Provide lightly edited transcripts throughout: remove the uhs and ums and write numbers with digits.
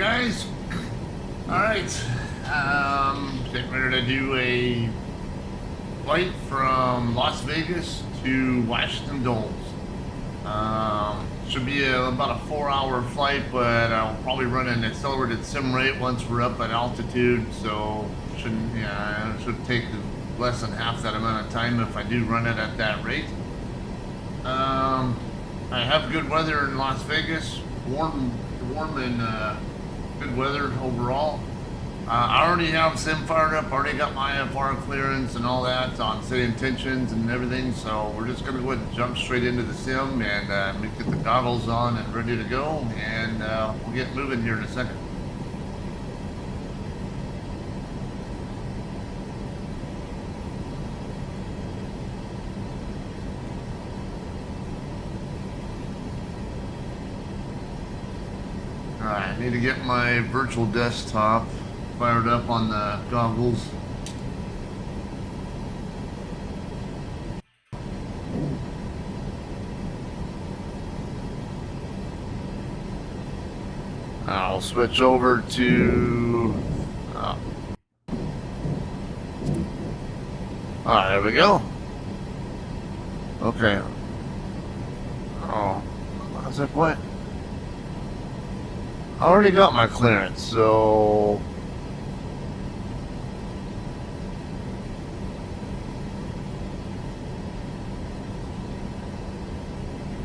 guys. Alright. Getting ready to do a flight from Las Vegas to Washington Dulles. Should be about a 4-hour flight, but I'll probably run an accelerated sim rate once we're up at altitude, so should take less than half that amount of time if I do run it at that rate. I have good weather in Las Vegas, warm and good weather overall. I already have sim fired up, already got my IFR clearance and all that on city intentions and everything, so we're just going to go ahead and jump straight into the sim and get the goggles on and ready to go, and we'll get moving here in a second. Alright, I need to get my virtual desktop fired up on the goggles. I'll switch over to there we go. Okay. Oh, how's that point? I already got my clearance, so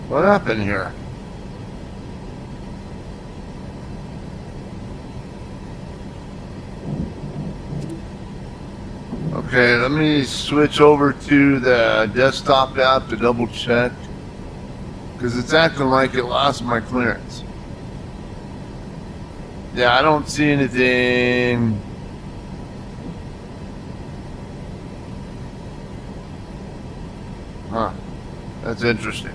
what happened here? Okay, let me switch over to the desktop app to double check, because it's acting like it lost my clearance. Yeah, I don't see anything. Huh, that's interesting.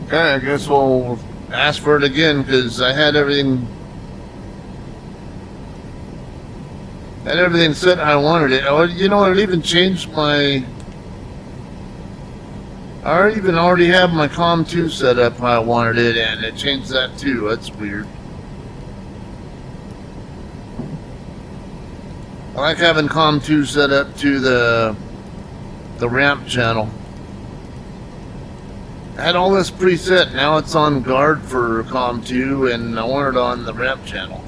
Okay, I guess we'll ask for it again, because I had everything set how I wanted it. Oh, you know, it even changed my. I even already have my COM 2 set up how I wanted it, and it changed that too. That's weird. I like having COM 2 set up to the ramp channel. I had all this preset, now it's on guard for COM 2, and I want it on the ramp channel.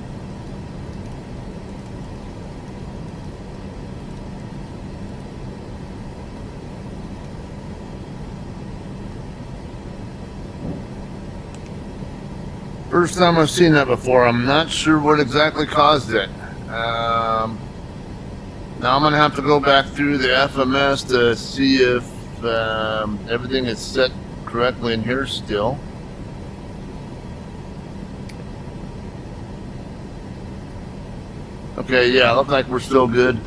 First time I've seen that before. I'm not sure what exactly caused it. Now I'm going to have to go back through the FMS to see if everything is set correctly in here still. Okay, yeah, looks like we're still good.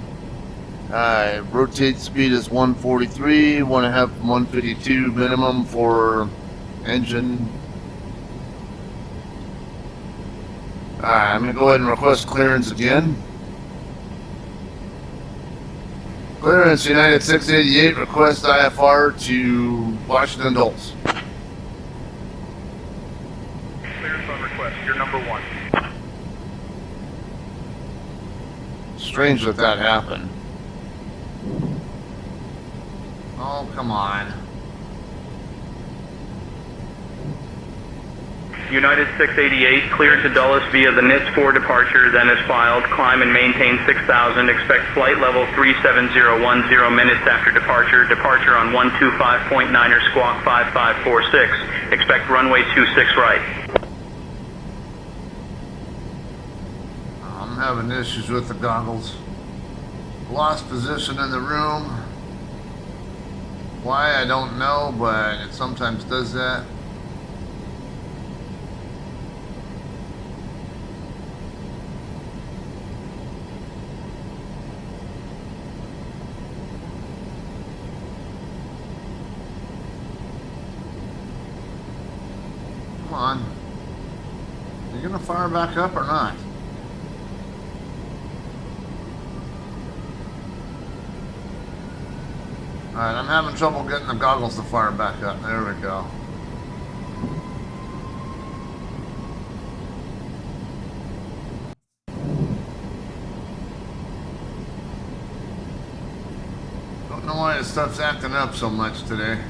Rotate speed is 143, want to have 152 minimum for engine. I'm going to go ahead and request clearance again. Clearance United 688, request IFR to Washington Dulles. Clearance on request, you're number 1. Strange that that happened. Oh, come on. United 688, cleared to Dulles via the NITS 4 departure, then is filed. Climb and maintain 6,000. Expect flight level 37010 minutes after departure. Departure on 125.9er squawk 5546. Expect runway 26 right. I'm having issues with the goggles. Lost position in the room. Why, I don't know, but it sometimes does that. Come on. Are you gonna fire back up or not? Alright, I'm having trouble getting the goggles to fire back up. There we go. Don't know why this stuff's acting up so much today.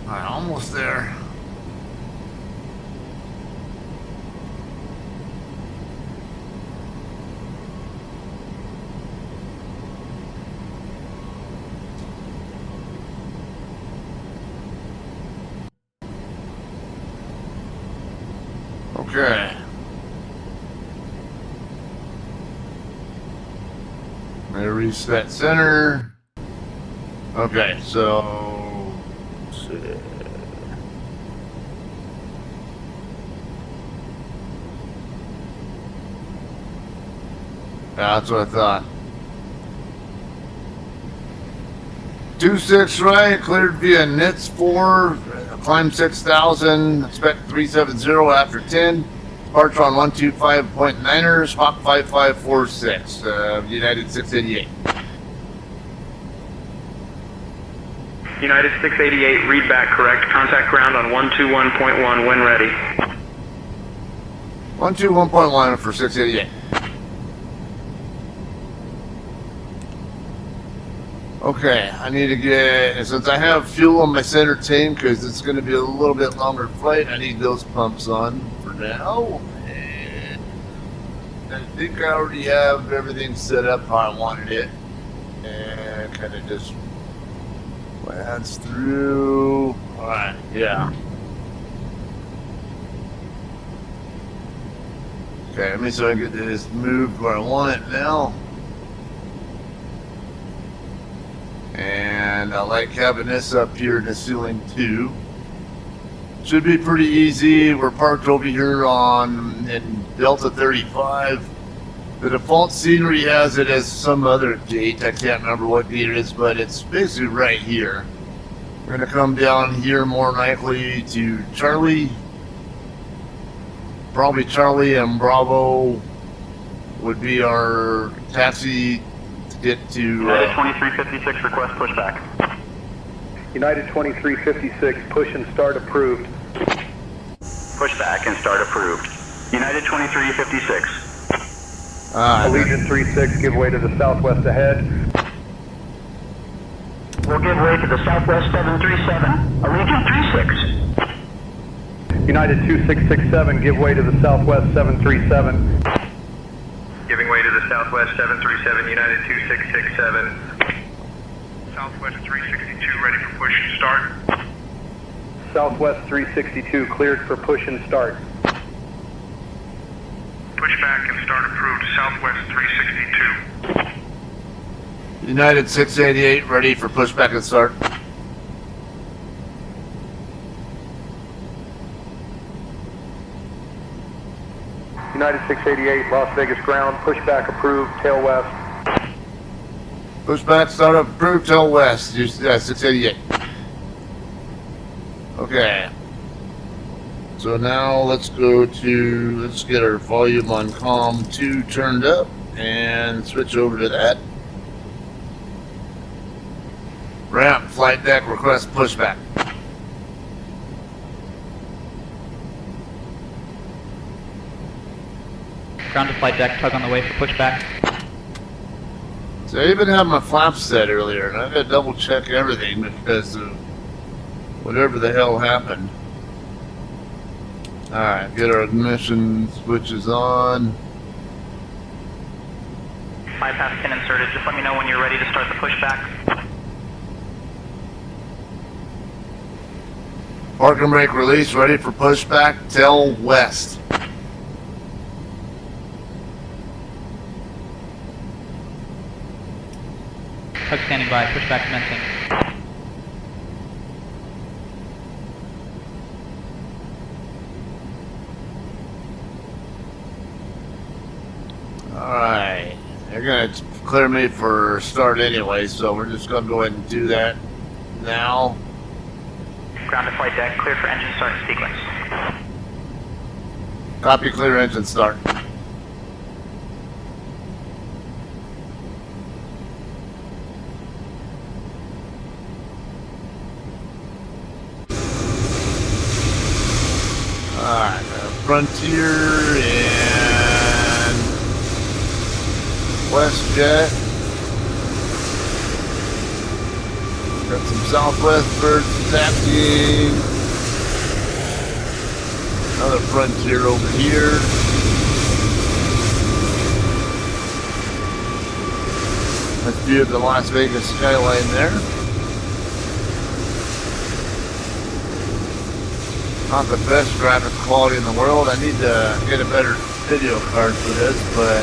Alright, almost there. Okay. I reset center. Okay, so let's see. That's what I thought. 26 right, cleared via NITS 4, climb 6,000, expect 370 after 10, departure on 125.9ers, Hawk 5546, United 688. United 688, read back correct. Contact ground on 121.1 when ready. 121.1 for 688. Okay, I need to get, since I have fuel on my center tank, because it's going to be a little bit longer flight, I need those pumps on for now. And I think I already have everything set up how I wanted it. And kind of just glance through. Alright, yeah. Okay, let me so I can get this moved where I want it now. And I like having this up here in the ceiling too. Should be pretty easy. We're parked over here in Delta 35. The default scenery has it as some other gate. I can't remember what gate it is, but it's basically right here. We're gonna come down here more likely to Charlie. Probably Charlie and Bravo would be our taxi to get to... United 2356, request pushback. United 2356, push and start approved. Pushback and start approved. United 2356. Allegiant 36, give way to the southwest ahead. We'll give way to the southwest 737. Allegiant 36. United 2667, give way to the southwest 737. Giving way to the Southwest 737, United 2667. Southwest 362, ready for push and start. Southwest 362, cleared for push and start. Pushback and start approved, Southwest 362. United 688 ready for pushback and start. United 688, Las Vegas ground, pushback approved, tail west. Pushback, start up, approved, tail west. 688. Okay. So now let's get our volume on COM 2 turned up and switch over to that. Ramp, flight deck, request pushback. Ground to flight deck, tug on the way for pushback. So I even had my flaps set earlier, and I had to double check everything because of whatever the hell happened. Alright, get our ignition switches on. Bypass pin inserted. Just let me know when you're ready to start the pushback. Park and brake release, ready for pushback, tail west. Tug standing by, pushback commencing. Alright, they're gonna clear me for start anyway, so we're just gonna go ahead and do that now. Ground to flight deck, clear for engine start sequence. Copy, clear engine start. Alright, Frontier and WestJet. Got some Southwest birds taxiing. Another Frontier over here. Nice view of the Las Vegas skyline there. Not the best graphics quality in the world. I need to get a better video card for this, but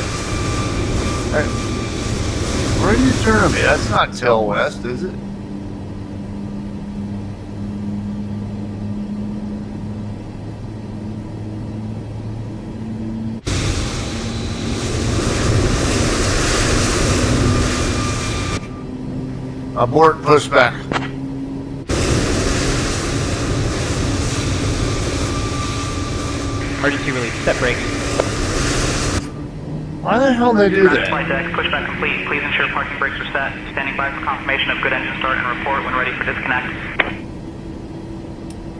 hey, where are you turning me? That's not Tail West, is it? Abort pushback. Emergency release. Set brakes. Why the hell did they do Ground to that? flight deck, pushback complete. Please ensure parking brakes are set. Standing by for confirmation of good engine start and report when ready for disconnect.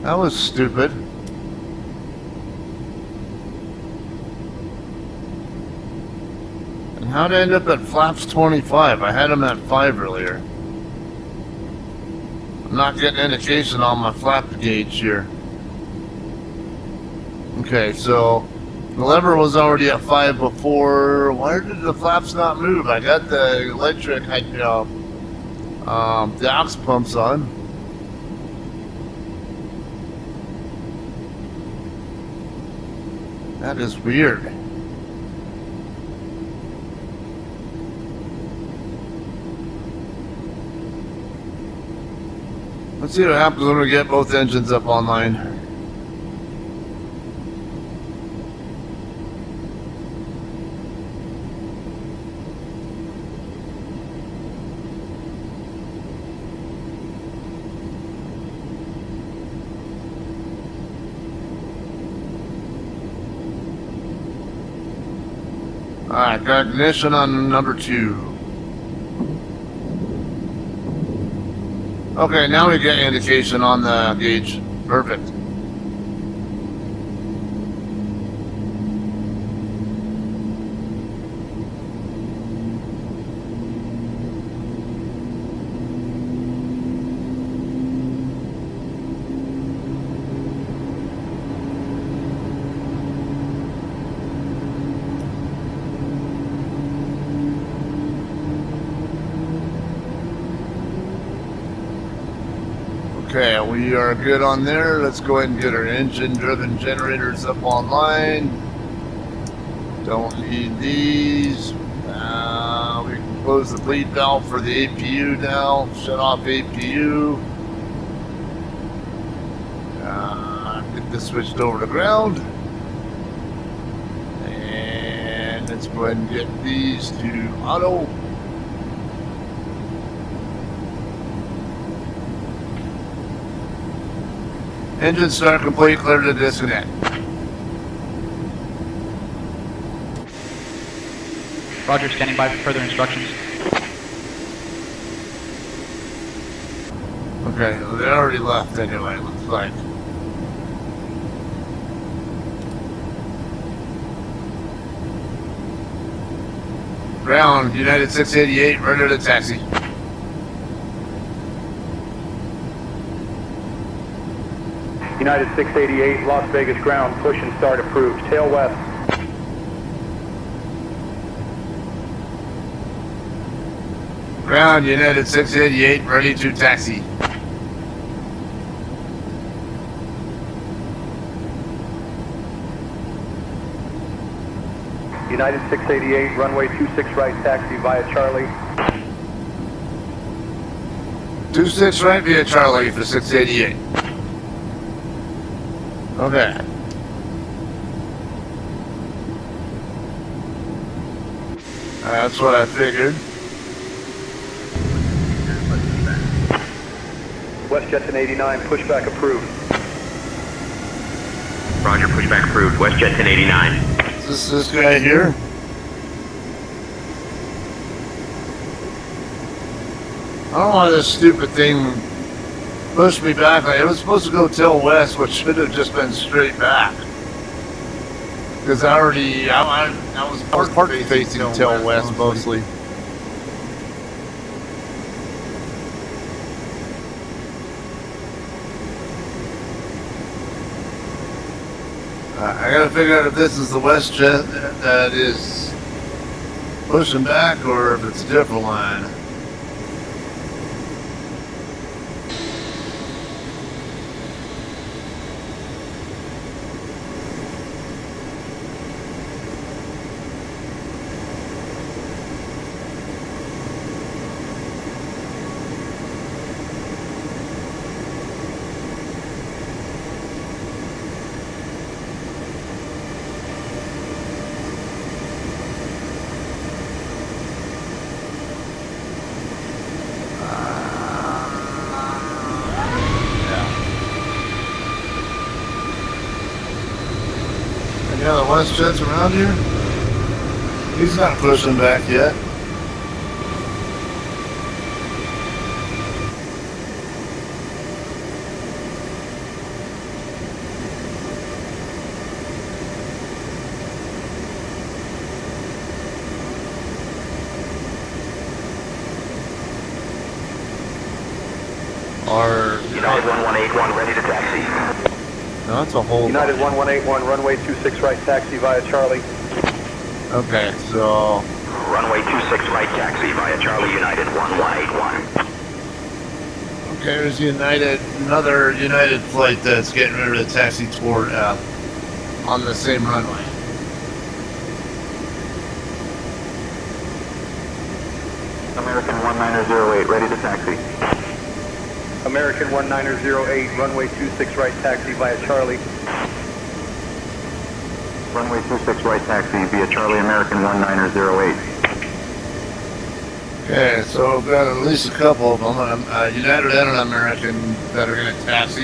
That was stupid. And how'd I end up at flaps 25? I had them at 5 earlier. I'm not getting indication on my flap gauge here. Okay, so the lever was already at 5 before. Why did the flaps not move? I got the electric, the aux pumps on. That is weird. Let's see what happens when we get both engines up online. Alright, got ignition on number 2. Okay, now we get indication on the gauge. Perfect. Okay, we are good on there. Let's go ahead and get our engine-driven generators up online. Don't need these. We can close the bleed valve for the APU now. Shut off APU. Get this switched over to ground. And let's go ahead and get these to auto. Engine start complete, clear to disconnect. Roger, standing by for further instructions. Okay, they already left anyway, looks like. Ground, United 688, ready to taxi. United 688, Las Vegas ground, push and start approved. Tail west. Ground, United 688, ready to taxi. United 688, runway 26 right, taxi via Charlie. 26 right via Charlie for 688. Okay. That's what I figured. WestJet 89, pushback approved. Roger, pushback approved. WestJet 1089. Is this guy here? I don't know why this stupid thing pushed me back. Like, it was supposed to go tail west, which should have just been straight back. Because I was park facing tail west mostly. I gotta figure out if this is the WestJet that is pushing back or if it's a different line. Yeah, the WestJet's around here. He's not pushing back yet. United 1181, ready to taxi. No, that's a whole. United 1181, runway 26 right, taxi via Charlie. Okay, so Runway 26 right, taxi via Charlie, United 1181. okay, there's another United flight that's getting ready to taxi toward on the same runway. American 1908, ready to taxi. American 1908, runway 26 right, taxi via Charlie. Runway 26 right, taxi via Charlie, American 1908. Okay, so we've got at least a couple of them, United and an American, that are going to taxi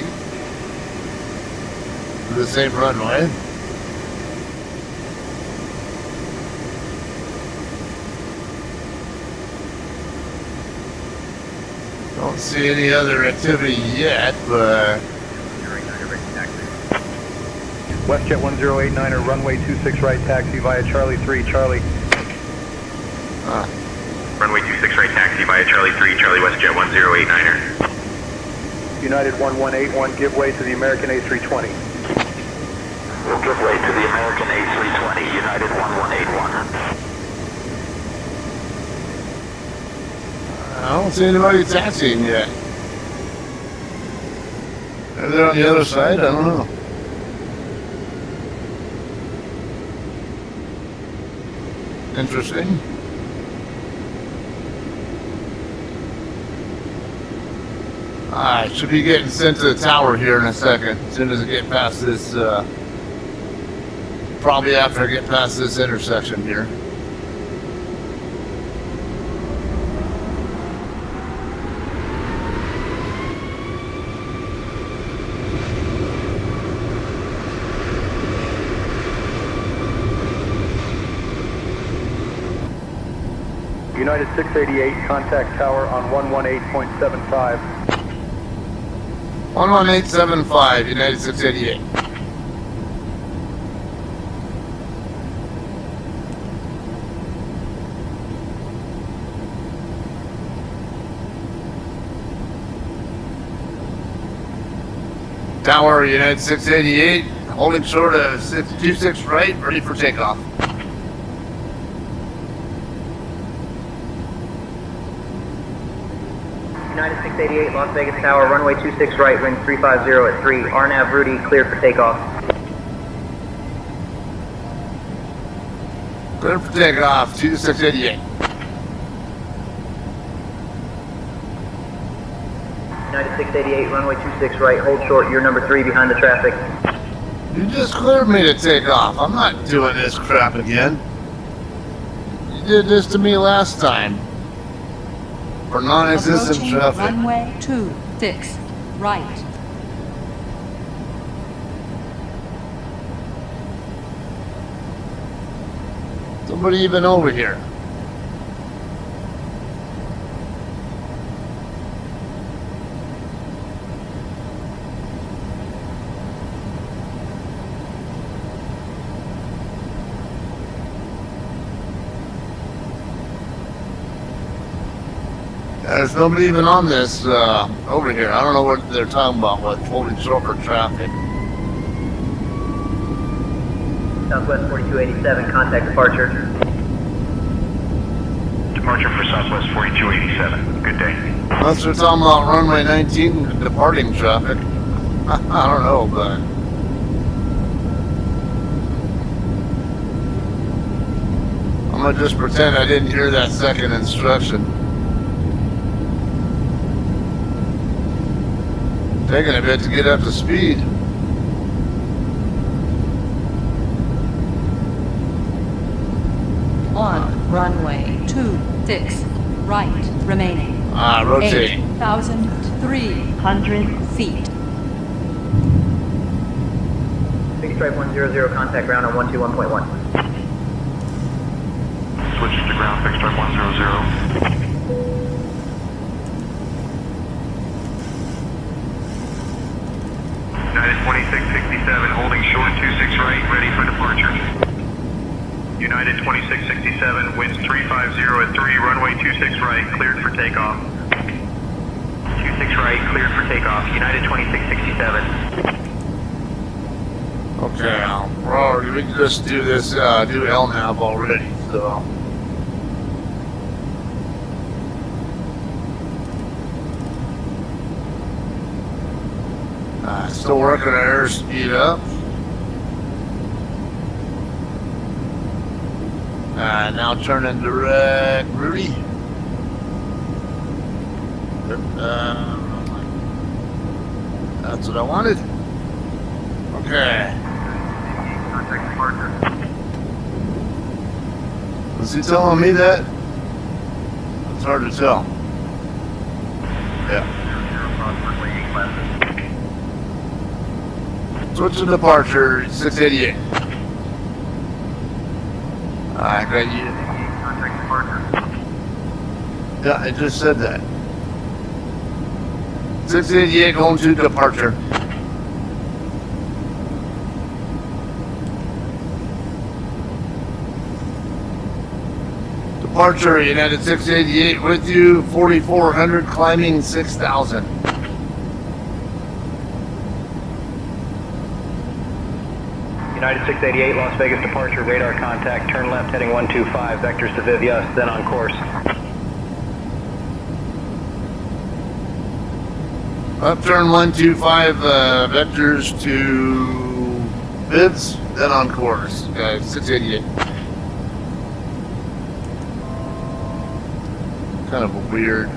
to the same runway. Don't see any other activity yet, but WestJet 1089er, runway 26 right, taxi via Charlie 3, Charlie. Runway 26 right, taxi via Charlie 3, Charlie WestJet 1089er. United 1181, give way to the American A320. We'll give way to the American A320, United 1181. I don't see anybody taxiing yet. Are they on the other side? I don't know. Interesting. I should be getting sent to the tower here in a second. As soon as I get past this, probably after I get past this intersection here. United 688, contact tower on 118.75. 11875, United 688. Tower, United 688, holding short of 626 right, ready for takeoff. United 688, Las Vegas Tower, runway 26 right, wind 350 at 3. RNAV Rudy, cleared for takeoff. Clear for takeoff, 2688. United 688, runway 26 right, hold short, you're number 3 behind the traffic. You just cleared me to take off. I'm not doing this crap again. You did this to me last time. For non-existent Approaching traffic. runway 26 right. Somebody even over here. There's nobody even on this over here. I don't know what they're talking about with holding short for traffic. Southwest 4287, contact departure. Departure for Southwest 4287. Good day. Unless they're talking about runway 19 departing traffic. I don't know, but I'm gonna just pretend I didn't hear that second instruction. Taking a bit to get up to speed. On runway 26, right remaining. Rotate. 8,300 feet. Big Stripe 100, contact ground on 121.1. Switches to ground, fixed stripe 100. United 2667, holding short 26 right, ready for departure. United 2667, winds 350 at 3, runway 26 right, cleared for takeoff. 26 right, cleared for takeoff. United 2667. Okay, well, we can just do this, do LNAV already, so. Still working our airspeed up. Now turning direct, Rudy. That's what I wanted. Okay. Contact departure. Was he telling me that? It's hard to tell. Yeah. Switch to departure, 688. I got you. Contact departure. Yeah, I just said that. 688 going to departure. Departure, United 688 with you, 4,400 climbing 6,000. United 688, Las Vegas departure, radar contact, turn left heading 125, vectors to Vivias, then on course. Up turn 125, vectors to Vids, then on course. 688. Kind of a weird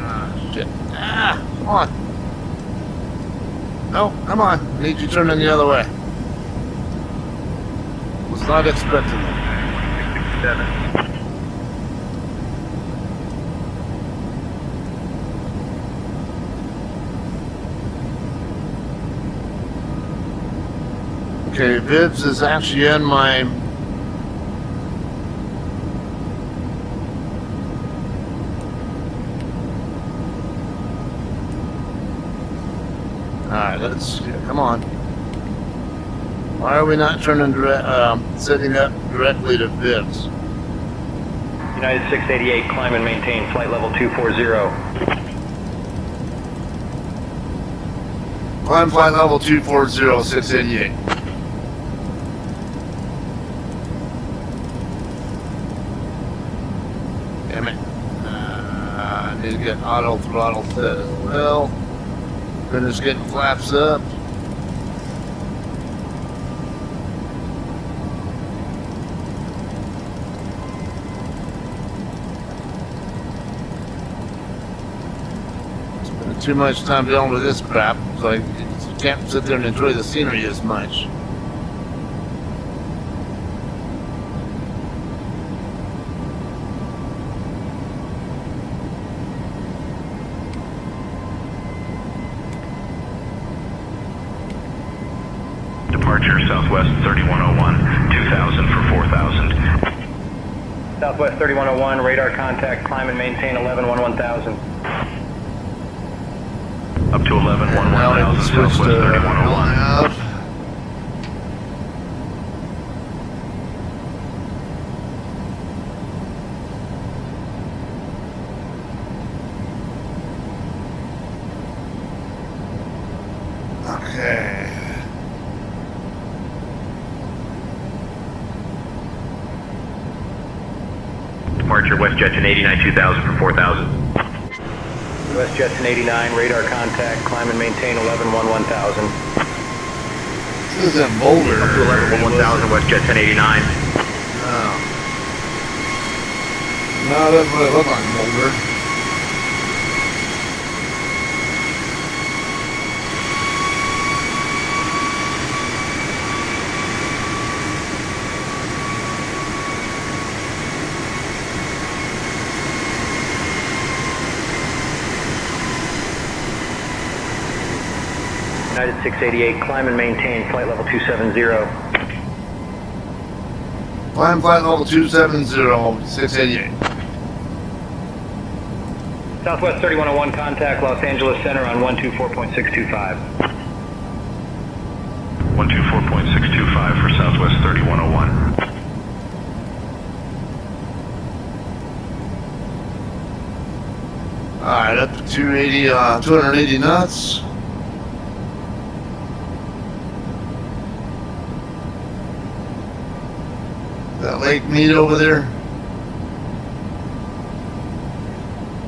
shit. Come on. No, come on. I need you turning the other way. Was not expecting that. 667. Okay, Vids is actually in my Alright, let's come on. Why are we not turning direct setting up directly to Vids? United 688, climb and maintain flight level 240. Climb flight level 240, 688. Damn it. I need to get auto throttle set as well. Finish getting flaps up. Spending too much time dealing with this crap, so I can't sit there and enjoy the scenery as much. Departure Southwest 3101, 2000 for 4,000. Southwest 3101, radar contact, climb and maintain 11-1-1000. Up to 11, 1, Now we 1000, switch Southwest to 3101. LNAV. Okay. Departure WestJet 1089 2000 for 4000. WestJet 1089, radar contact, climb and maintain 11-1-1000. This is in Boulder. Up to 11, 1000, WestJet 1089. Oh. No, it doesn't really look like Boulder. United 688, climb and maintain flight level 270. Climb flight level 270, 688. Southwest 3101, contact Los Angeles Center on 124.625. 124.625 for Southwest 3101. Alright, up to 280 knots. That lake meet over there?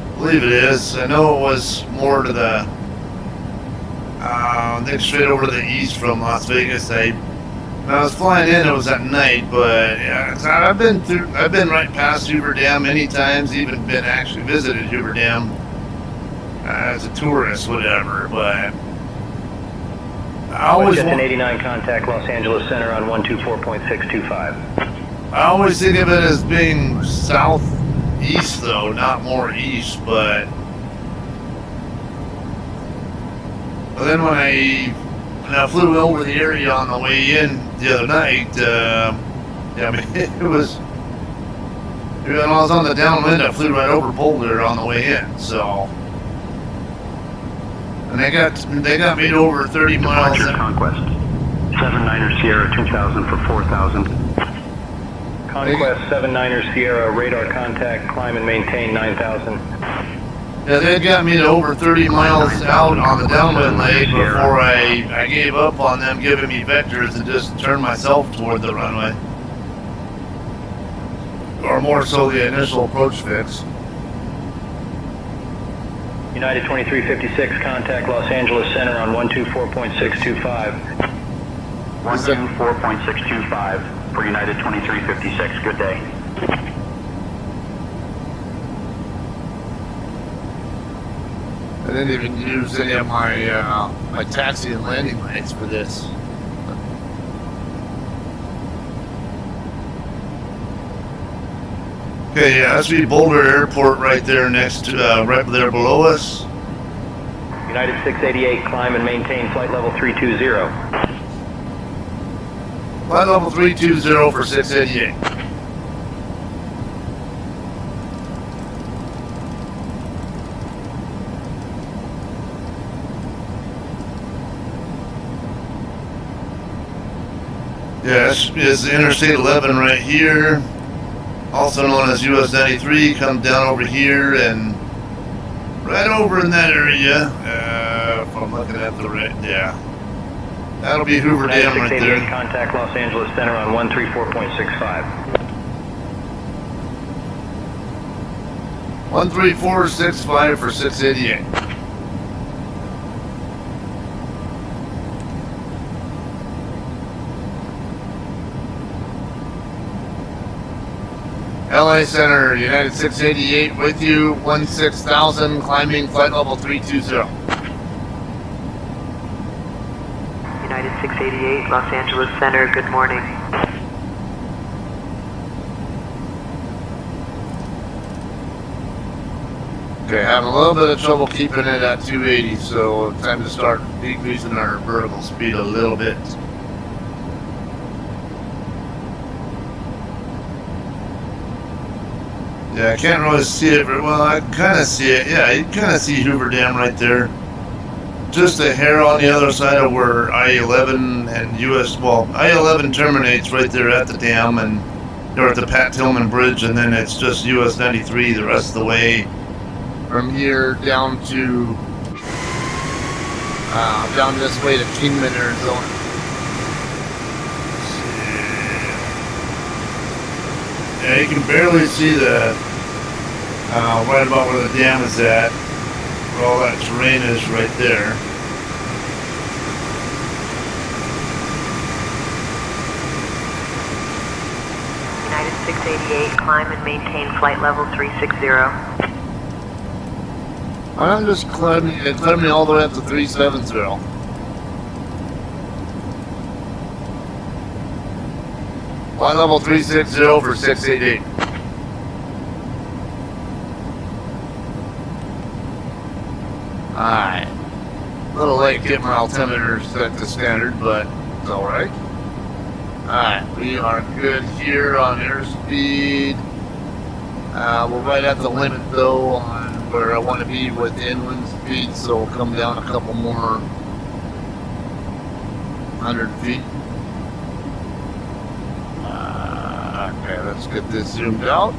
I believe it is. I know it was more to the I think straight over to the east from Las Vegas. When I was flying in, it was at night, but yeah, I've been right past Hoover Dam many times, even been actually visited Hoover Dam as a tourist, whatever, but I always WestJet 1089, contact Los Angeles Center on 124.625. I always think of it as being southeast, though, not more east. But then when I flew over the area on the way in the other night, yeah, I mean, it was. When I was on the downwind, I flew right over Boulder on the way in. So, and they got me to over 30 miles. Departure Conquest 79er Sierra 2000 for 4000. Conquest 79er Sierra, radar contact, climb and maintain 9,000. Yeah, they got me to over 30 miles out on the downwind lake before I gave up on them giving me vectors and just turned myself toward the runway. Or more so the initial approach fix. United 2356, contact Los Angeles Center on 124.625. 124.625 for United 2356. Good day. I didn't even use any of my my taxi and landing lights for this. Okay, yeah, that's the Boulder Airport right there next to, right there below us. United 688, climb and maintain flight level 320. Flight level 320 for 688. Yeah, this is Interstate 11 right here, also known as US 93. Comes down over here and right over in that area. If I'm looking at the right, yeah. That'll be Hoover Dam right there. Contact Los Angeles Center on 134.65. 13465 for 688. LA Center, United 688 with you, 16,000, climbing flight level 320. United 688, Los Angeles Center, good morning. Okay, having a little bit of trouble keeping it at 280, so time to start decreasing our vertical speed a little bit. Yeah, I can't really see it very well. I kind of see it. Yeah, you kind of see Hoover Dam right there. Just a hair on the other side of where I-11 and I-11 terminates right there at the dam, and they're at the Pat Tillman Bridge, and then it's just US 93 the rest of the way from here down to down this way to Kingman, Arizona. Yeah, you can barely see the right about where the dam is at. Where all that terrain is right there. United 688, climb and maintain flight level 360. I'm just climbing all the way up to 370. Flight level 360 for 688. Alright. A little late getting my altimeter set to standard, but it's alright. Alright, we are good here on airspeed. We're right at the limit though on where I want to be with inland speed, so we'll come down a couple more 100 feet. Okay, let's get this zoomed out.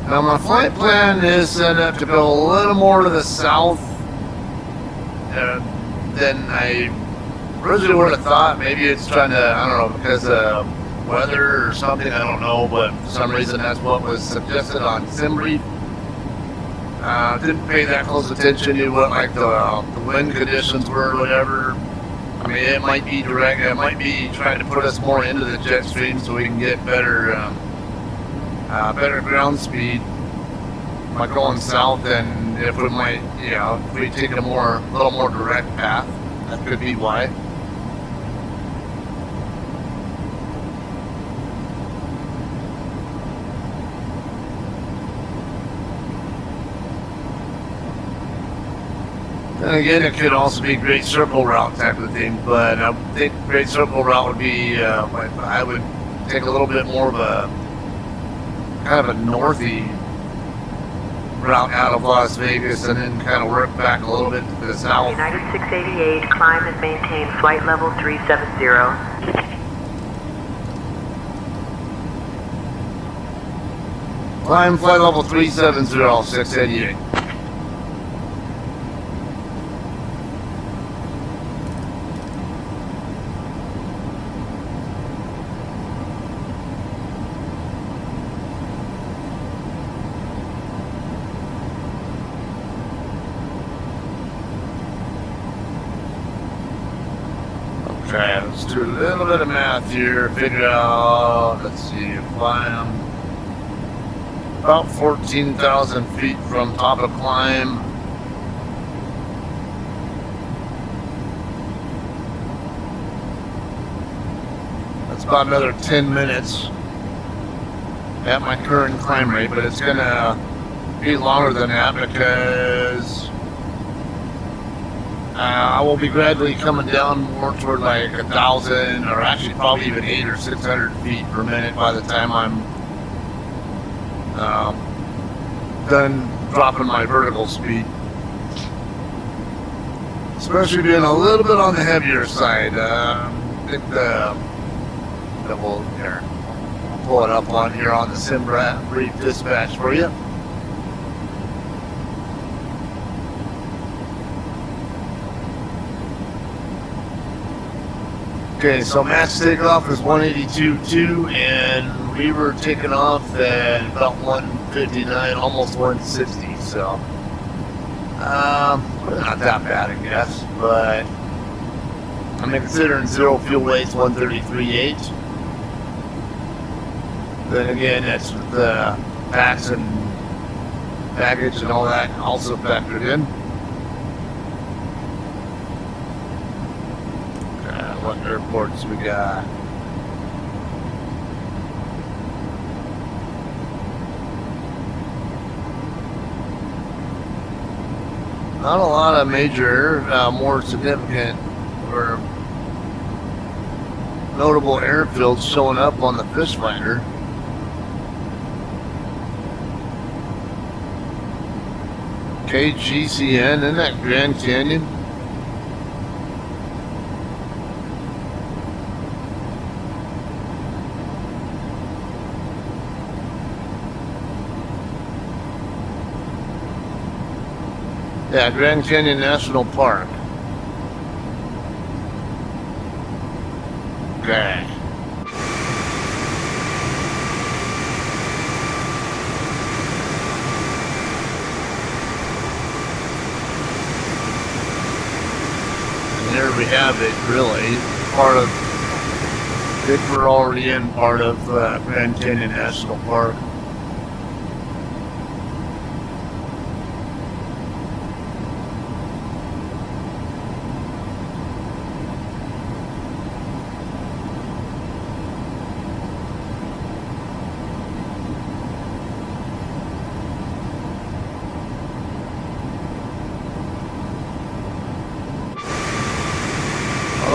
Now my flight plan is set up to go a little more to the south than I originally would have thought. Maybe it's trying to, I don't know, because of weather or something, I don't know, but for some reason that's what was suggested on SimBrief. Didn't pay that close attention to what like the wind conditions were or whatever. I mean, it might be direct, it might be trying to put us more into the jet stream so we can get better better ground speed by going south, and if we might, you know, if we take a little more direct path, that could be why. Then again, it could also be Great Circle Route type of thing, but I think Great Circle Route would be, I would take a little bit more of a kind of a northy route out of Las Vegas and then kind of work back a little bit to the south. United 688, climb and maintain flight level 370. Climb flight level 370, 688. Okay, let's do a little bit of math here. Figure out, let's see, if I'm about 14,000 feet from top of climb. That's about another 10 minutes at my current climb rate, but it's gonna be longer than that because I will be gradually coming down more toward like 1,000, or actually probably even 800 or 600 feet per minute by the time I'm done dropping my vertical speed. Especially being a little bit on the heavier side. I think that we'll here, I'll pull it up on here on the SimBrief dispatch for you. Okay, so max takeoff is 182.2, and we were taking off at about 159, almost 160. So, not that bad, I guess. But I mean, considering zero fuel weights, 133.8. Then again, that's with the packs and baggage and all that also factored in. What airports we got? Not a lot of major, more significant or notable airfields showing up on the Fish Finder. KGCN, isn't that Grand Canyon? Yeah, Grand Canyon National Park. Okay. And there we have it, really. Part of, I think we're already in part of Grand Canyon National Park.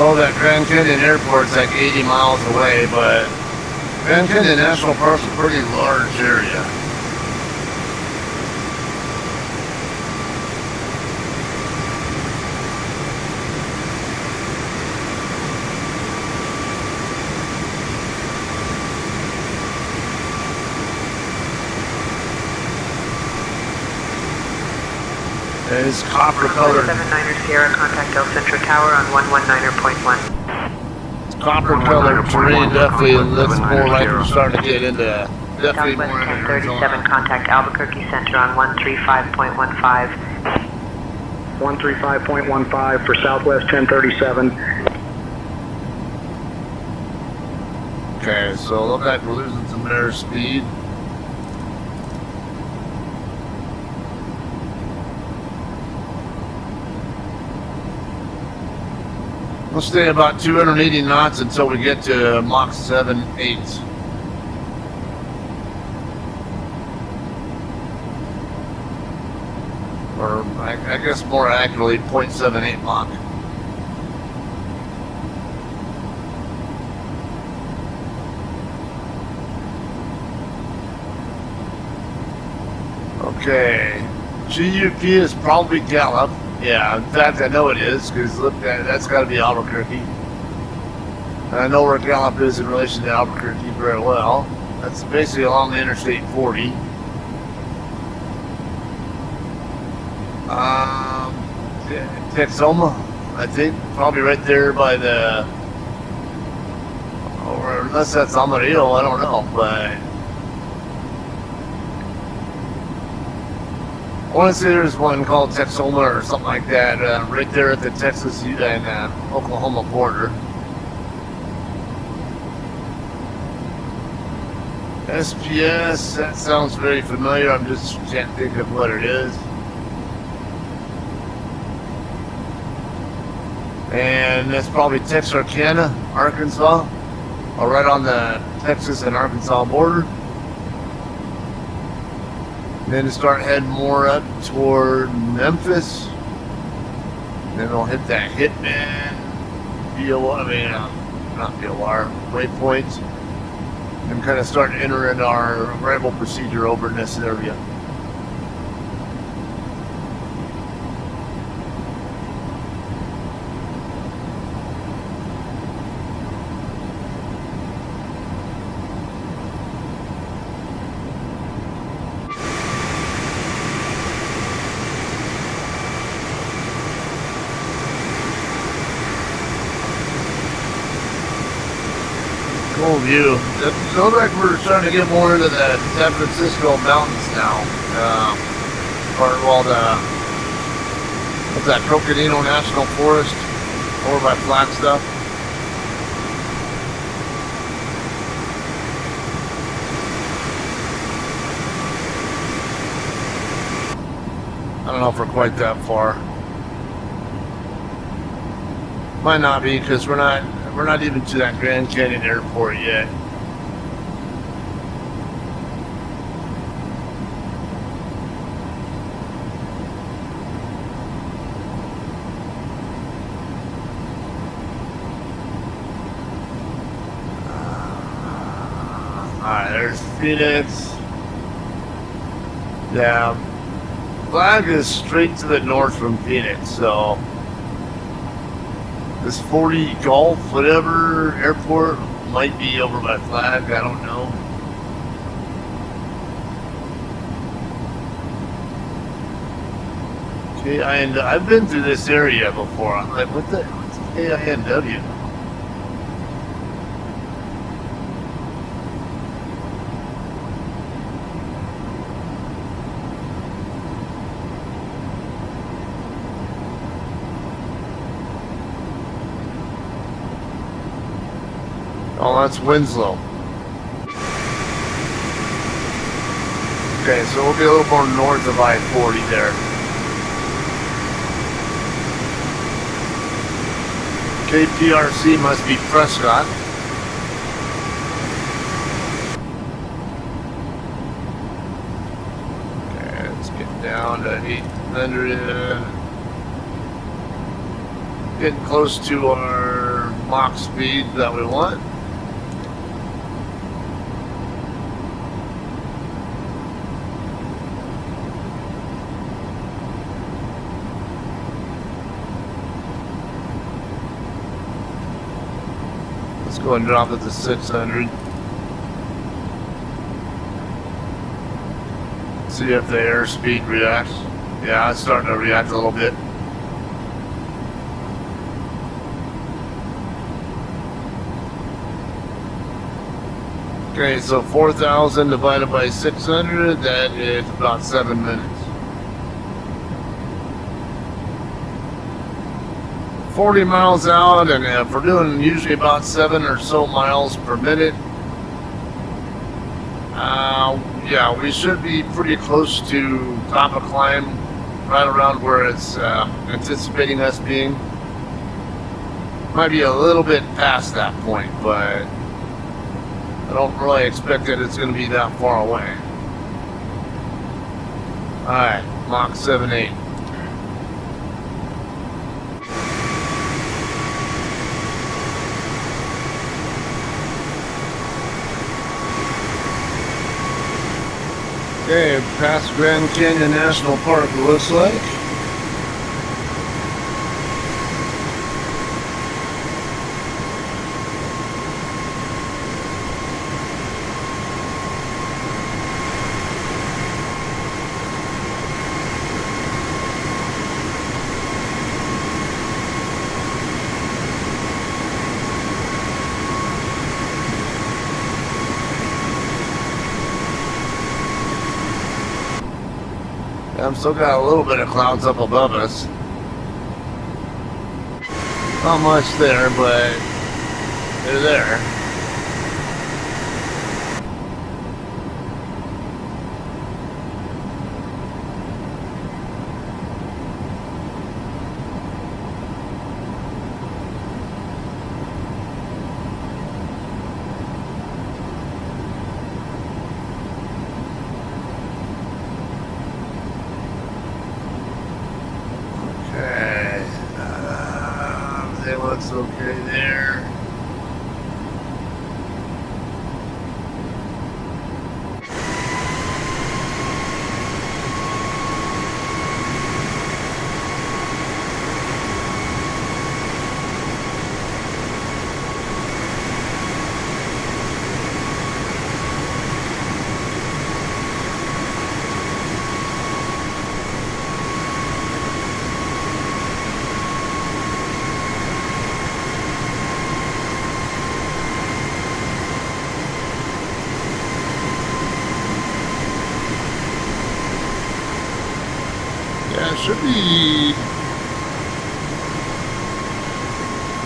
Oh, that Grand Canyon Airport's like 80 miles away, but Grand Canyon National Park's a pretty large area. It's copper colored. 79er Sierra, contact El Centro Tower on 119.1. Copper colored terrain definitely looks more like we're starting to get into definitely Southwest more into 1037, Arizona. contact Albuquerque Center on 135.15. 135.15 for Southwest 1037. Okay, so look like we're losing some airspeed. We'll stay about 280 knots until we get to Mach 7.8. Or I guess more accurately, 0.78 Mach. Okay. GUP is probably Gallup. Yeah, in fact, I know it is, because look, that's got to be Albuquerque. And I know where Gallup is in relation to Albuquerque very well. That's basically along the Interstate 40. Texoma, I think, probably right there by the, or unless that's Amarillo, I don't know, but I want to say there's one called Texoma or something like that, right there at the Texas and Oklahoma border. SPS, that sounds very familiar. I just can't think of what it is. And that's probably Texarkana, Arkansas, or right on the Texas and Arkansas border. Then start heading more up toward Memphis. Then we'll hit that Hitman, not VOR, waypoint. And kind of start entering our arrival procedure over in this area. Cool view. It looks like we're starting to get more into the San Francisco mountains now. What's that, Crocodilo National Forest over by Flagstaff. I don't know if we're quite that far. Might not be, because we're not even to that Grand Canyon Airport yet. Alright, there's Phoenix. Yeah. Flag is straight to the north from Phoenix, so this 40 Gulf, whatever airport might be over by Flag, I don't know. KINW, I've been through this area before. I'm like, what's KINW? Oh, that's Winslow. Okay, so we'll be a little more north of I-40 there. KPRC must be Prescott. Okay, let's get down to 800. Getting close to our Mach speed that we want. Let's go and drop it to 600. See if the airspeed reacts. Yeah, it's starting to react a little bit. Okay, so 4,000 divided by 600, that is about 7 minutes. 40 miles out, and if we're doing usually about 7 or so miles per minute, yeah, we should be pretty close to top of climb, right around where it's anticipating us being. Might be a little bit past that point, but I don't really expect that it's going to be that far away. Alright, Mach 7.8. Okay, past Grand Canyon National Park, it looks like. I've still got a little bit of clouds up above us. Not much there, but they're there. Looks okay there. Yeah, it should be.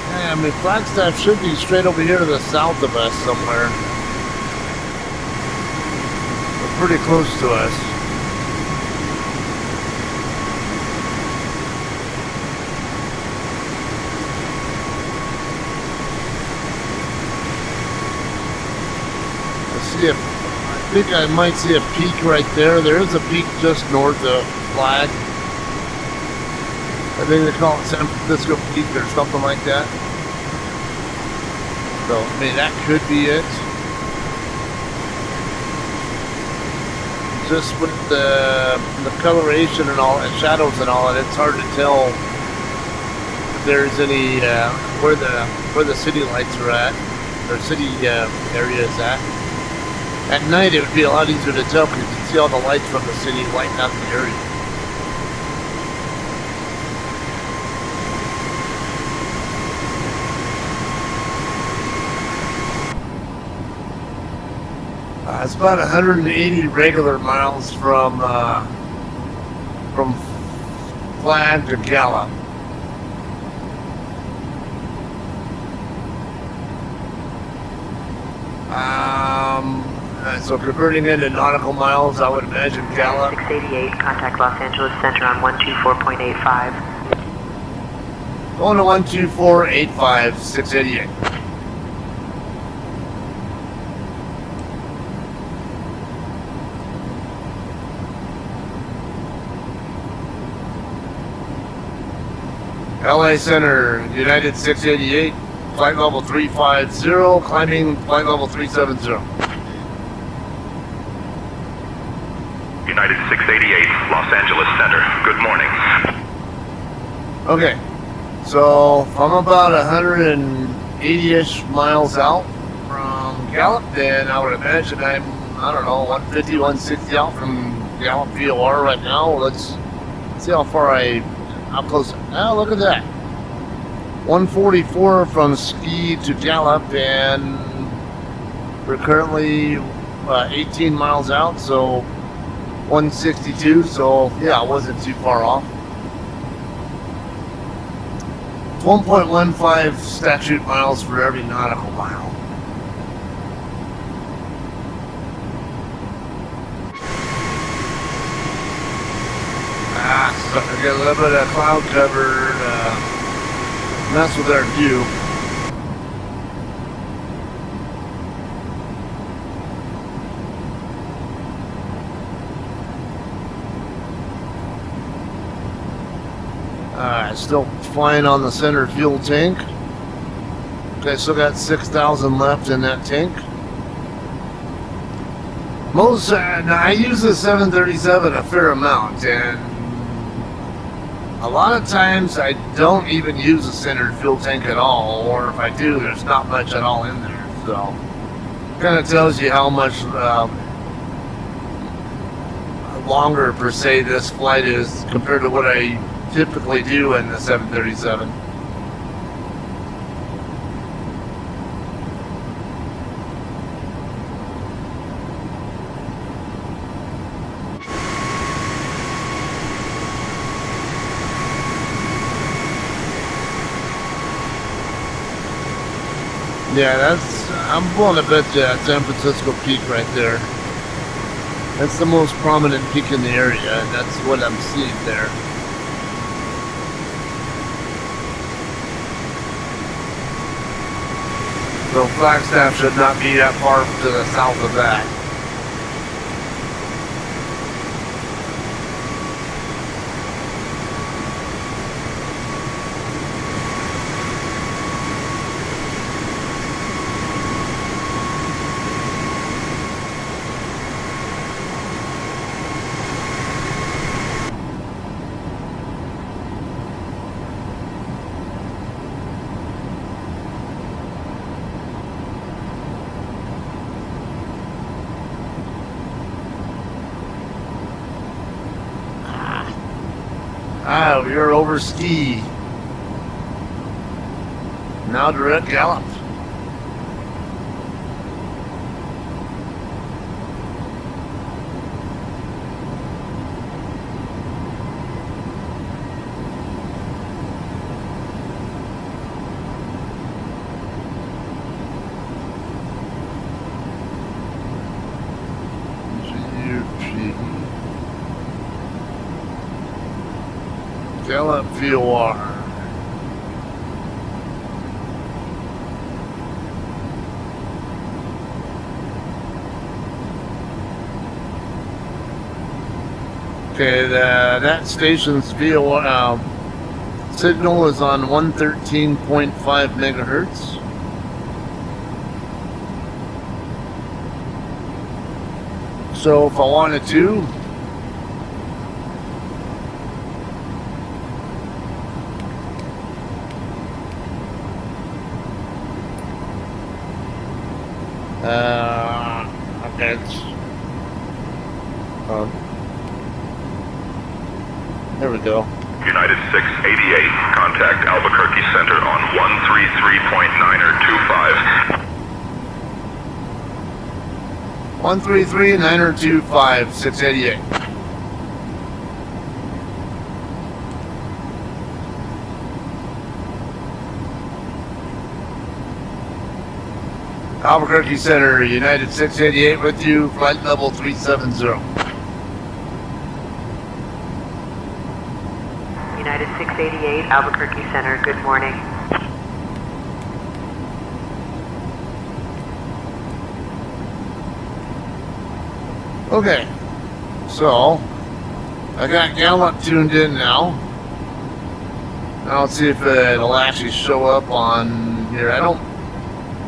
Yeah, I mean, Flagstaff should be straight over here to the south of us somewhere. They're pretty close to us. I think I might see a peak right there. There is a peak just north of Flag. I think they call it San Francisco Peak or something like that. So, I mean, that could be it. just with the coloration and all, and shadows and all, and it's hard to tell if there's any where the city lights are at, or city area is at. At night, it would be a lot easier to tell because you can see all the lights from the city lighting up the area. It's about 180 regular miles from Flag to Gallup. So converting into nautical miles, I would imagine Gallup. 688, contact Los Angeles Center on 124.85. Going to 124.85, 688. LA Center, United 688, flight level 350, climbing flight level 370. United 688, Los Angeles Center. Good morning. Okay, so I'm about 180-ish miles out from Gallup, then I would imagine I'm, I don't know, 150, 160 out from Gallup VOR right now. Let's see how close. Oh, look at that. 144 from Ski to Gallup, and we're currently 18 miles out, so 162, so yeah, I wasn't too far off. 1.15 statute miles for every nautical mile. Starting to get a little bit of cloud cover, mess with our view. Alright, still flying on the center fuel tank. Okay, still got 6,000 left in that tank. Now I use the 737 a fair amount, and a lot of times I don't even use the center fuel tank at all, or if I do, there's not much at all in there. So, kind of tells you how much longer per se this flight is compared to what I typically do in the 737. Yeah, I'm willing to bet you that San Francisco peak right there. That's the most prominent peak in the area, and that's what I'm seeing there. So Flagstaff should not be that far to the south of that. We're over Ski. Now direct Gallup. Gallup VOR. Okay, that station's VOR signal is on 113.5 megahertz. So if I wanted to, okay, there we go. United 688, contact Albuquerque Center on 133.925. 133-925, 688. Albuquerque Center, United 688 with you, flight level 370. United 688, Albuquerque Center, good morning. Okay, so I got Gallup tuned in now. Now let's see if it'll actually show up on here. I don't.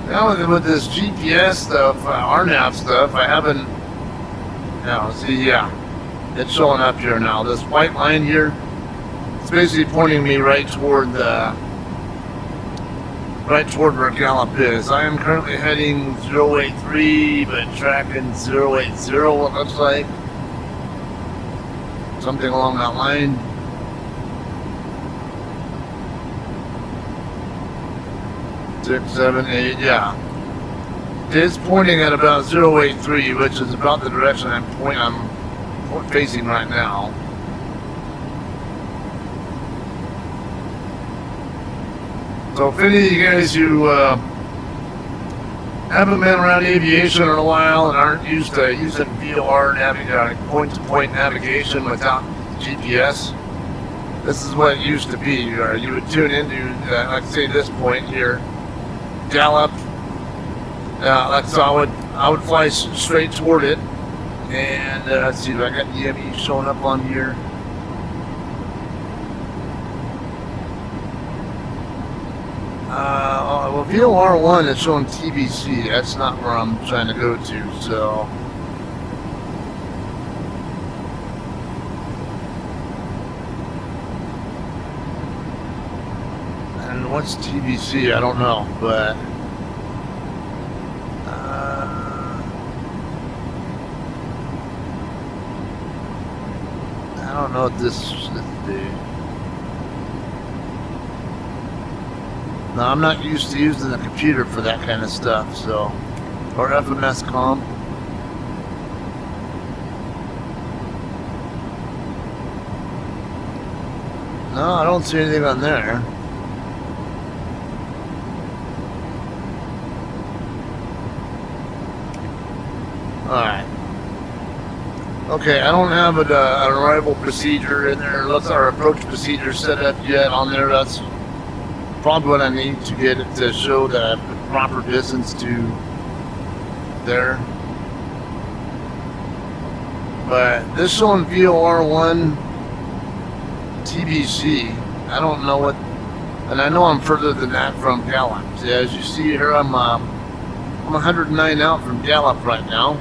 Now with this GPS stuff, RNAV stuff, I haven't. Now see, yeah, it's showing up here now. This white line here, it's basically pointing me right toward where Gallup is. I am currently heading 083, but tracking 080, it looks like. Something along that line. Six, seven, eight, yeah. It's pointing at about 083, which is about the direction I'm facing right now. So if any of you guys who haven't been around aviation in a while and aren't used to using VOR point-to-point navigation without GPS, this is what it used to be. You would tune into, like say this point here, Gallup. So I would fly straight toward it, and let's see if I got EME showing up on here. Well, VOR1 is showing TBC. That's not where I'm trying to go to, so. And what's TBC? I don't know, but. I don't know what this is. No, I'm not used to using the computer for that kind of stuff, so. Or FMS comm. No, I don't see anything on there. Alright. Okay, I don't have an arrival procedure in there. Let's our approach procedure set up yet on there. That's probably what I need to get it to show the proper distance to there. But this showing VOR1 TBC, I don't know what, and I know I'm further than that from Gallup. See, as you see here, I'm 109 out from Gallup right now.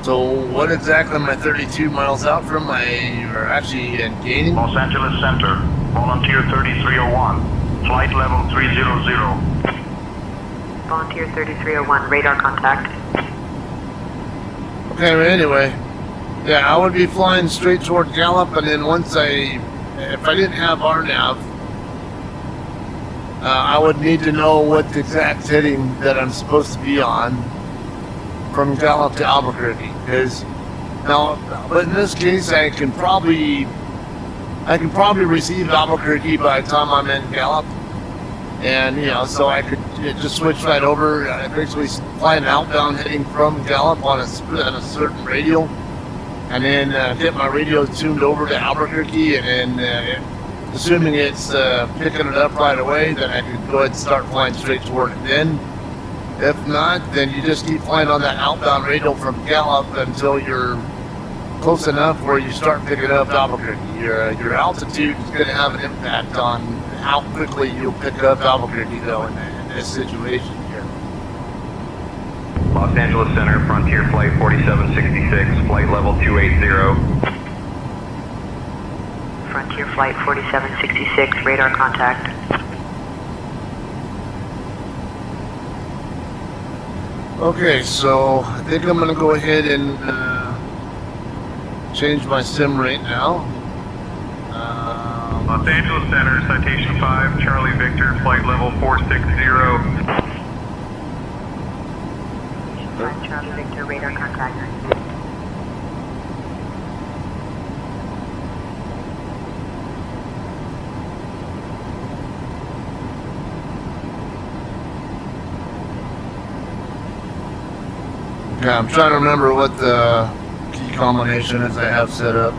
So what exactly am I 32 miles out from? Or actually gaining? Los Angeles Center, Volunteer 3301, flight level 300. Volunteer 3301, radar contact. Okay, but anyway, yeah, I would be flying straight toward Gallup, and then if I didn't have RNAV, I would need to know what the exact heading that I'm supposed to be on from Gallup to Albuquerque. Because now, but in this case, I can probably receive Albuquerque by the time I'm in Gallup, and so I could just switch right over. Basically, fly an outbound heading from Gallup on a certain radio, and then get my radio tuned over to Albuquerque, and then assuming it's picking it up right away, then I could go ahead and start flying straight toward it. Then, if not, then you just keep flying on that outbound radio from Gallup until you're close enough where you start picking up Albuquerque. Your altitude is going to have an impact on how quickly you'll pick up Albuquerque, though, in this situation here. Los Los Angeles Center, Frontier Flight 4766, flight level 280. Frontier Flight 4766, radar contact. Okay, so I think I'm gonna go ahead and change my sim rate now. Los Angeles Center, Citation 5, Charlie Victor, flight level 460. 5 Charlie Victor, radar contact. Okay, I'm trying to remember what the key combination is I have set up.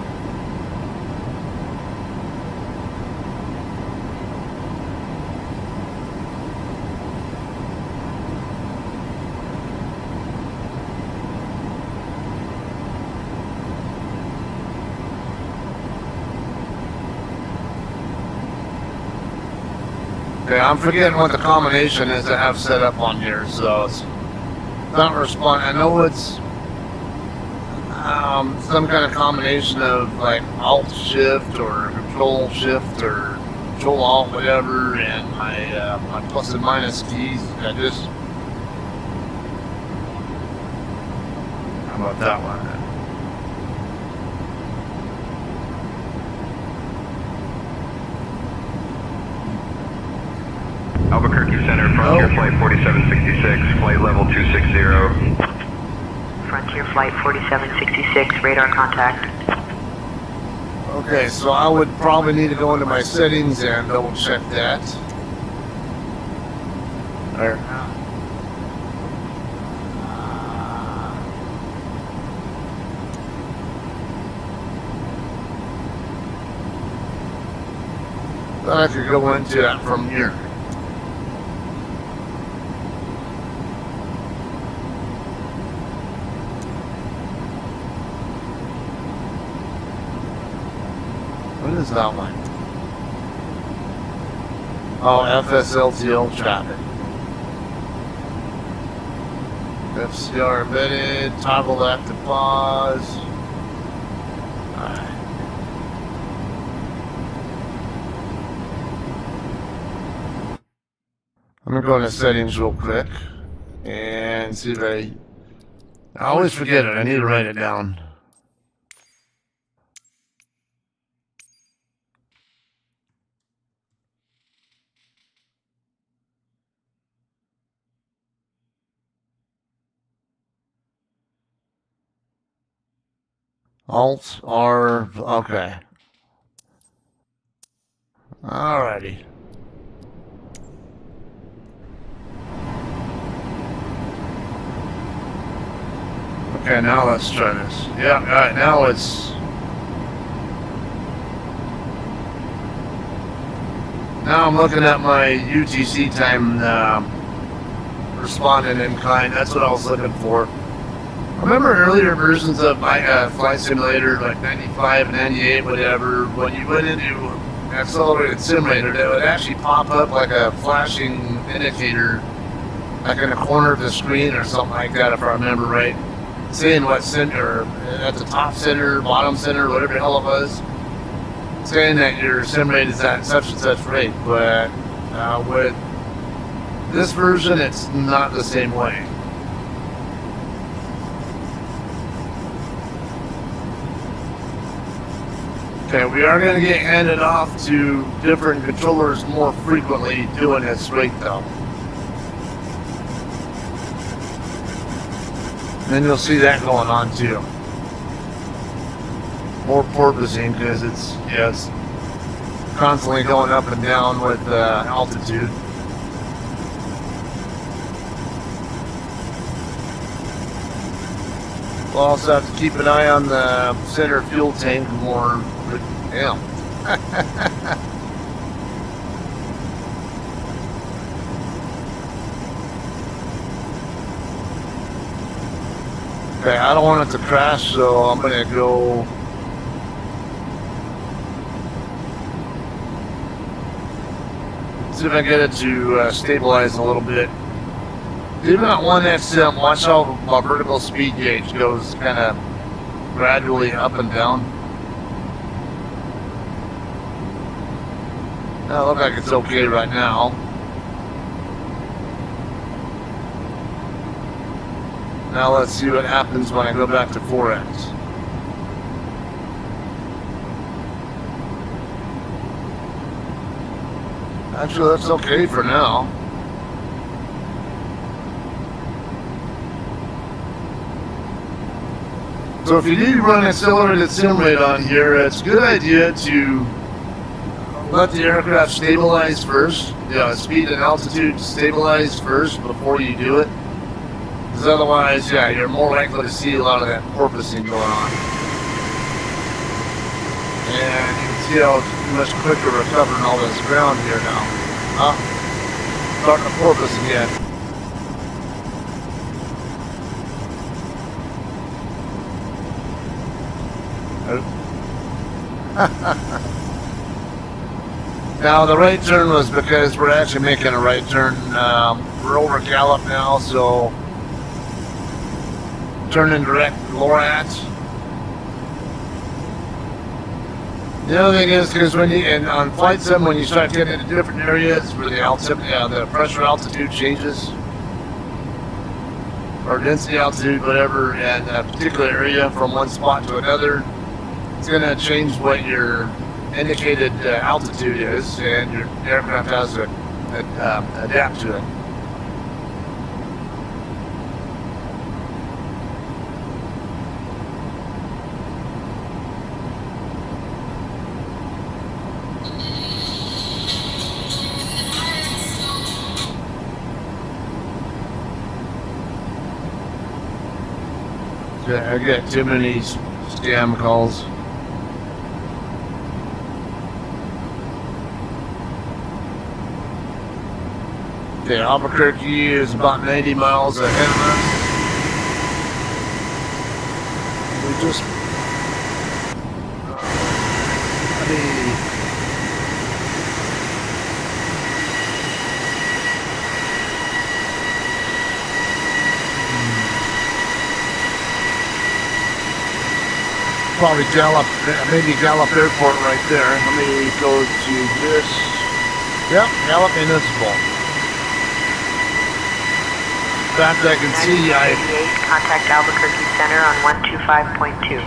Okay, I'm forgetting what the combination is I have set up on here, so it's not respond. I know it's some kind of combination of like Alt Shift or Control Shift or Control Alt whatever, and my plus and minus keys. I just how about that one? Albuquerque Center, Frontier Flight 4766, flight level 260. Frontier Flight 4766, radar contact. Okay, so I would probably need to go into my settings and double check that. There. Thought I could go into that from here. What is that one? Oh, FSLTL traffic. FCR embedded, toggle active pause. Alright. I'm gonna go into settings real quick and see if I always forget it. I need to write it down. Alt R, okay. Alrighty. Okay, now let's try this. Yeah, alright, now it's... Now I'm looking at my UTC time responding in kind. That's what I was looking for. I remember earlier versions of my flight simulator, like 95 and 98, whatever, when you went into accelerated simulator, it would actually pop up like a flashing indicator, like in the corner of the screen or something like that, if I remember right, saying what center, at the top center, bottom center, whatever the hell it was, saying that your sim rate is at such and such rate. But with this version, it's not the same way. Okay, we are going to get handed off to different controllers more frequently doing this rate though. And then you'll see that going on too. More porpoising because it's constantly going up and down with altitude. We'll also have to keep an eye on the center fuel tank more. Damn. Okay, I don't want it to crash, so I'm gonna go. See if I can get it to stabilize a little bit. Even at 1XM, watch how my vertical speed gauge goes kind of gradually up and down. Now, look like it's okay right now. Now let's see what happens when I go back to 4X. Actually, that's okay for now. So if you do run accelerated sim rate on here, it's a good idea to let the aircraft stabilize first. Speed and altitude stabilize first before you do it. Because otherwise, yeah, you're more likely to see a lot of that porpoising going on. And you can see how it's much quicker recovering all this ground here now. Starting to porpoise again. Now the right turn was because we're actually making a right turn. We're over Gallup now, so turning direct LORAT. The other thing is because when you on flight sim, when you start getting into different areas where the pressure altitude changes, or density altitude, whatever, in a particular area from one spot to another, it's going to change what your indicated altitude is, and your aircraft has to adapt to it. I get too many scam calls. Okay, Albuquerque is about 90 miles ahead of us. We just... Probably Gallup, maybe Gallup Airport right there. Let me go to this. Yep, Gallup Municipal. In fact, I can see Contact Albuquerque Center on 125.2.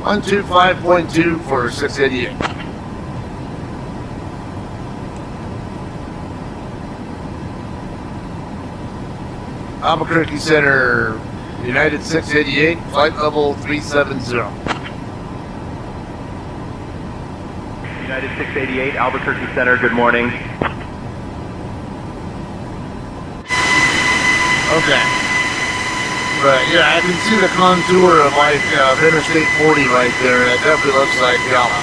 125.2 for 688. Albuquerque Center, United 688, flight level 370. United 688, Albuquerque Center, good morning. Okay. But yeah, I can see the contour of like Interstate 40 right there. It definitely looks like Gallup.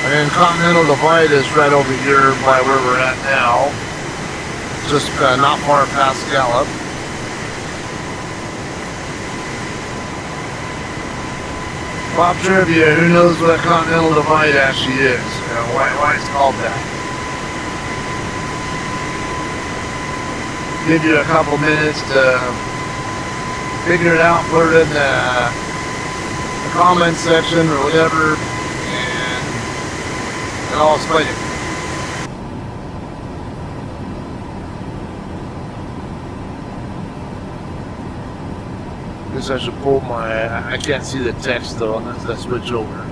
And then Continental Divide is right over here by where we're at now. Just not far past Gallup. Pop trivia, who knows what Continental Divide actually is? Why it's called that? Give you a couple minutes to figure it out, put it in the comment section or whatever, and I'll explain it. Guess I should pull my, I can't see the text though unless I switch over.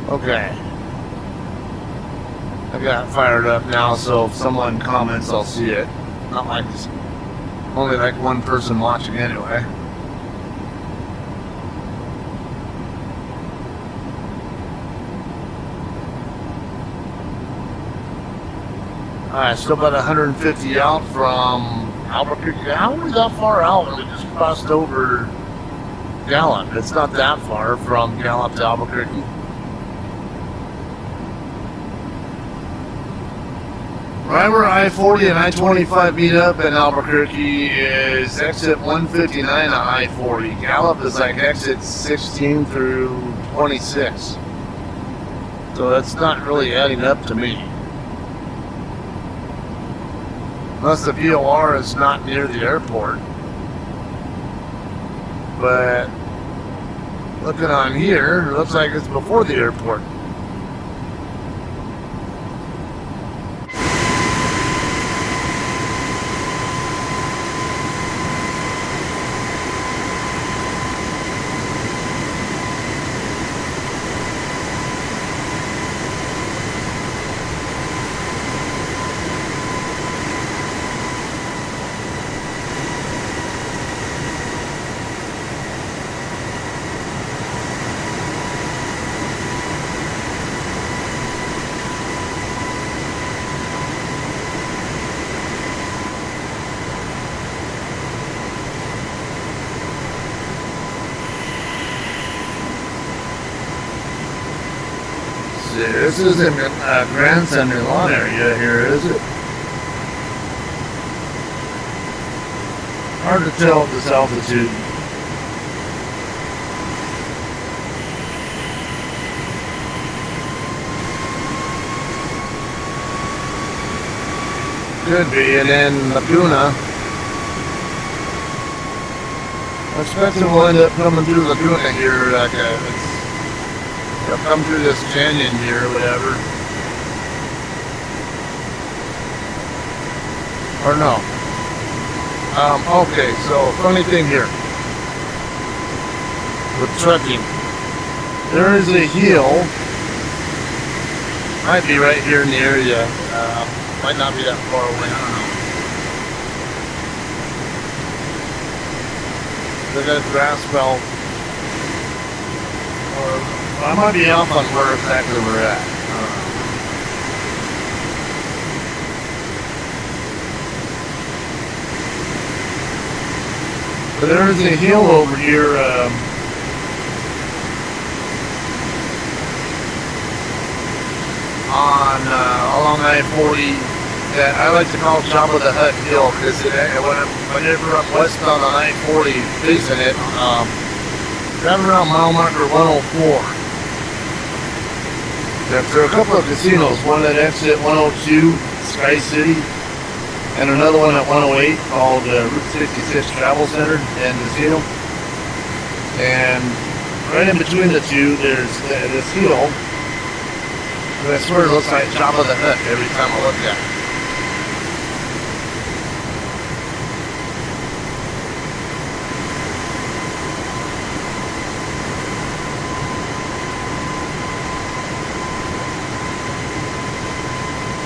Okay. I got it fired up now, so if someone comments, I'll see it. Not like it's only like one person watching anyway. Still about 150 out from Albuquerque. How are we that far out? We just crossed over Gallup. It's not that far from Gallup to Albuquerque. Right where I-40 and I-25 meet up in Albuquerque is exit 159 on I-40. Gallup is like exit 16 through 26. So that's not really adding up to me. Unless the VOR is not near the airport. But looking on here, it looks like it's before the airport. This isn't Grand Center lawn area here, is it? Hard to tell at this altitude. Could be, and then Laguna. I expect it will end up coming through Laguna here, like it'll come through this canyon here or whatever. Or no. Okay, so funny thing here. With trucking. There is a hill. Might be right here in the area. Might not be that far away, I don't know. Look at a grass belt. I might be off on where exactly we're at. But there is a hill over here. Along I-40 that I like to call Jabba the Hutt Hill, because whenever I'm west on the I-40 facing it, driving around mile marker 104. There are a couple of casinos, one at exit 102, Sky City, and another one at 108 called Route 66 Travel Center and Casino. And right in between the two, there's this hill. And I swear it looks like Jabba the Hutt every time I look at it.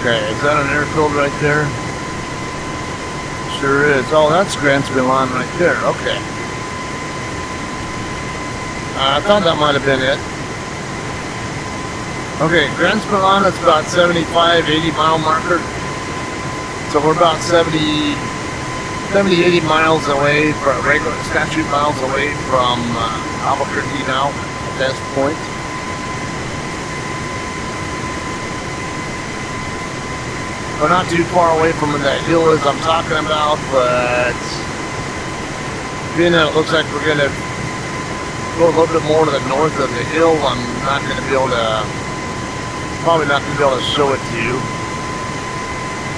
Okay, is that an airfield right there? Sure is. Oh, that's Grand Milan right there. Okay. I thought that might have been it. Okay, Grand Milan is about 75, 80 mile marker. So we're about 70, 80 miles away from regular statute miles away from Albuquerque now at this point. We're not too far away from where that hill is I'm talking about, but being that it looks like we're going to go a little bit more to the north of the hill, I'm not going to be able to, probably not going to be able to show it to you.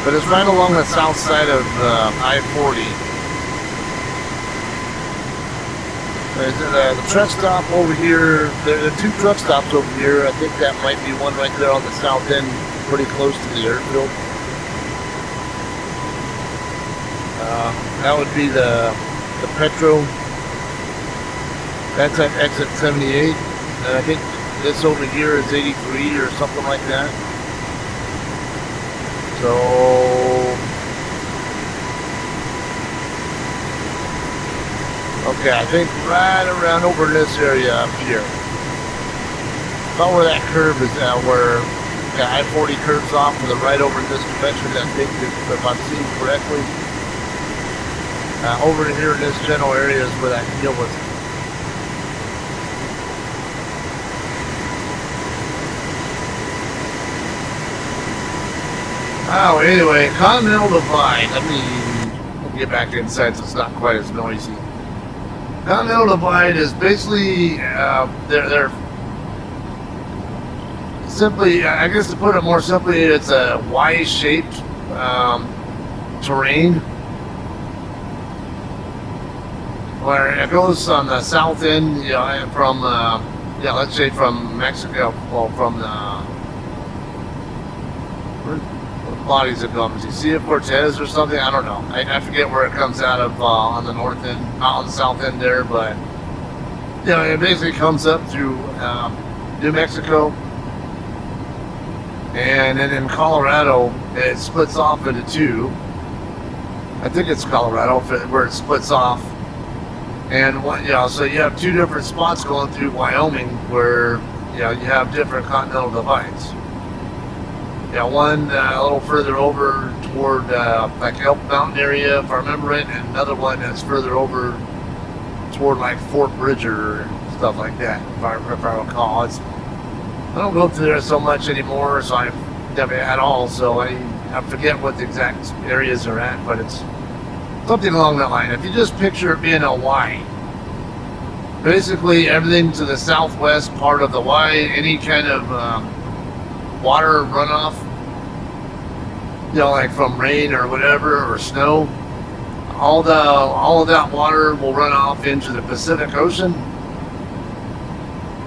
But it's right along the south side of I-40. There's the truck stop over here. There are two truck stops over here. I think that might be one right there on the south end, pretty close to the airfield. That would be the Petro. That's at exit 78. And I think this over here is 83 or something like that. So okay, I think right around over this area up here. About where that curve is at, where Yeah, I-40 curves off to the right over in this direction, I think, if I'm seeing correctly. Over here in this general area is where that deal was. Oh, anyway, Continental Divide. Let me get back inside so it's not quite as noisy. Continental Divide is basically, they're simply, I guess to put it more simply, it's a Y-shaped terrain where it goes on the south end, you know, from, yeah, let's say from Mexico, well, from the, what bodies it comes? You see it, Cortez or something? I don't know. I forget where it comes out of on the north end, not on the south end there, but, you know, it basically comes up through New Mexico. And then in Colorado, it splits off into two. I think it's Colorado where it splits off. And what, you know, so you have two different spots going through Wyoming where, you know, you have different continental divides. Yeah, one a little further over toward like Elk Mountain area, if I remember it, and another one that's further over toward like Fort Bridger and stuff like that, if I recall. I don't go through there so much anymore, so I never at all. So I forget what the exact areas are at, but it's something along that line. If you just picture it being a Y, basically everything to the southwest part of the Y, any kind of water runoff, you know, like from rain or whatever or snow, all of that water will run off into the Pacific Ocean.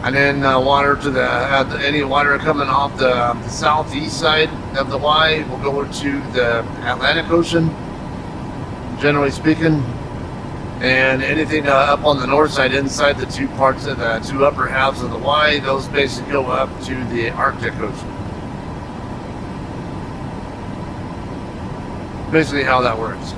And then water to any water coming off the southeast side of the Y will go to the Atlantic Ocean, generally speaking. And anything up on the north side, inside the two parts of the two upper halves of the Y, those basically go up to the Arctic Ocean. Basically how that works.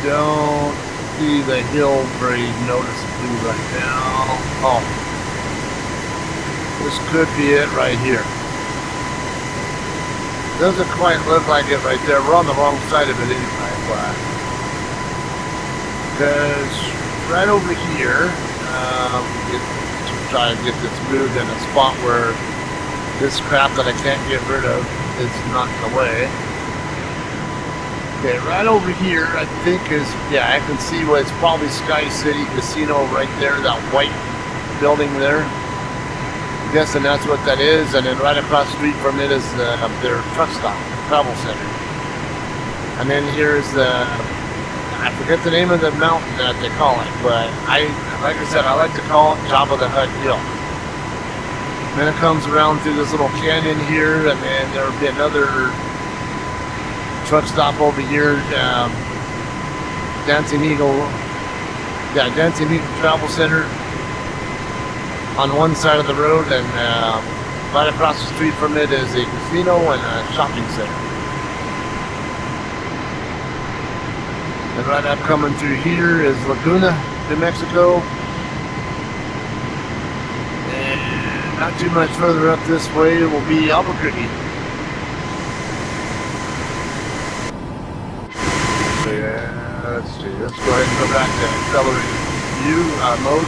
Don't see the hill very noticeably right now. Oh, this could be it right here. Doesn't quite look like it right there. We're on the wrong side of it anyway, but because right over here, try to get this moved in a spot where this crap that I can't get rid of is not in the way. Okay, right over here, I think is, yeah, I can see what it's probably Sky City Casino right there, that white building there. I'm guessing that's what that is, and then right across the street from it is their truck stop, travel center. And then here's I forget the name of the mountain that they call it, but like I said, I like to call it Top of the Hut Hill. Then it comes around through this little canyon here, and then there'll be another truck stop over here, Dancing Eagle Travel Center on one side of the road, and right across the street from it is a casino and a shopping center. And right up coming through here is Laguna, New Mexico, and not too much further up this way will be Albuquerque. Let's see, let's go ahead and go back to accelerated view mode.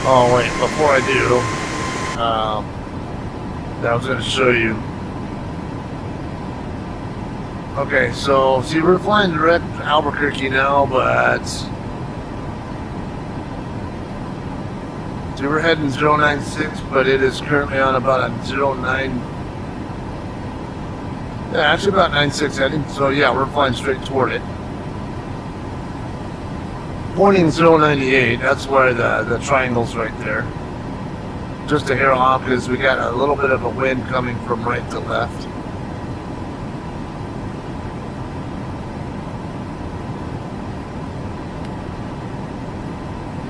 Oh wait, before I do, I was going to show you. Okay, so see, we're flying direct to Albuquerque now, but so we're heading 096, but it is currently on about a 09. Yeah, actually about 96 heading. So yeah, we're flying straight toward it. Pointing 098, that's where the triangle's right there. Just a hair off because we got a little bit of a wind coming from right to left.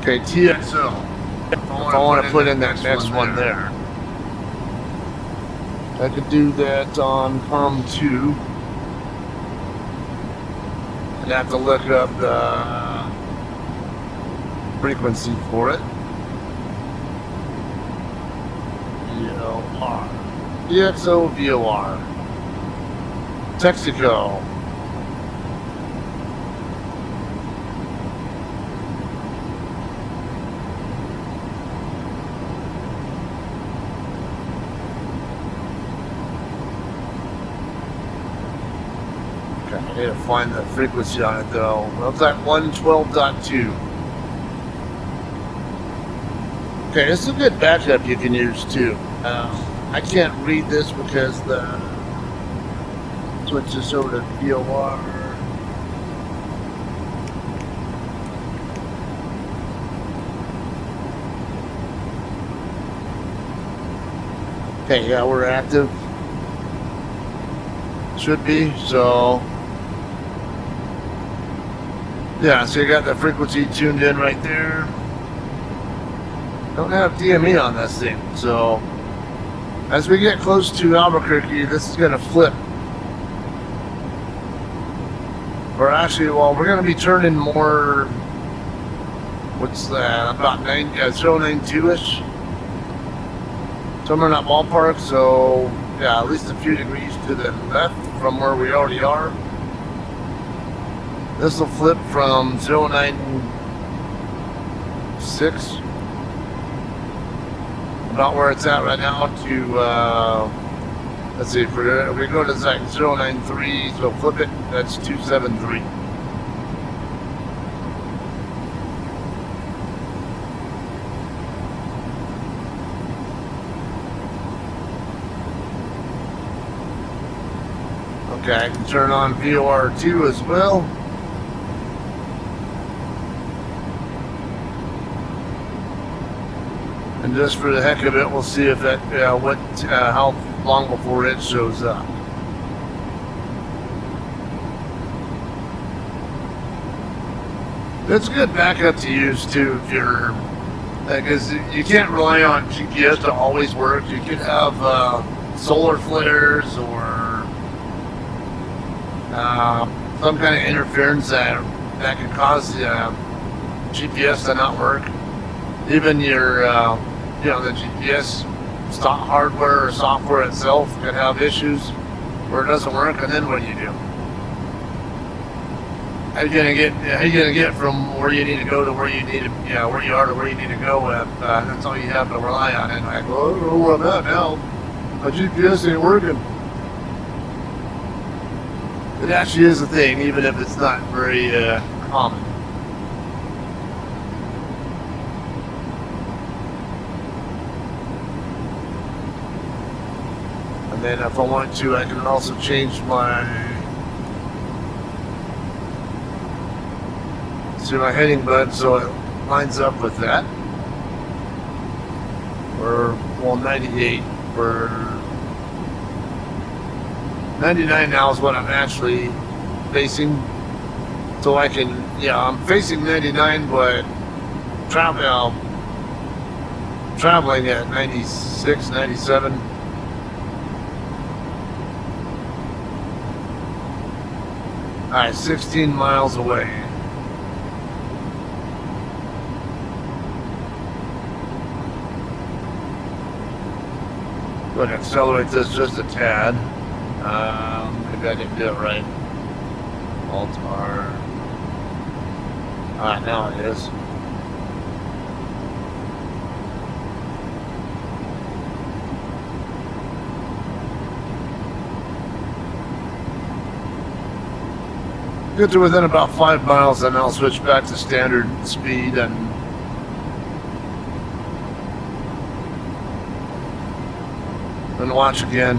Okay, TXO. If I want to put in that next one there. I could do that on COM 2. I'd have to look up the frequency for it. VOR. TXO VOR. Texaco. I need to find the frequency on it though. Looks like 112.2. Okay, this is a good backup you can use too. I can't read this because the switches over to VOR. Okay, yeah, we're active. Should be, so. Yeah, so you got the frequency tuned in right there. Don't have DME on this thing, so as we get close to Albuquerque, this is going to flip. Or actually, well, we're going to be turning more. What's that? About 092-ish. Somewhere in that ballpark. So yeah, at least a few degrees to the left from where we already are. This will flip from 096, about where it's at right now, to, let's see, if we go to like 093, so flip it, that's 273. Okay, I can turn on VOR2 as well. And just for the heck of it, we'll see if that, how long before it shows up. It's a good backup to use too if you're, because you can't rely on GPS to always work. You could have solar flares or some kind of interference that can cause the GPS to not work. Even your, the GPS hardware or software itself could have issues where it doesn't work, and then what do you do? How you gonna get from where you need to go to where you need to, where you are to where you need to go if that's all you have to rely on? And like, well, I don't know where I'm at now. My GPS ain't working. It actually is a thing, even if it's not very common. And then if I want to, I can also change my heading button so it lines up with that. Or, well, 98 for 99 now is what I'm actually facing. So I can, I'm facing 99, but traveling at 96, 97. Alright, 16 miles away. Go ahead and accelerate this just a tad. Maybe I didn't do it right. Alt-R. Alright, now it is. Get to within about 5 miles, then I'll switch back to standard speed and watch again.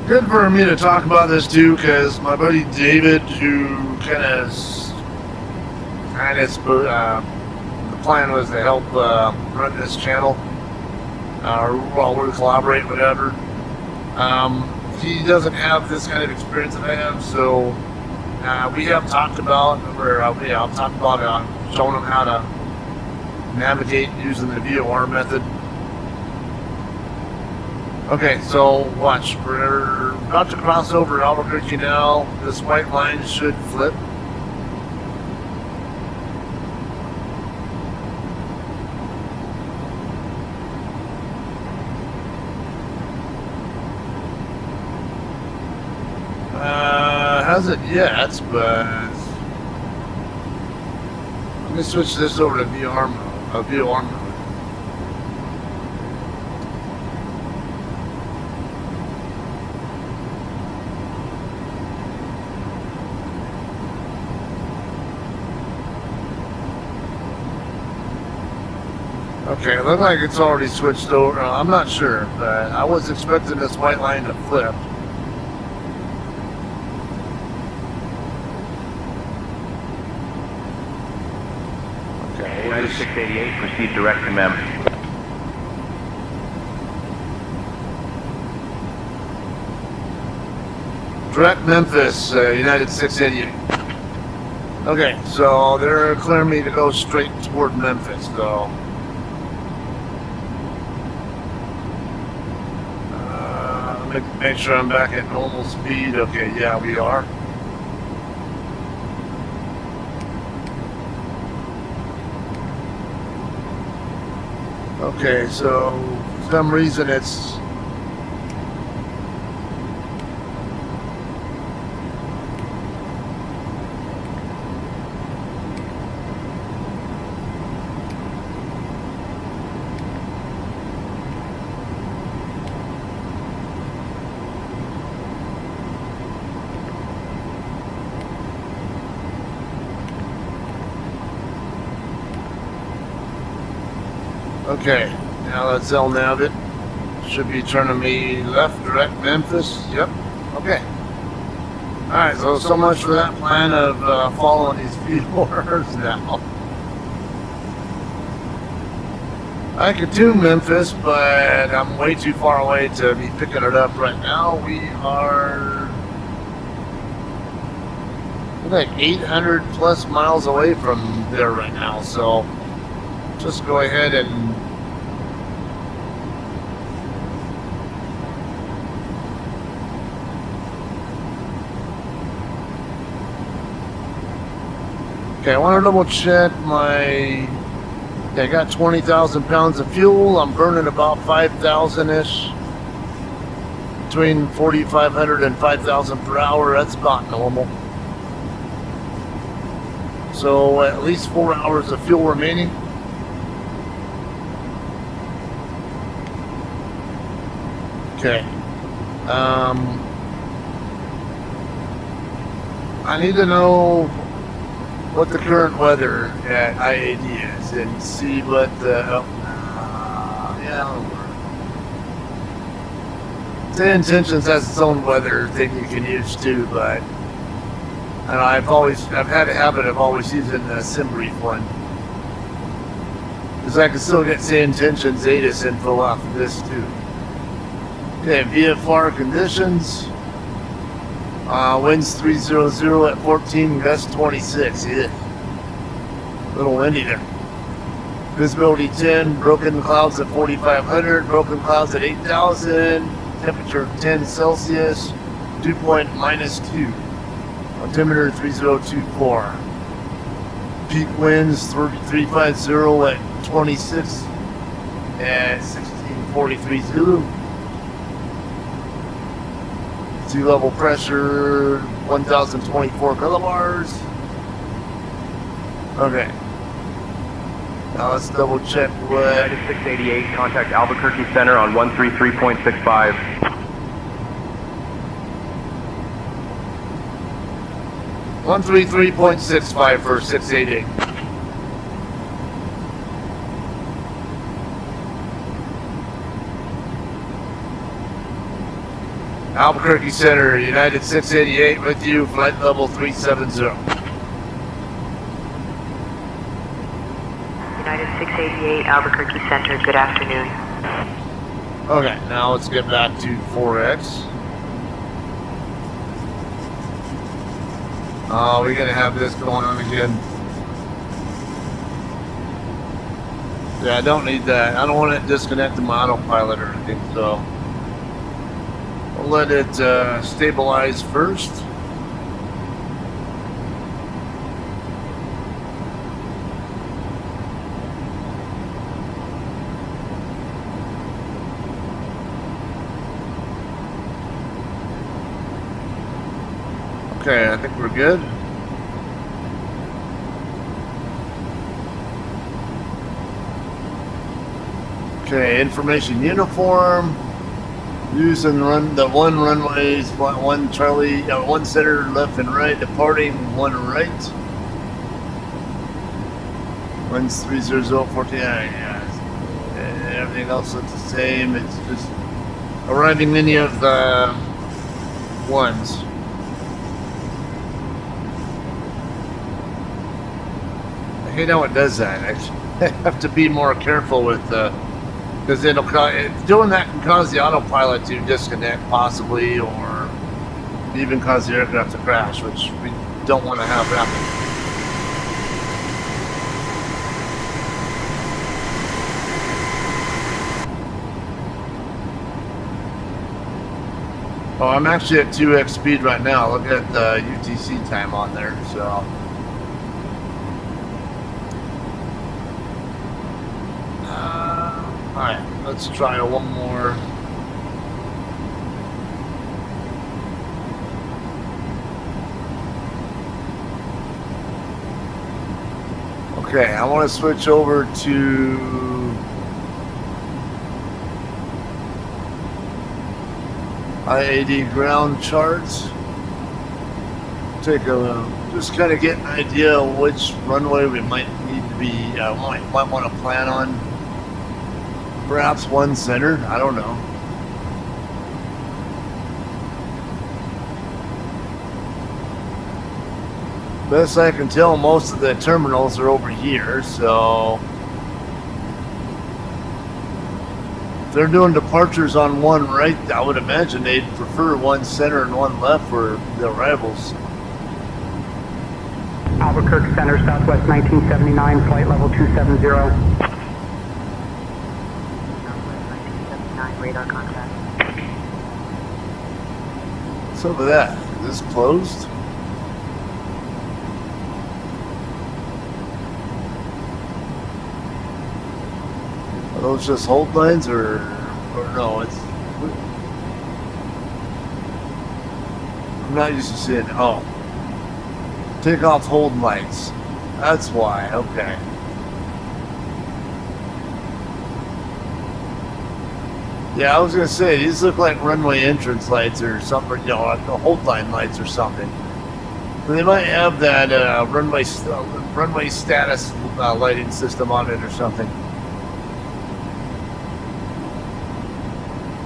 Good for me to talk about this too, because my buddy David, who the plan was to help run this channel. while we collaborate, whatever. He doesn't have this kind of experience that I have, so we have talked about, I've talked about showing him how to navigate using the VOR method. Okay, so watch. We're about to cross over Albuquerque now. This white line should flip. Hasn't yet, but let me switch this over to VOR mode. Okay, it looks like it's already switched over. I'm not sure, but I was expecting this white line to flip. Okay, United 688, proceed direct to MEM. Direct Memphis, United 688. Okay, so they're clearing me to go straight toward Memphis, though. Make sure I'm back at normal speed. Okay, yeah, we are. Okay, so for some reason it's okay, now that's El Navit. Should be turning me left, direct Memphis. Yep. Okay. Alright, so much for that plan of following these VORs now. I could do Memphis, but I'm way too far away to be picking it up right now. We are like 800 plus miles away from there right now, so just go ahead and okay, I want to double check my. Okay, I got 20,000 pounds of fuel. I'm burning about 5,000-ish. Between 4,500 and 5,000 per hour. That's about normal. So at least 4 hours of fuel remaining. Okay. I need to know what the current weather at IAD is and see what the Say Intentions has its own weather thing you can use too, but I've had a habit of always using the SimBrief one because I can still get Say Intentions ATIS info off of this too. Okay, VFR conditions. Winds 300 at 14, gust 26. Yeah. Little windy there. Visibility 10, broken clouds at 4,500, broken clouds at 8,000, temperature 10 Celsius, dew point -2, altimeter 3024. Peak winds 350 at 26 at 1643 Zulu. Sea level pressure 1,024 millibars. Okay. Now let's double check what. United 688, contact Albuquerque Center on 133.65. 133.65 for 688. Albuquerque Center, United 688 with you, flight level 370. United 688, Albuquerque Center, good afternoon. Okay, now let's get back to 4X. Oh, we're gonna have this going on again. Yeah, I don't need that. I don't want it disconnected my autopilot or anything, so we'll let it stabilize first. Okay, I think we're good. Okay, information uniform. Using the one runways, one Charlie, one center left and right, departing one right. Winds 30014. Yeah. Everything else looks the same. It's just arriving any of the ones. I hate how it does that. Actually, I have to be more careful with because doing that can cause the autopilot to disconnect possibly, or even cause the aircraft to crash, which we don't want to have happen. Oh, I'm actually at 2x speed right now. Look at the UTC time on there, so. Alright, let's try one more. Okay, I want to switch over to IAD ground charts. Just kind of get an idea of which runway we might need to be, might want to plan on. Perhaps one center, I don't know. Best I can tell, most of the terminals are over here, so if they're doing departures on one right, I would imagine they'd prefer one center and one left for the arrivals. Albuquerque Center, Southwest 1979, flight level 270. Radar contact. What's up with that? Is this closed? Are those just hold lines or no? It's. I'm not used to seeing. Oh, takeoff hold lights. That's why. Okay. Yeah, I was gonna say these look like runway entrance lights or something, you know, like the hold line lights or something. But they might have that runway status lighting system on it or something.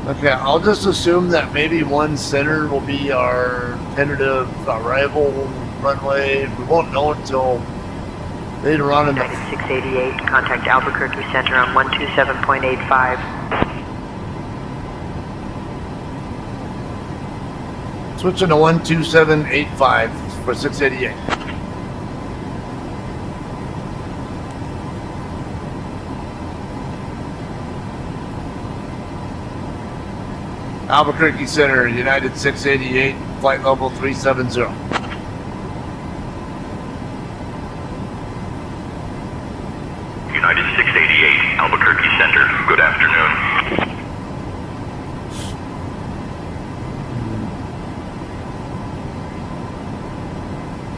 Okay, I'll just assume that maybe one center will be our tentative arrival runway. We won't know until later on in the. 688, contact Albuquerque Center on 127.85. Switching to 12785 for 688. Albuquerque Center, United 688, flight level 370. United 688, Albuquerque Center, good afternoon.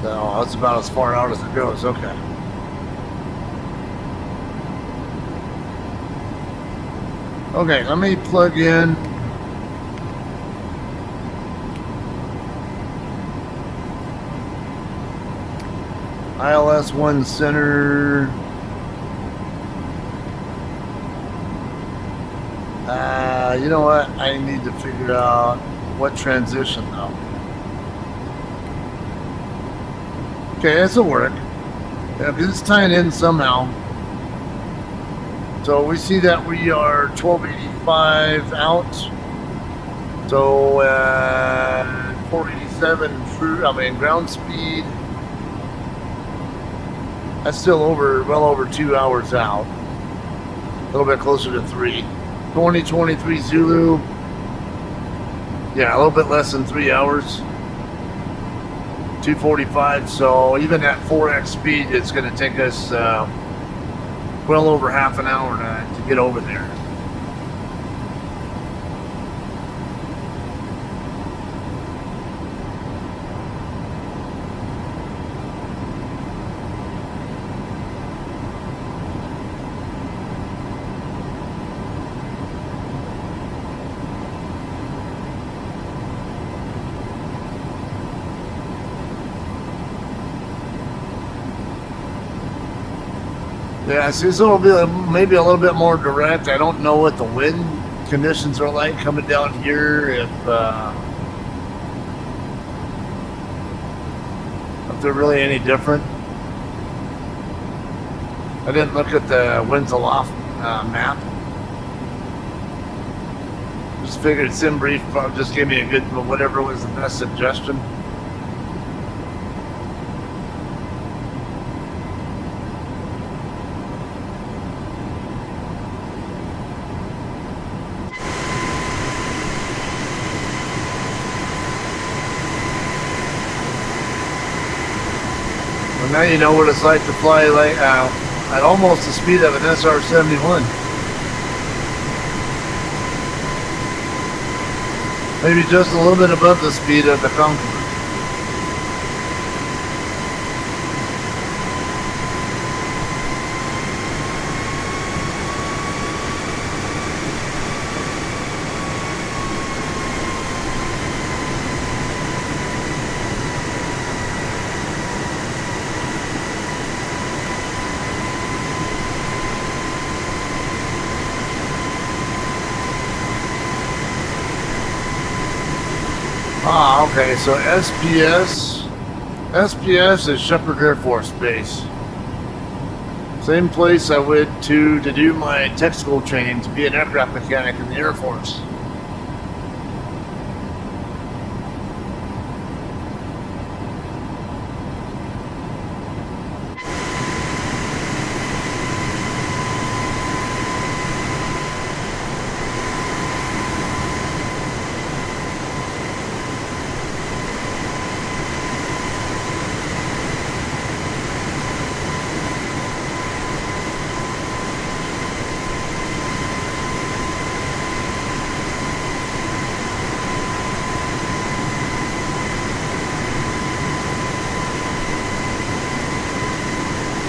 No, that's about as far out as it goes. Okay. Okay, let me plug in. ILS 1 center. You know what? I need to figure out what transition though. Okay, this will work. Yeah, because it's tying in somehow So we see that we are 1285 out. So 487 ground speed. That's still well over 2 hours out. A little bit closer to 3. 2023 Zulu. Yeah, a little bit less than 3 hours. 245. So even at 4x speed, it's going to take us well over half an hour to get over there. Yeah, so it's maybe a little bit more direct. I don't know what the wind conditions are like coming down here. If they're really any different. I didn't look at the winds aloft map. Just figured SimBrief just gave me a good, whatever was the best suggestion. Now you know what it's like to fly at almost the speed of an SR-71. Maybe just a little bit above the speed of the Concorde. Ah, okay, so SPS is Shepherd Air Force Base. Same place I went to do my tech school training to be an aircraft mechanic in the Air Force.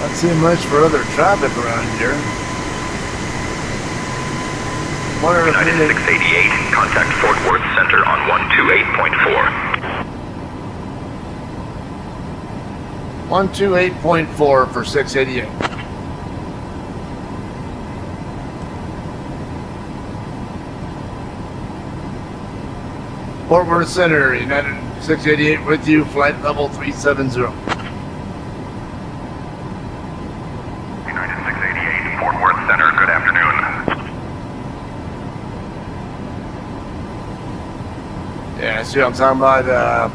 Not seeing much for other traffic around here. United 688, contact Fort Worth Center on 128.4. 128.4 for 688. Fort Worth Center, United 688 with you, flight level 370. United 688, Fort Worth Center, good afternoon. Yeah, see what I'm talking about?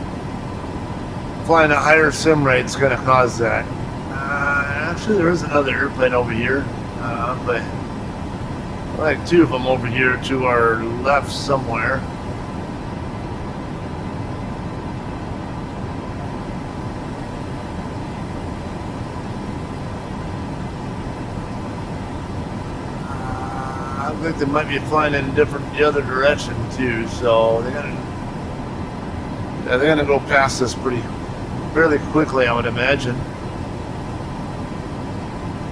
Flying a higher sim rate is going to cause that. Actually, there is another airplane over here, but like two of them over here to our left somewhere. I think they might be flying in the other direction too, so they're gonna go past us fairly quickly, I would imagine.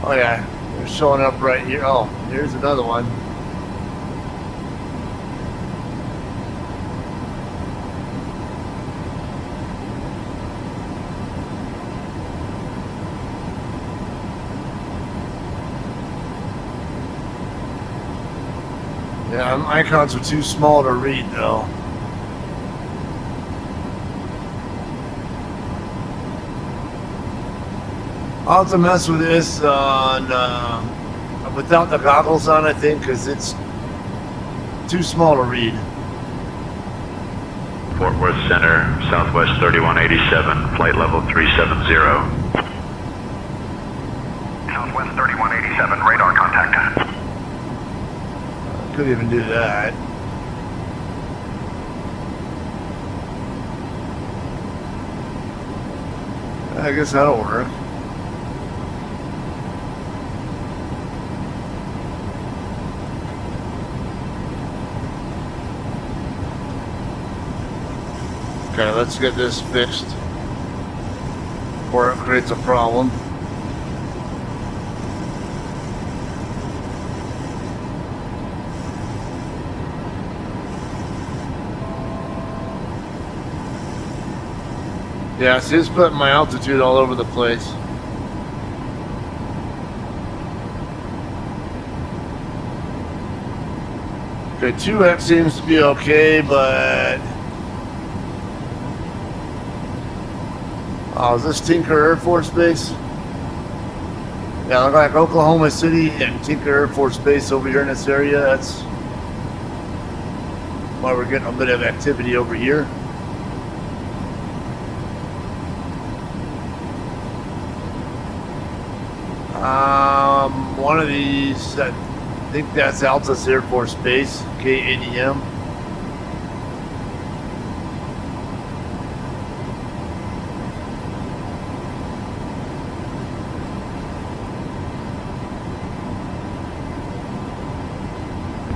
Oh yeah, they're showing up right here. Oh, here's another one. Yeah, icons are too small to read though. I'll have to mess with this on a without the goggles on, I think, because it's too small to read. Fort Worth Center, Southwest 3187, flight level 370. Southwest 3187, radar contact. Could even do that. I guess that'll work. Okay, let's get this fixed before it creates a problem. Yeah, see, it's putting my altitude all over the place. Okay, 2X seems to be okay, but... Oh, is this Tinker Air Force Base? Yeah, look like Oklahoma City and Tinker Air Force Base over here in this area. That's why we're getting a bit of activity over here. One of these, I think that's Altus Air Force Base, KADM.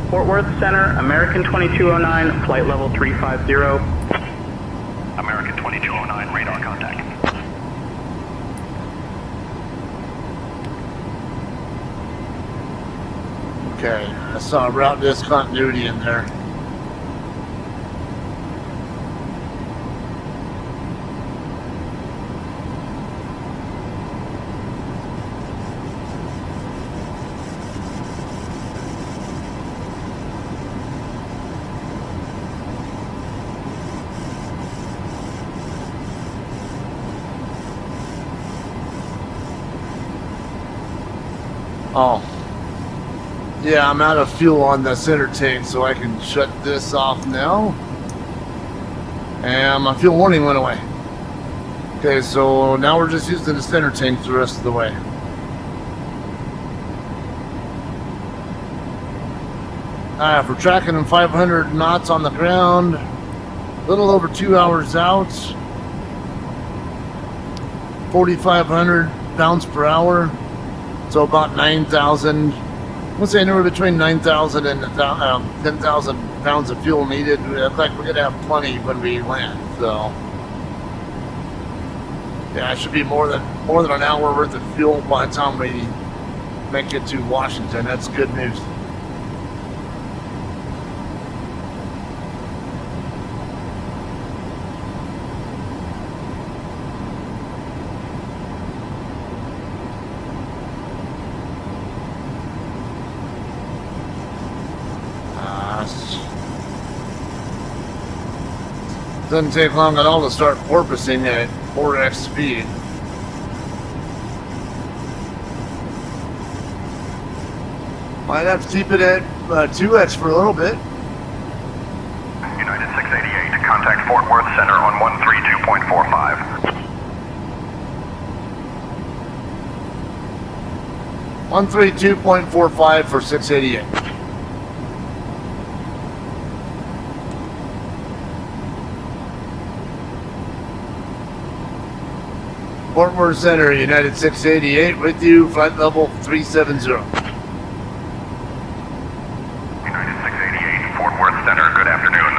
Fort Worth Center, American 2209, flight level 350. American 2209, radar contact. Okay, I saw route discontinuity in there. Oh. Yeah, I'm out of fuel on the center tank, so I can shut this off now. And my fuel warning went away. Okay, so now we're just using the center tank the rest of the way. For tracking in 500 knots on the ground, a little over 2 hours out, 4,500 pounds per hour, so about 9,000. Let's say anywhere between 9,000 and 10,000 pounds of fuel needed. It looks like we're going to have plenty when we land. So, yeah, it should be more than an hour worth of fuel by the time we make it to Washington. That's good news. Doesn't take long at all to start porpoising at 4x speed. Might have to keep it at 2x for a little bit. United 688 to contact Fort Worth Center on 132.45. 132.45 for 688. Fort Worth Center, United 688 with you, flight level 370. United 688, Fort Worth Center, good afternoon.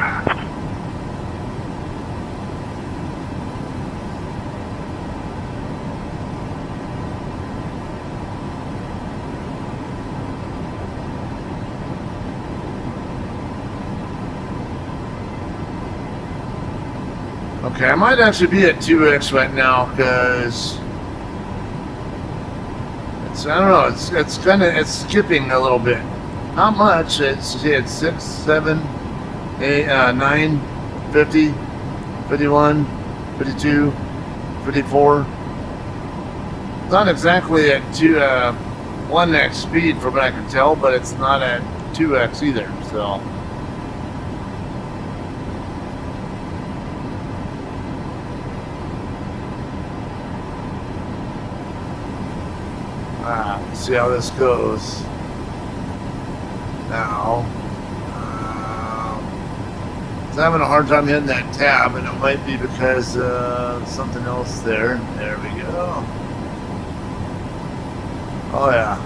Okay, I might actually be at 2x right now because I don't know, it's skipping a little bit. Not much. It's 6, 7, 8, 9, 50, 51, 52, 54. It's not exactly at 1x speed from what I can tell, but it's not at 2x either, so. Let's see how this goes. Now, I'm having a hard time hitting that tab, and it might be because something else there. There we go. Oh yeah.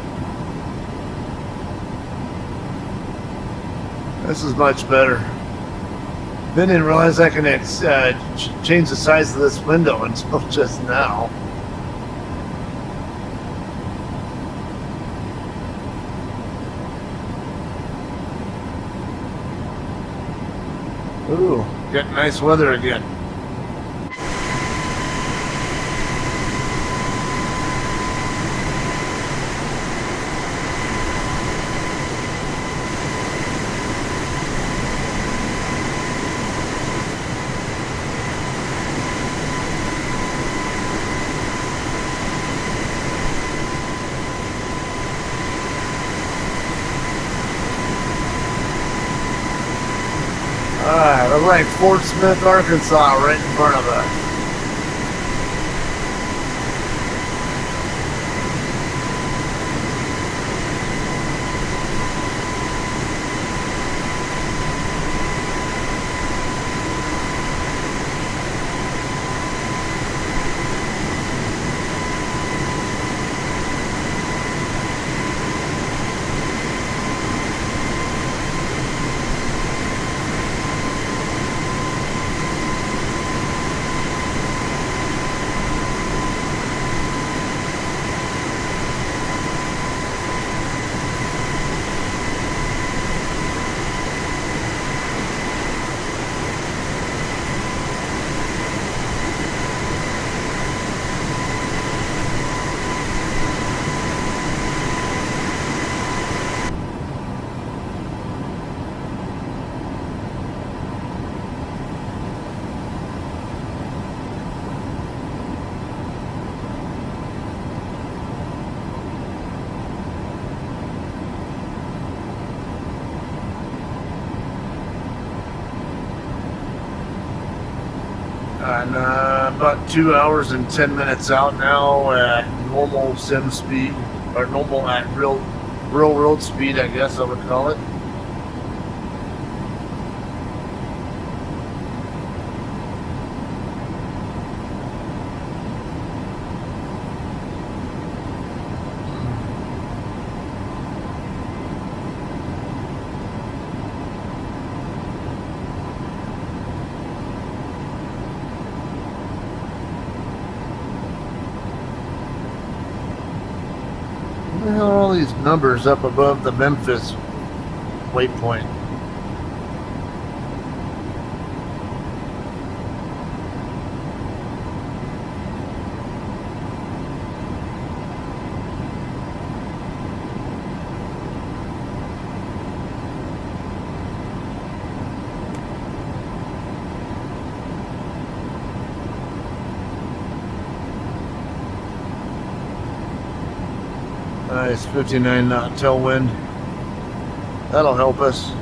This is much better. Didn't realize I can change the size of this window until just now. Ooh, getting nice weather again. Looks like Fort Smith, Arkansas, right in front of us. And about 2 hours and 10 minutes out now at normal sim speed, or normal at real road speed, I guess I would call it. What the hell are all these numbers up above the Memphis waypoint? Nice 59 knot tailwind. That'll help us.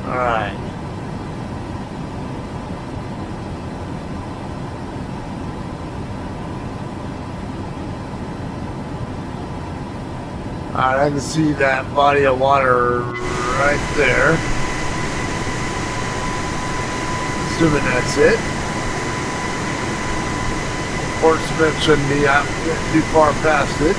Alright. Alright, I can see that body of water right there. Assuming that's it. Fort Smith shouldn't be out too far past it.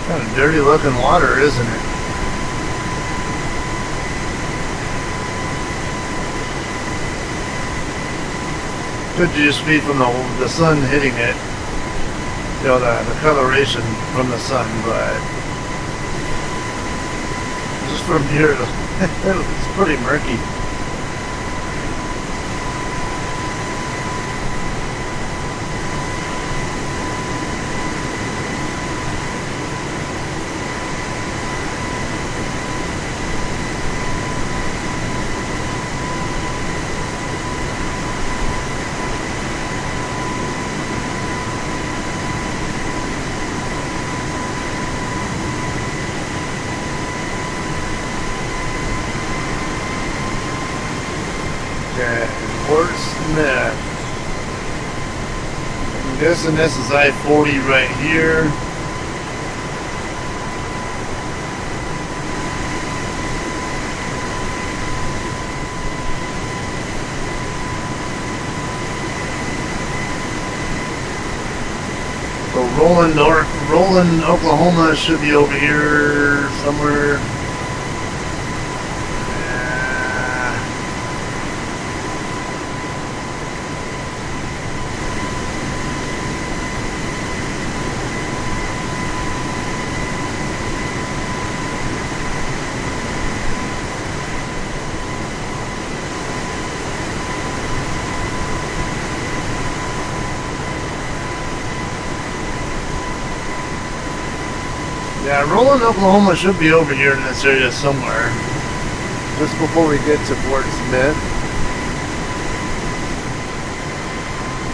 Kind of dirty looking water, isn't it? Could just be from the sun hitting it. You know, the coloration from the sun, but just from here, it's pretty murky. Fort Smith. I'm guessing this is I-40 right here. So Roland, Oklahoma should be over here somewhere. Yeah, Roland, Oklahoma should be over here in this area somewhere. Just before we get to Fort Smith.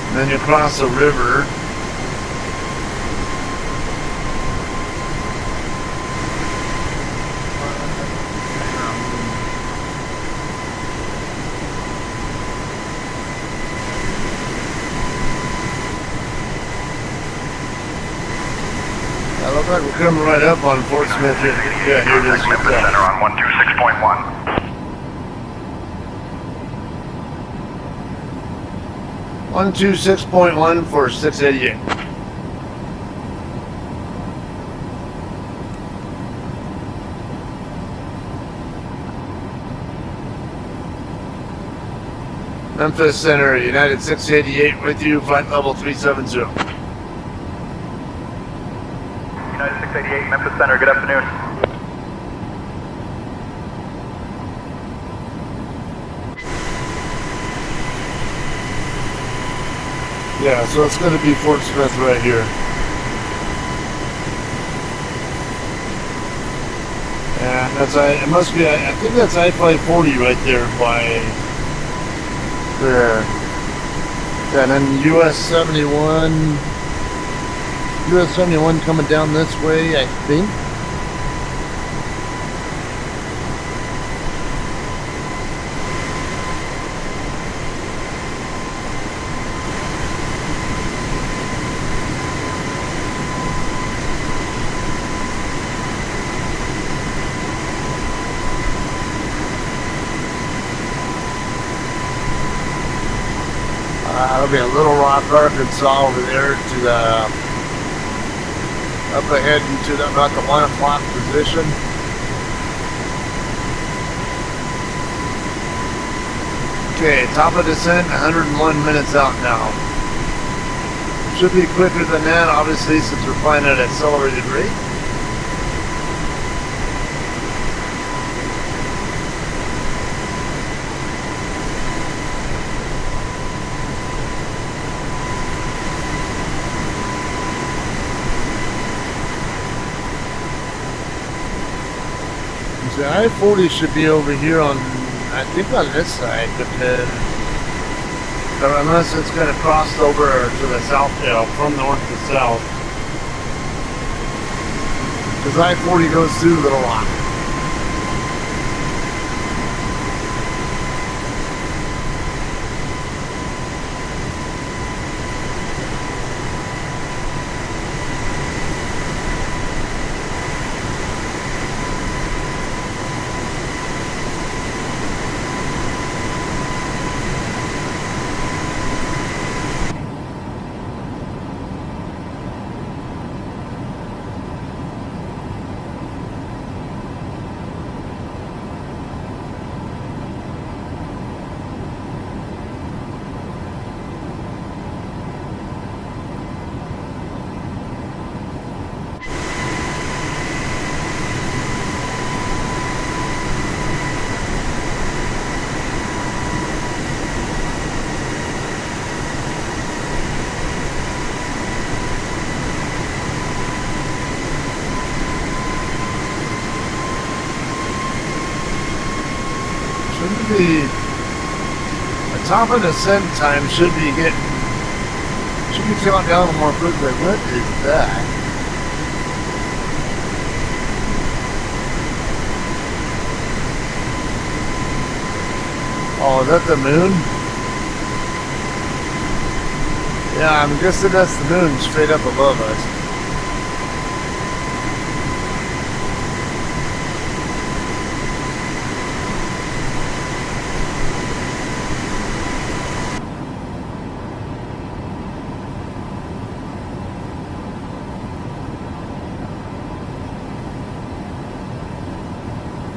And then you cross a river. Looks like we're coming right up on Fort Smith here. Yeah, here it is. Memphis Center on 126.1. 126.1 for 688. Memphis Center, United 688 with you, flight level 370. United 688, Memphis Center, good afternoon. Yeah, so it's going to be Fort Smith right here. Yeah, that's it must be. I think that's I-540 right there by there. Yeah, and then US 71. US 71 coming down this way, I think. That'll be a Little Rock, Arkansas over there to the up ahead into about the 1 o'clock position. Okay, top of descent, 101 minutes out now. Should be quicker than that, obviously, since we're flying at accelerated rate. The I-40 should be over here on, I think on this side, but unless it's going to cross over to the south, from north to south. Because I-40 goes through Little Rock. be the top of the descent time should be coming down more quickly. What is that? Oh, is that the moon? Yeah, I'm guessing that's the moon straight up above us.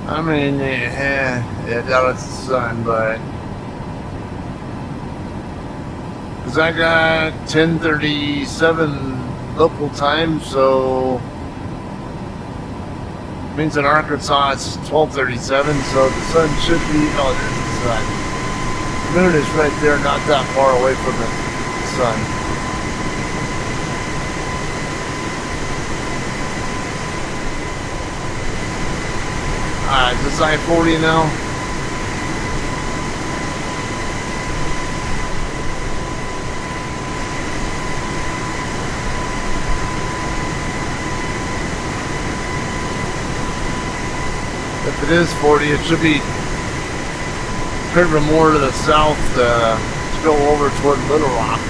I mean, yeah, that was the sun, but because I got 10:37 local time, so means in Arkansas it's 12:37, so the sun should be. Oh, there's the sun. The moon is right there, not that far away from the sun. Is this I-40 now? If it is 40, it should be curving more to the south to go over toward Little Rock.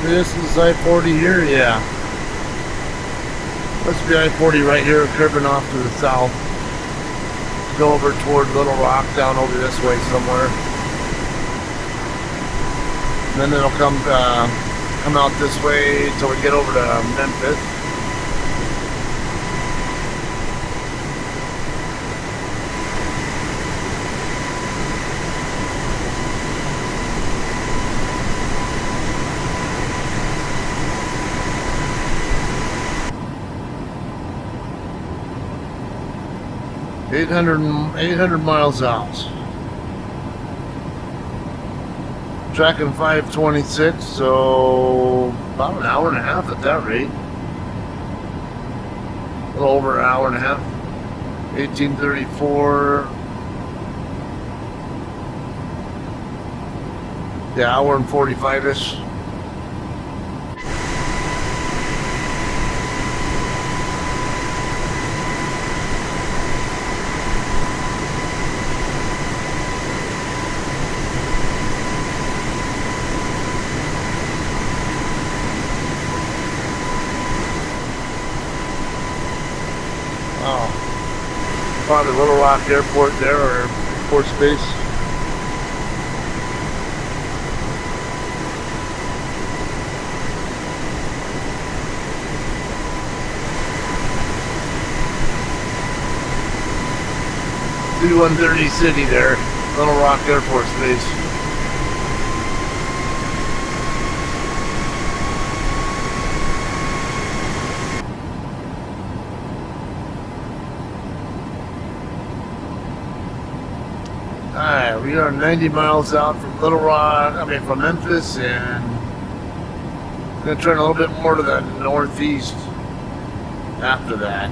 This is I-40 here, yeah. Must be I-40 right here, curving off to the south. Go over toward Little Rock, down over this way somewhere. And then it'll come out this way until we get over to Memphis. Eight hundred miles out. Tracking 526, so about an hour and a half at that rate. A little over an hour and a half. 1834. Yeah, hour and 45-ish. Probably Little Rock Airport there, or Airport Space. C-130 City there, Little Rock Airport Space. Alright, we are 90 miles out from from Memphis, and I'm going to turn a little bit more to the northeast after that.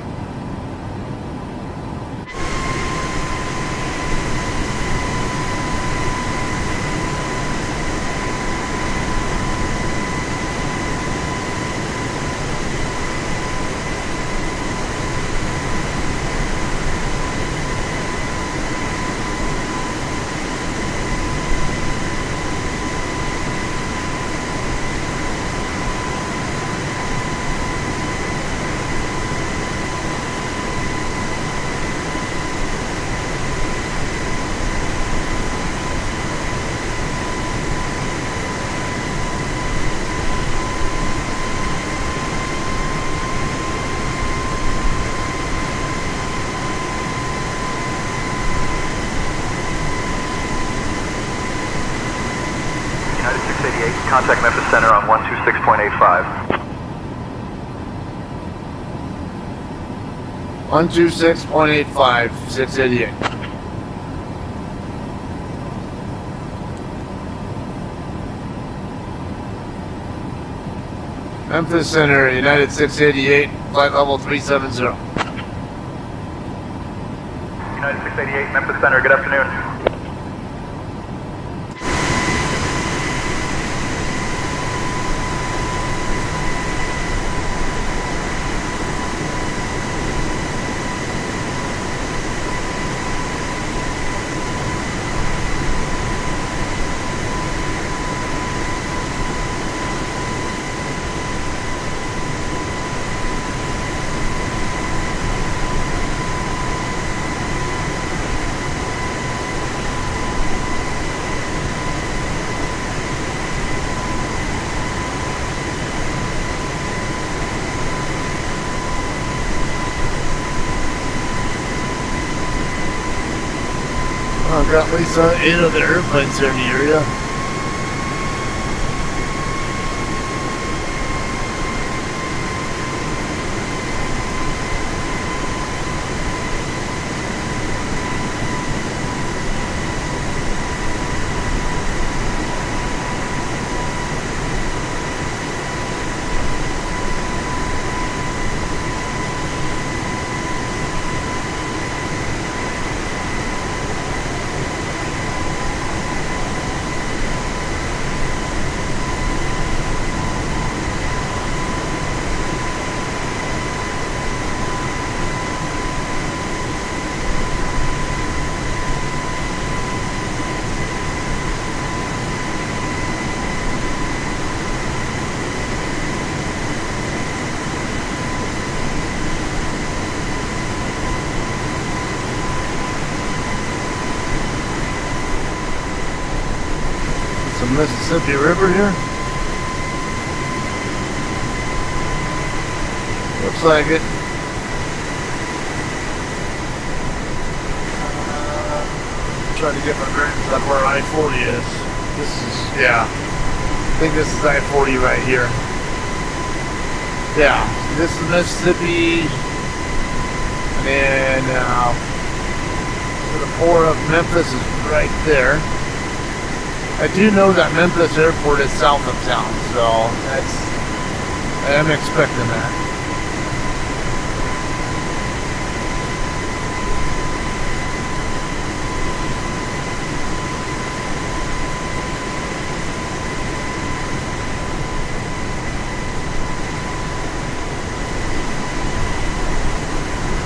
688. Contact Memphis Center on 126.85. 126.85, 688. Memphis Center, United 688, flight level 370. United 688, Memphis Center, good afternoon. I've got at least 8 other airplanes here in the area. Some Mississippi River here. Looks like it. Trying to get my bearings on where I-40 is. This is, yeah. I think this is I-40 right here. Yeah, this is Mississippi. And then the port of Memphis is right there. I do know that Memphis Airport is south of town, so I am expecting that.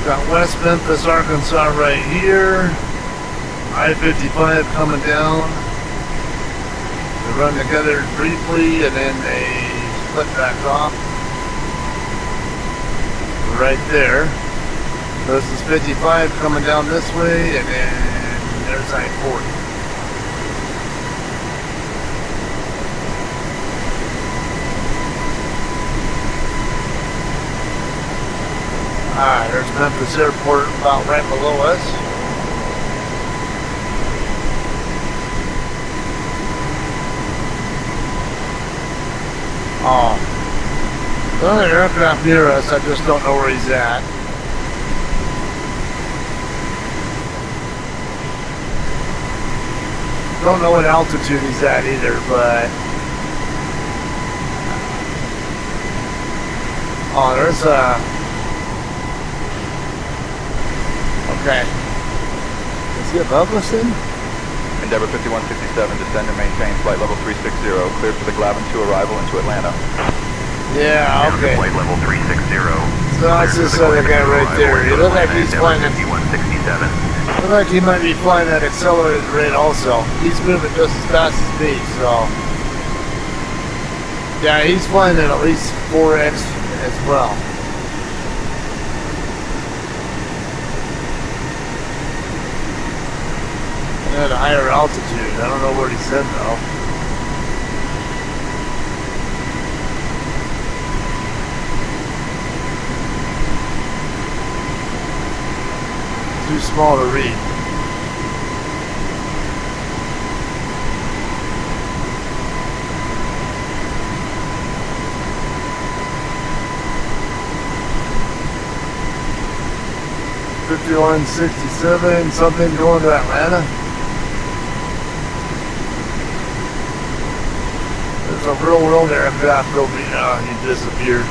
Got West Memphis, Arkansas right here. I-55 coming down. They run together briefly and then they split back off. Right there. So this is 55 coming down this way, and then there's I-40. Alright, there's Memphis Airport about right below us. Oh, another aircraft near us, I just don't know where he's at. Don't know what altitude he's at either, but... Oh, there's a... Okay. Is he above us then? Endeavor 5167, descend and maintain flight level 360, cleared for the Glavin 2 arrival into Atlanta. Yeah, okay. Flight level 360. So that's this other guy right there. He looks like he's flying at... 5167. Looks like he might be flying at accelerated rate also. He's moving just as fast as me, so... Yeah, he's flying at least 4x as well. At a higher altitude. I don't know where he said though. Too small to read. 5167, something going to Atlanta. There's a real world aircraft over here. He disappeared.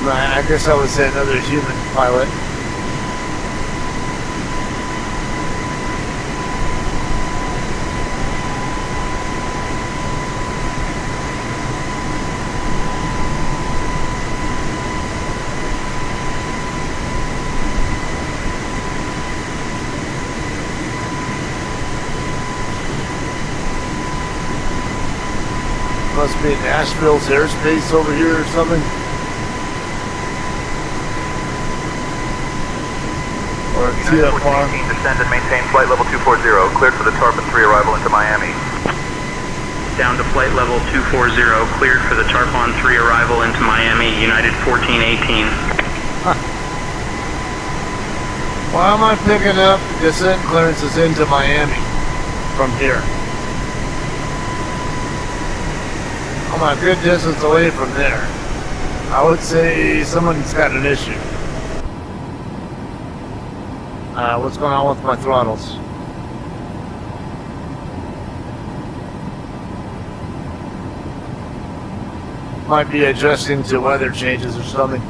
I guess I would say another human pilot. Must be Nashville's airspace over here or something. Or TFR. Descend and maintain flight level 240, cleared for the Tarpon 3 arrival into Miami. Down to flight level 240, cleared for the Tarpon 3 arrival into Miami, United 1418. Huh. Why am I picking up descent clearances into Miami from here? I'm a good distance away from there. I would say someone's got an issue. What's going on with my throttles? Might be adjusting to weather changes or something.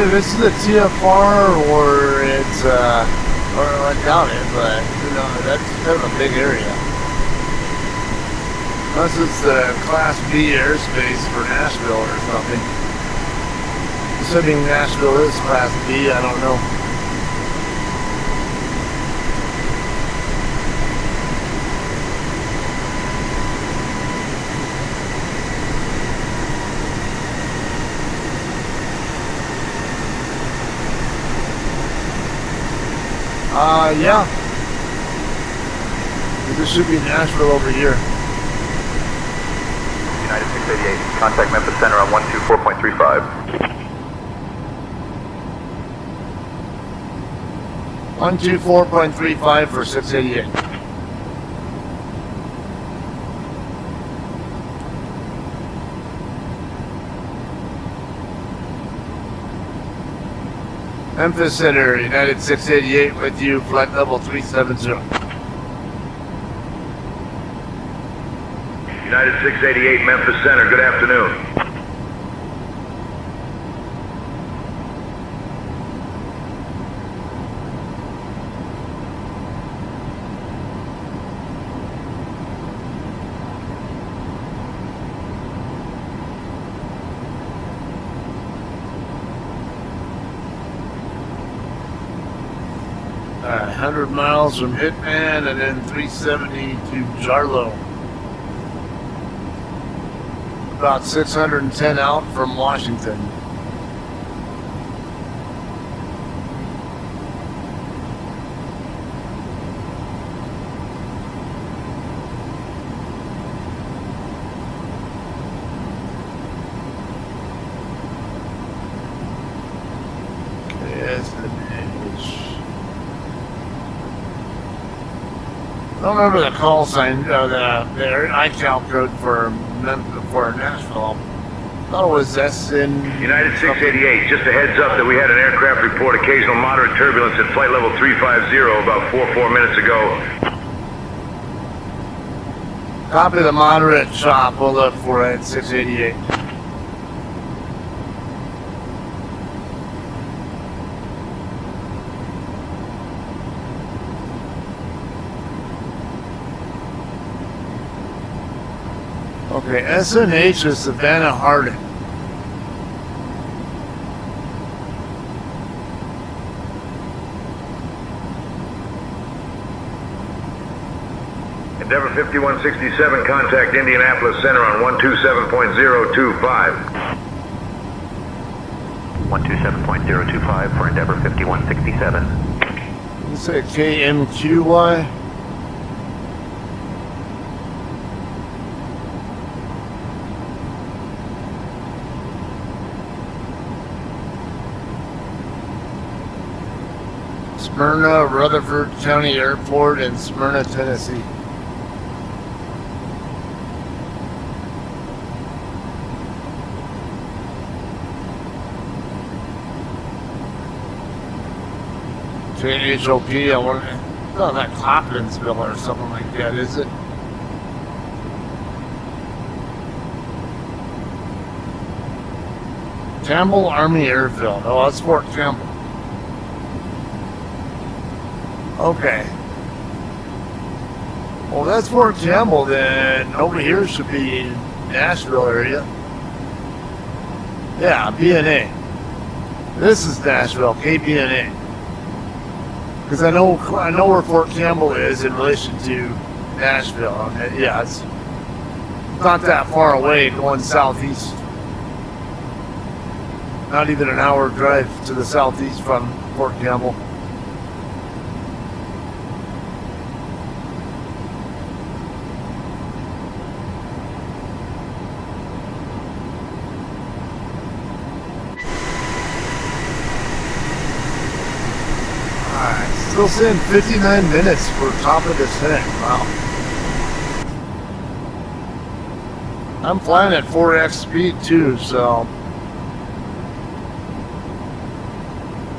This is the TFR, or it's, or I doubt it, but, you know, that's kind of a big area. Unless it's the Class B airspace for Nashville or something. Assuming Nashville is Class B, I don't know. Yeah. This should be Nashville over here. United 688, contact Memphis Center on 124.35. 124.35 for 688. Memphis Center, United 688 with you, flight level 370. United 688, Memphis Center, good afternoon. All right, 100 miles from Hitman and then 370 to Jarlow. About 610 out from Washington. I don't remember the call sign, the ICAL code for Nashville. I thought it was SN. United 688, just a heads up that we had an aircraft report occasional moderate turbulence at flight level 350 about 4 minutes ago. Copy the moderate chop, we'll look for it, 688. Okay, SNH is Savannah Harding. Endeavor 5167, contact Indianapolis Center on 127.025. 127.025 for Endeavor 5167. You say KMQY? Smyrna, Rutherford County Airport in Smyrna, Tennessee. KHOP, I wonder, it's not like Hopkinsville or something like that, is it? Campbell Army Airfield. Oh, that's Fort Campbell. Okay. Well, that's Fort Campbell, then over here should be Nashville area. Yeah, BNA. This is Nashville, KBNA. Because I know where Fort Campbell is in relation to Nashville. Yeah, it's not that far away going southeast. Not even an hour drive to the southeast from Fort Campbell. Still saying 59 minutes for top of this thing. Wow. I'm flying at 4x speed too, so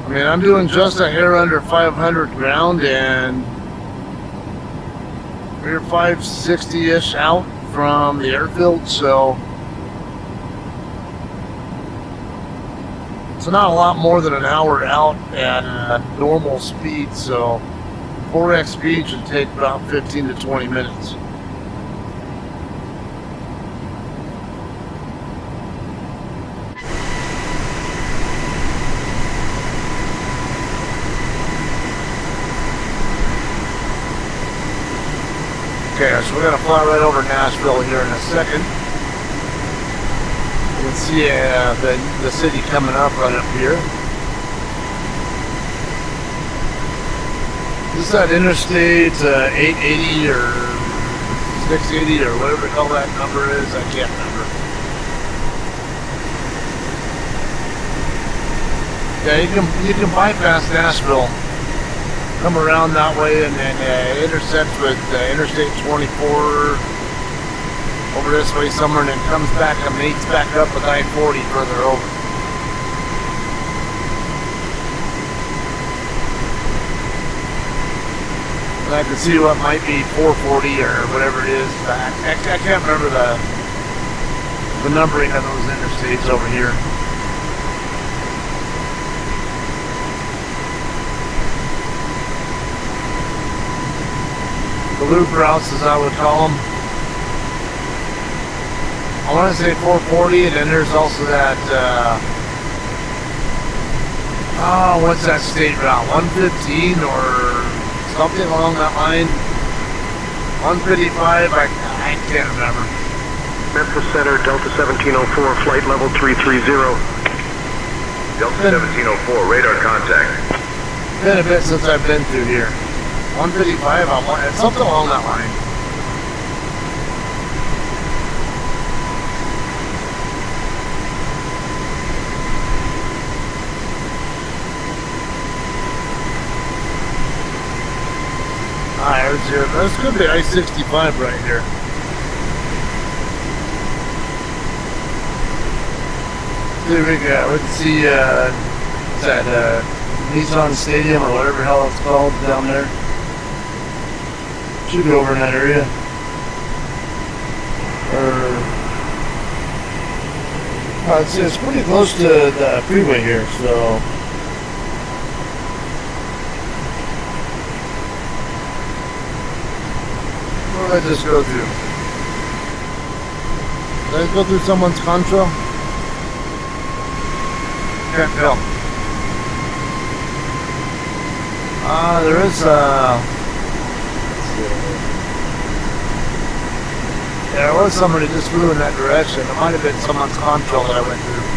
I mean, I'm doing just a hair under 500 ground, and we're 560-ish out from the airfield, so it's not a lot more than an hour out at normal speed, so 4x speed should take about 15 to 20 minutes. Okay, so we're going to fly right over Nashville here in a second. You can see the city coming up right up here. This is that Interstate 880 or 680 or whatever the hell that number is. I can't remember. Yeah, you can bypass Nashville, come around that way, and then intersects with Interstate 24 over this way somewhere, and then comes back and mates back up with I-40 further over. And I can see what might be 440 or whatever it is. I can't remember the numbering of those interstates over here. The loop routes, as I would call them. I want to say 440, and then there's also that, what's that state route? 115 or something along that line? 155, I can't remember. Memphis Center, Delta 1704, flight level 330. Delta 1704, radar contact. Been a bit since I've been through here. 155, it's something along that line. There's here. That's good. The I-65 right here. There we go. Let's see. What's that? Nissan Stadium or whatever the hell it's called down there. Should be over in that area. It's pretty close to the freeway here, so. What did I just go through? Did I go through someone's control? Can't tell. There is let's see. There was somebody just flew in that direction. It might have been someone's control that I went through.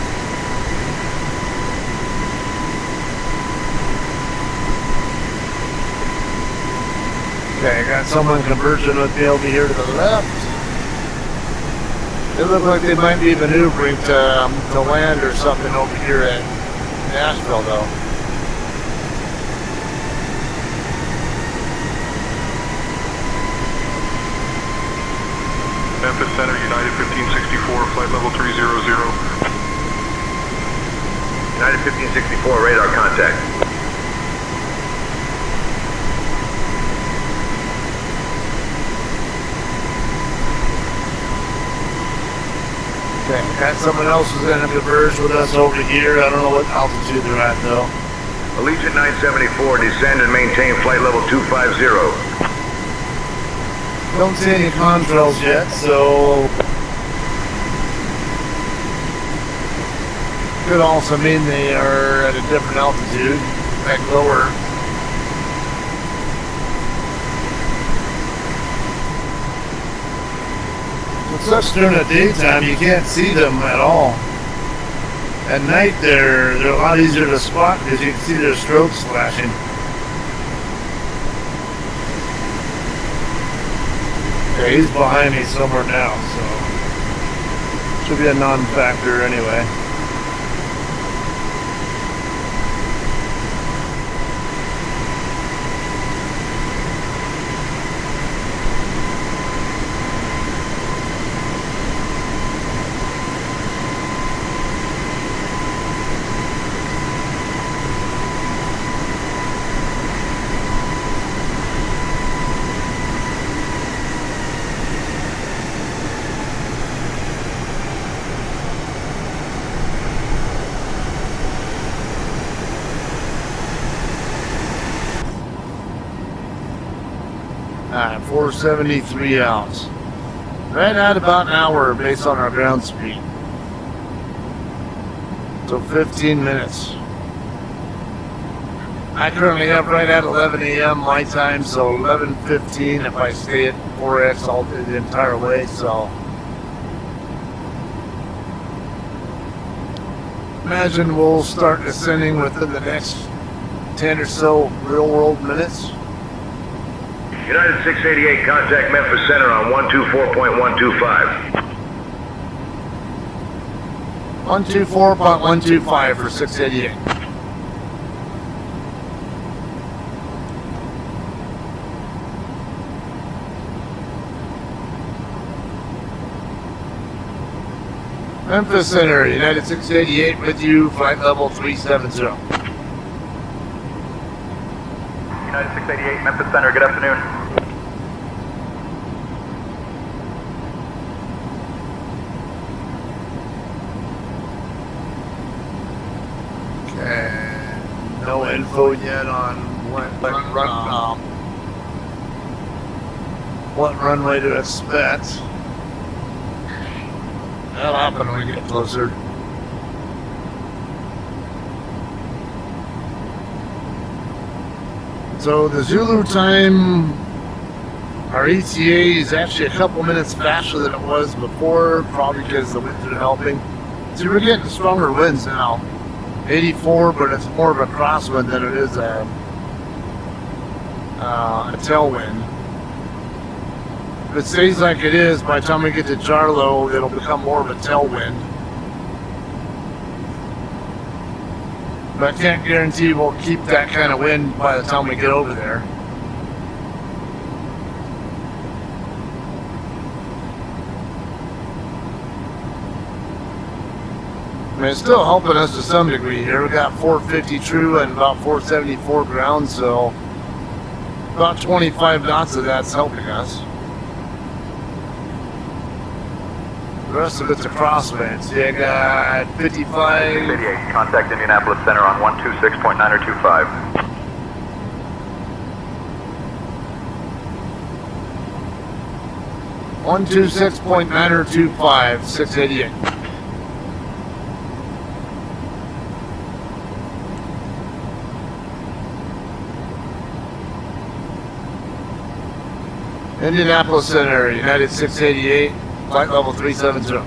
Okay, I got someone converging with me over here to the left. They look like they might be maneuvering to land or something over here at Nashville, though. Memphis Center, United 1564, flight level 300. United 1564, radar contact. Okay, got someone else who's going to converge with us over here. I don't know what altitude they're at, though. Allegiant 974, descend and maintain flight level 250. Don't see any contrails yet, so could also mean they are at a different altitude, back lower. With such during the daytime, you can't see them at all. At night, they're a lot easier to spot because you can see their strobes flashing. Okay, he's behind me somewhere now, so should be a non-factor anyway. Alright, 473 out. Right at about an hour based on our ground speed. So 15 minutes. I currently have right at 11 a.m. my time, so 11:15 if I stay at 4X all the entire way, so. Imagine we'll start descending within the next 10 or so real world minutes. United 688, contact Memphis Center on 124.125. 124.125 for 688. Memphis Center, United 688 with you, flight level 370. United 688, Memphis Center, good afternoon. Okay, no info yet on what runway to expect. That'll happen when we get closer. So the Zulu time, our ETA is actually a couple minutes faster than it was before, probably because the winds are helping. See, we're getting stronger winds now. 84, but it's more of a crosswind than it is a tailwind. If it stays like it is, by the time we get to Jarlow, it'll become more of a tailwind. But I can't guarantee we'll keep that kind of wind by the time we get over there. I mean, it's still helping us to some degree here. We got 450 true and about 474 ground, so about 25 knots of that's helping us. The rest of it's a crosswind. See, I got 55. 688, contact Indianapolis Center on 126.925. 126.925, 688. Indianapolis Center, United 688, flight level 370.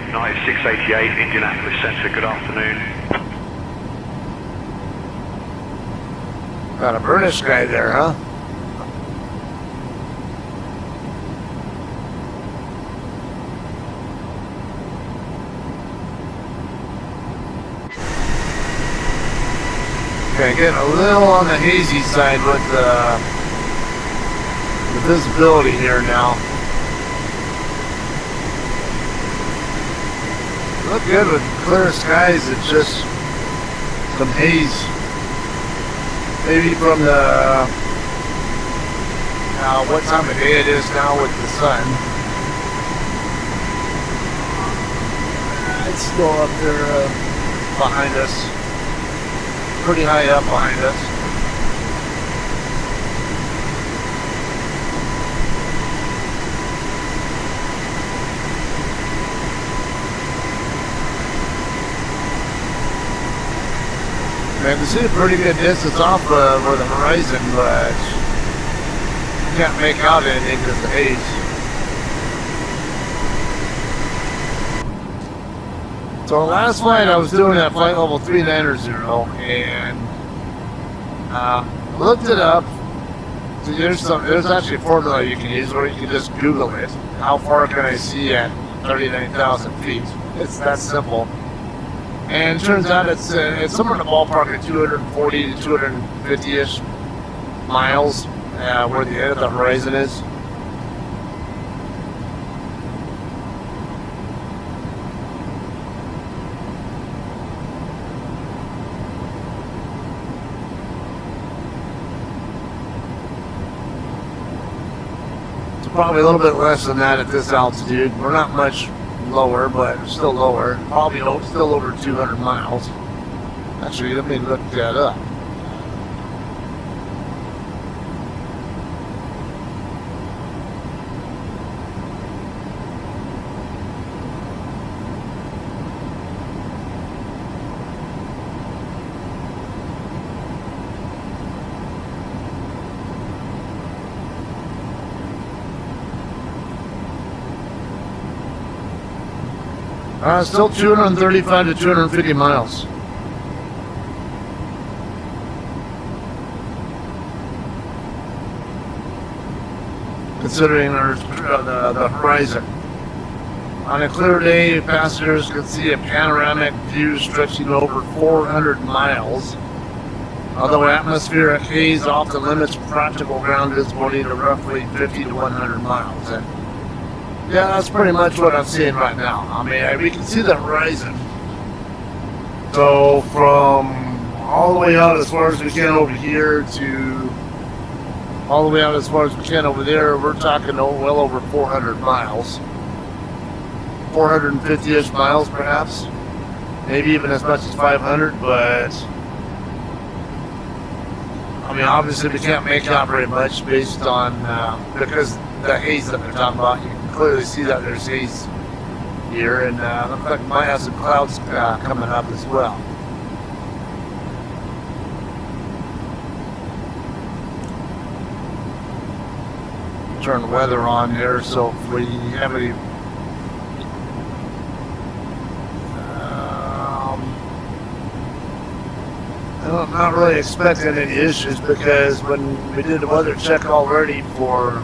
United 688, Indianapolis Center, good afternoon. Got a burnish guy there, huh? Okay, getting a little on the hazy side with the visibility here now. Look good with clear skies. It's just some haze. Maybe from the what time of day it is now with the sun. It's still up there behind us. Pretty high up behind us. Man, you can see a pretty good distance off where the horizon, but you can't make out anything because of the haze. So the last flight I was doing at flight level 390 and looked it up. So there's actually a formula you can use where you can just Google it. How far can I see at 39,000 feet? It's that simple. And it turns out it's somewhere in the ballpark of 240 to 250-ish miles where the end of the horizon is. Probably a little bit less than that at this altitude. We're not much lower, but still lower. Probably still over 200 miles. Actually, let me look that up. Still 235 to 250 miles. Considering the horizon. On a clear day, passengers can see a panoramic view stretching over 400 miles. Although atmospheric haze often limits practical ground visibility to roughly 50 to 100 miles. And yeah, that's pretty much what I'm seeing right now. I mean, we can see the horizon. So from all the way out as far as we can over here to all the way out as far as we can over there, we're talking well over 400 miles. 450-ish miles perhaps. Maybe even as much as 500, but I mean, obviously we can't make out very much based on, because the haze that they're talking about. You can clearly see that there's haze here, and looks like we might have some clouds coming up as well. Turn the weather on there, so if we have any I'm not really expecting any issues, because when we did the weather check already for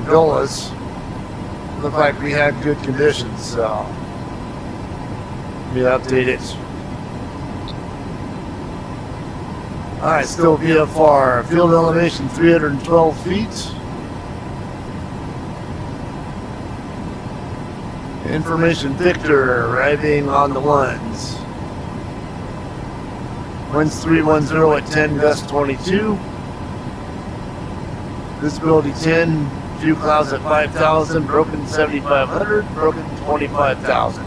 Villas, it looked like we had good conditions, so we update it. Alright, still VFR, field elevation 312 feet. Information Victor arriving on the ones. Winds 310 at 10, gust 22. Visibility 10, few clouds at 5,000, broken 7,500, broken 25,000.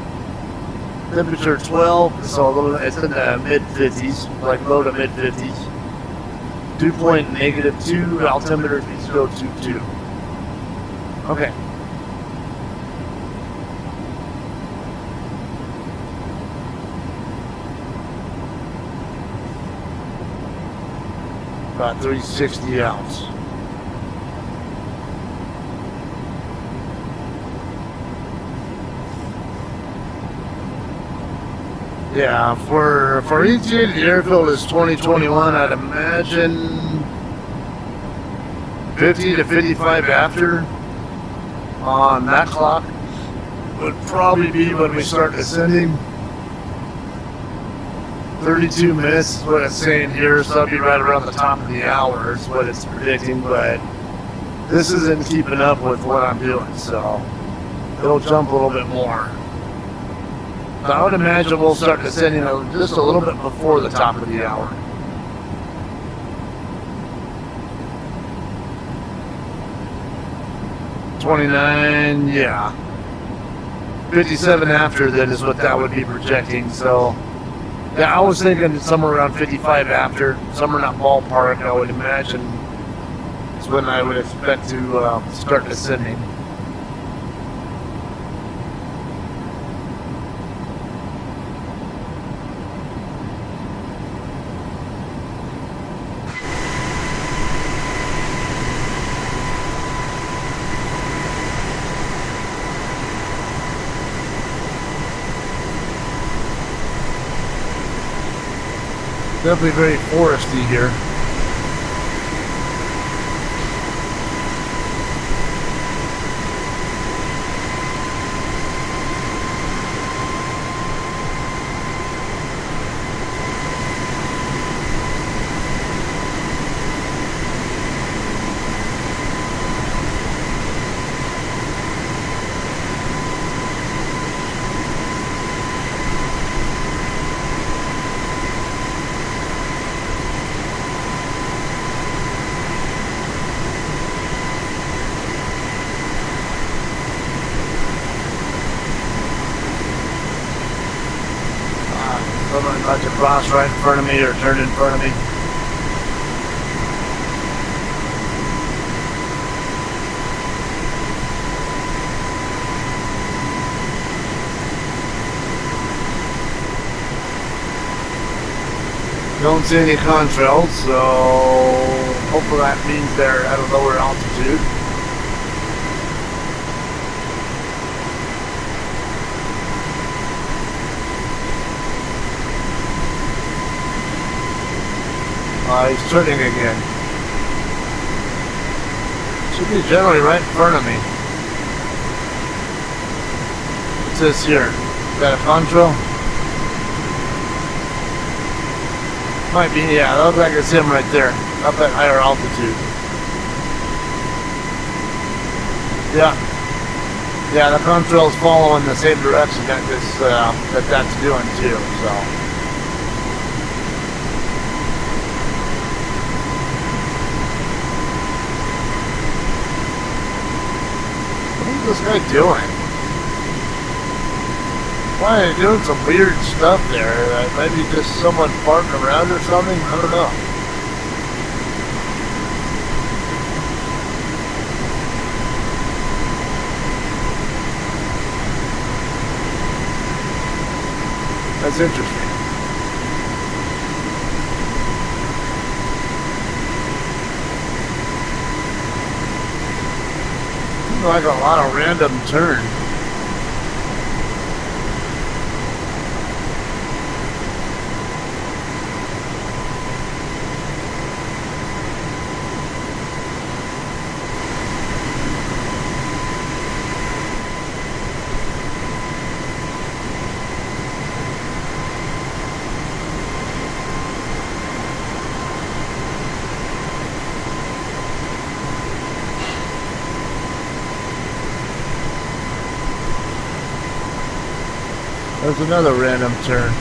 Temperature 12, so it's in the mid 50s, like low to mid 50s. Dew point -2, altimeter 3022. Okay. About 360 ounce. Yeah, for each year the airfield is 2021, I'd imagine 50 to 55 after on that clock would probably be when we start ascending. 32 minutes is what it's saying here, so that'll be right around the top of the hour is what it's predicting, but this isn't keeping up with what I'm doing, so it'll jump a little bit more. So I would imagine we'll start descending just a little bit before the top of the hour. $29, yeah. 57 after then is what that would be projecting, so yeah, I was thinking somewhere around 55 after, somewhere in that ballpark, I would imagine is when I would expect to start descending. Definitely very foresty here. Someone about to cross right in front of me or turn in front of me. Don't see any contrails, so hopefully that means they're at a lower altitude. He's turning again. Should be generally right in front of me. What's this here? Is that a contrail? Might be, yeah, that looks like it's him right there, up at higher altitude. Yeah. Yeah, the contrail's following the same direction that that's doing too, so. What's this guy doing? Why are they doing some weird stuff there? Maybe just someone farting around or something? I don't know. That's interesting. Like a lot of random turns. There's another random turn.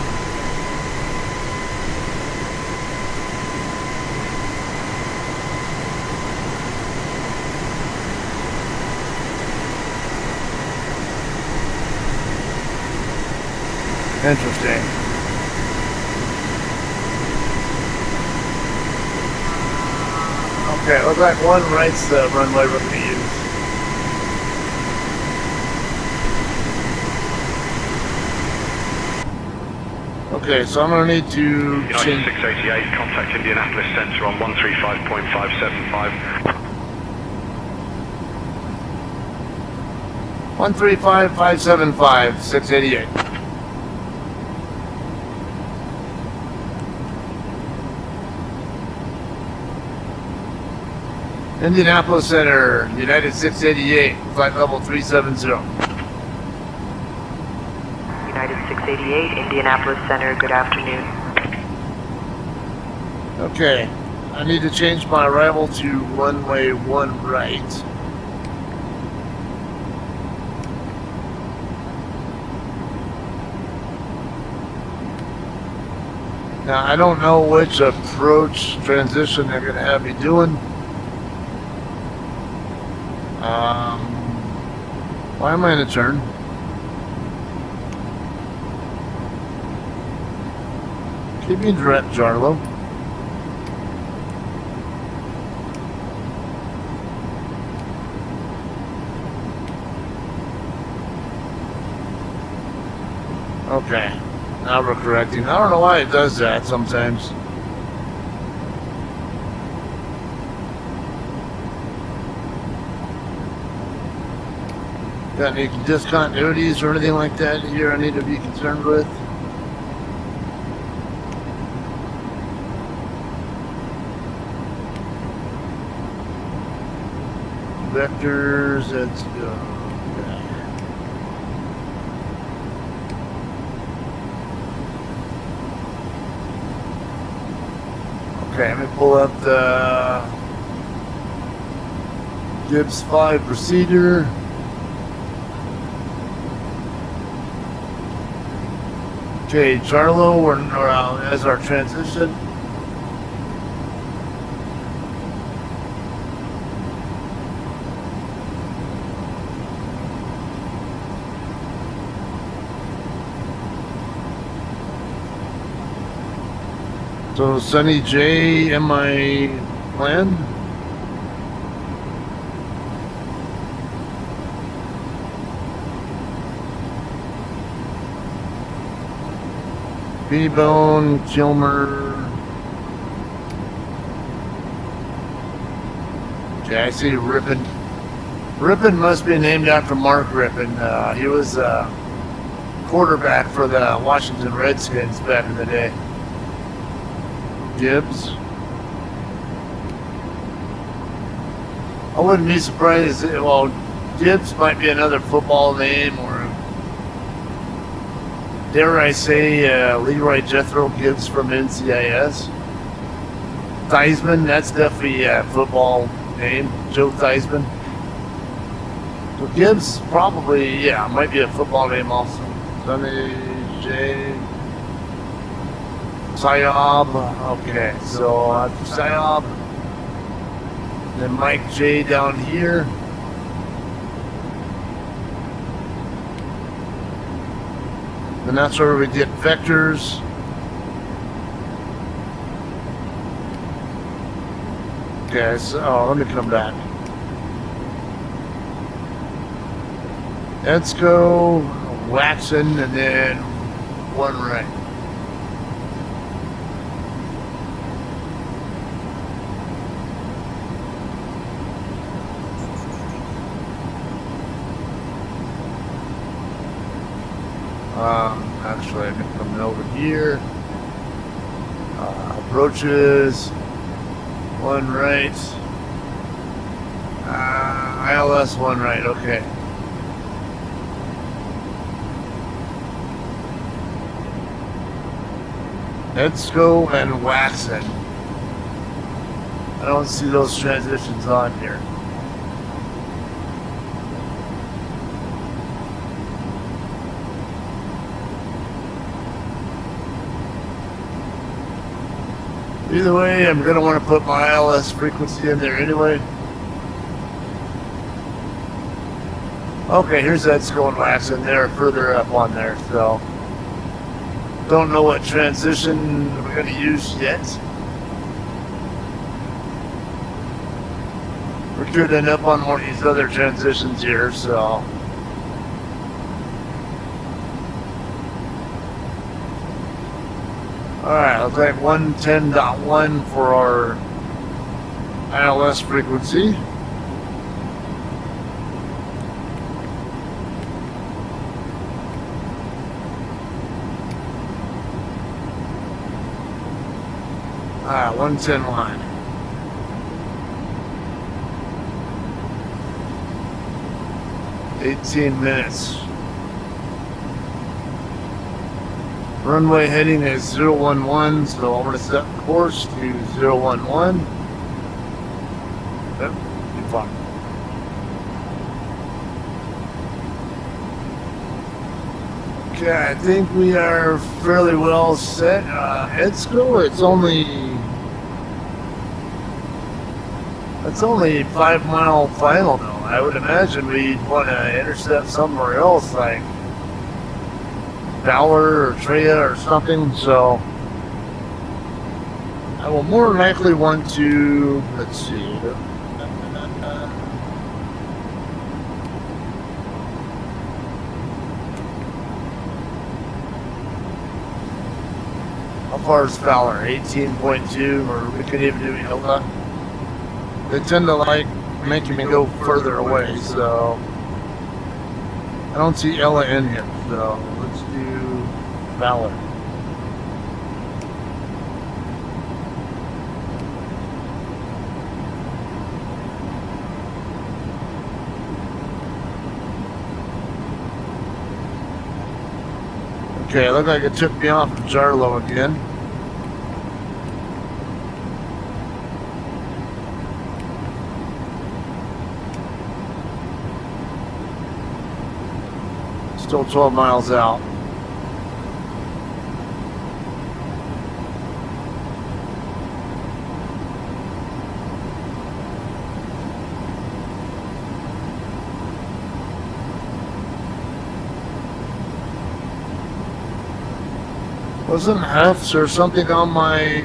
Interesting. Okay, looks like one right's the runway we're gonna use. Okay, so I'm gonna need to United change. 688, contact Indianapolis Center on 135.575. 135.575, 688. Indianapolis Center, United 688, flight level 370. United 688, Indianapolis Center, good afternoon. Okay, I need to change my arrival to runway 1 right. Now, I don't know which approach transition they're going to have me doing. Why am I in a turn? Keep me direct, Jarlo. Okay, now we're correcting. I don't know why it does that sometimes. Got any discontinuities or anything like that here I need to be concerned with? Vectors, let's go. Okay, let me pull up the Gibbs 5 procedure. Okay, Charlo, we're as our transition. So Sunny J, am I planned? B-Bone, Kilmer. Okay, I see Rippin. Rippin must be named after Mark Rippin. He was quarterback for the Washington Redskins back in the day. Gibbs. I wouldn't be surprised. Well, Gibbs might be another football name, or dare I say, Leroy Jethro Gibbs from NCIS. Theismann, that's definitely a football name. Joe Theismann. So Gibbs probably, yeah, might be a football name also. Sonny J. Psyob, okay, so after Psyob, then Mike J down here. And that's where we get vectors. Okay, so let me come back. Let's go Waxon and then 1 right. Actually, I'm coming over here. Approaches. 1 right. ILS 1 right, okay. Let's go and Waxon. I don't see those transitions on here. Either way, I'm going to want to put my ILS frequency in there anyway. Okay, here's that going Waxon there, further up on there, so don't know what transition we're going to use yet. we could end up on one of these other transitions here, so. Alright, looks like 110.1 for our ILS frequency. Alright, 110 line. $18 minutes. Runway heading is 011, so I'm going to set course to 011. Yep, be fine. Okay, I think we are fairly well set. EDSCO, it's only 5 mile final though. I would imagine we'd want to intercept somewhere else, like Valor or Treya or something, so I will more likely want to, let's see, how far is Valor? 18.2, or we could even do Hilda. They tend to like making me go further away, so I don't see Ella in here, so let's do Valor. Okay, look like it took me off of Jarlow again. Still 12 miles out. Wasn't Hefts or something on my...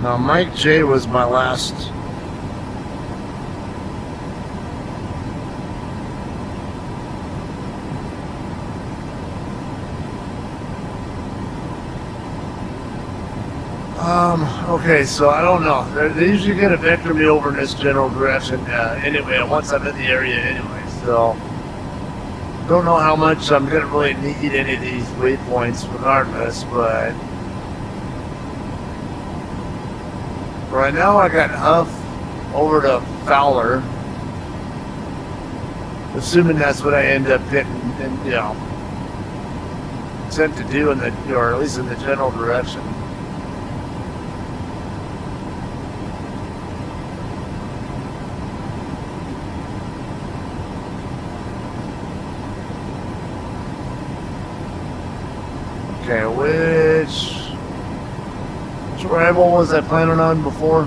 No, Mike J was my last. Okay, so I don't know. They usually kind of vector me over in this general direction anyway, once I'm in the area anyway, so don't know how much I'm going to really need any of these waypoints regardless, but right now I got Huff over to Fowler, assuming that's what I end up hitting, and you know, attempt to do in the, or at least in the general direction. Okay, which rival was I planning on before?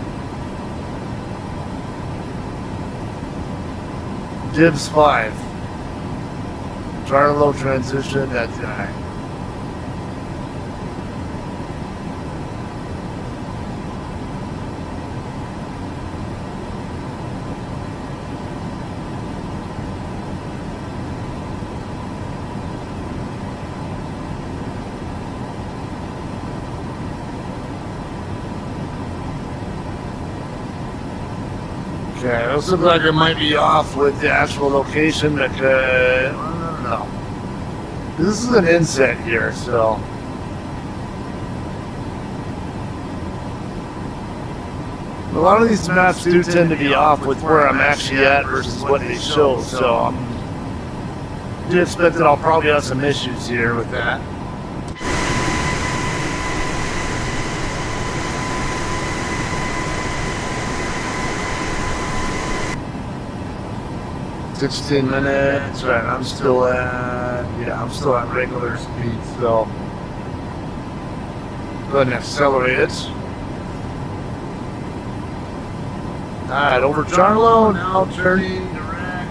Dibs 5. Jarlow transition, that's guy. Okay, this looks like it might be off with the actual location because, I don't know. This is an inset here, so. A lot of these maps do tend to be off with where I'm actually at versus what they show, so I do expect that I'll probably have some issues here with that. $16 minutes, right? I'm still at regular speed, so go ahead and accelerate it. Alright, over Jarlow, now turning direct.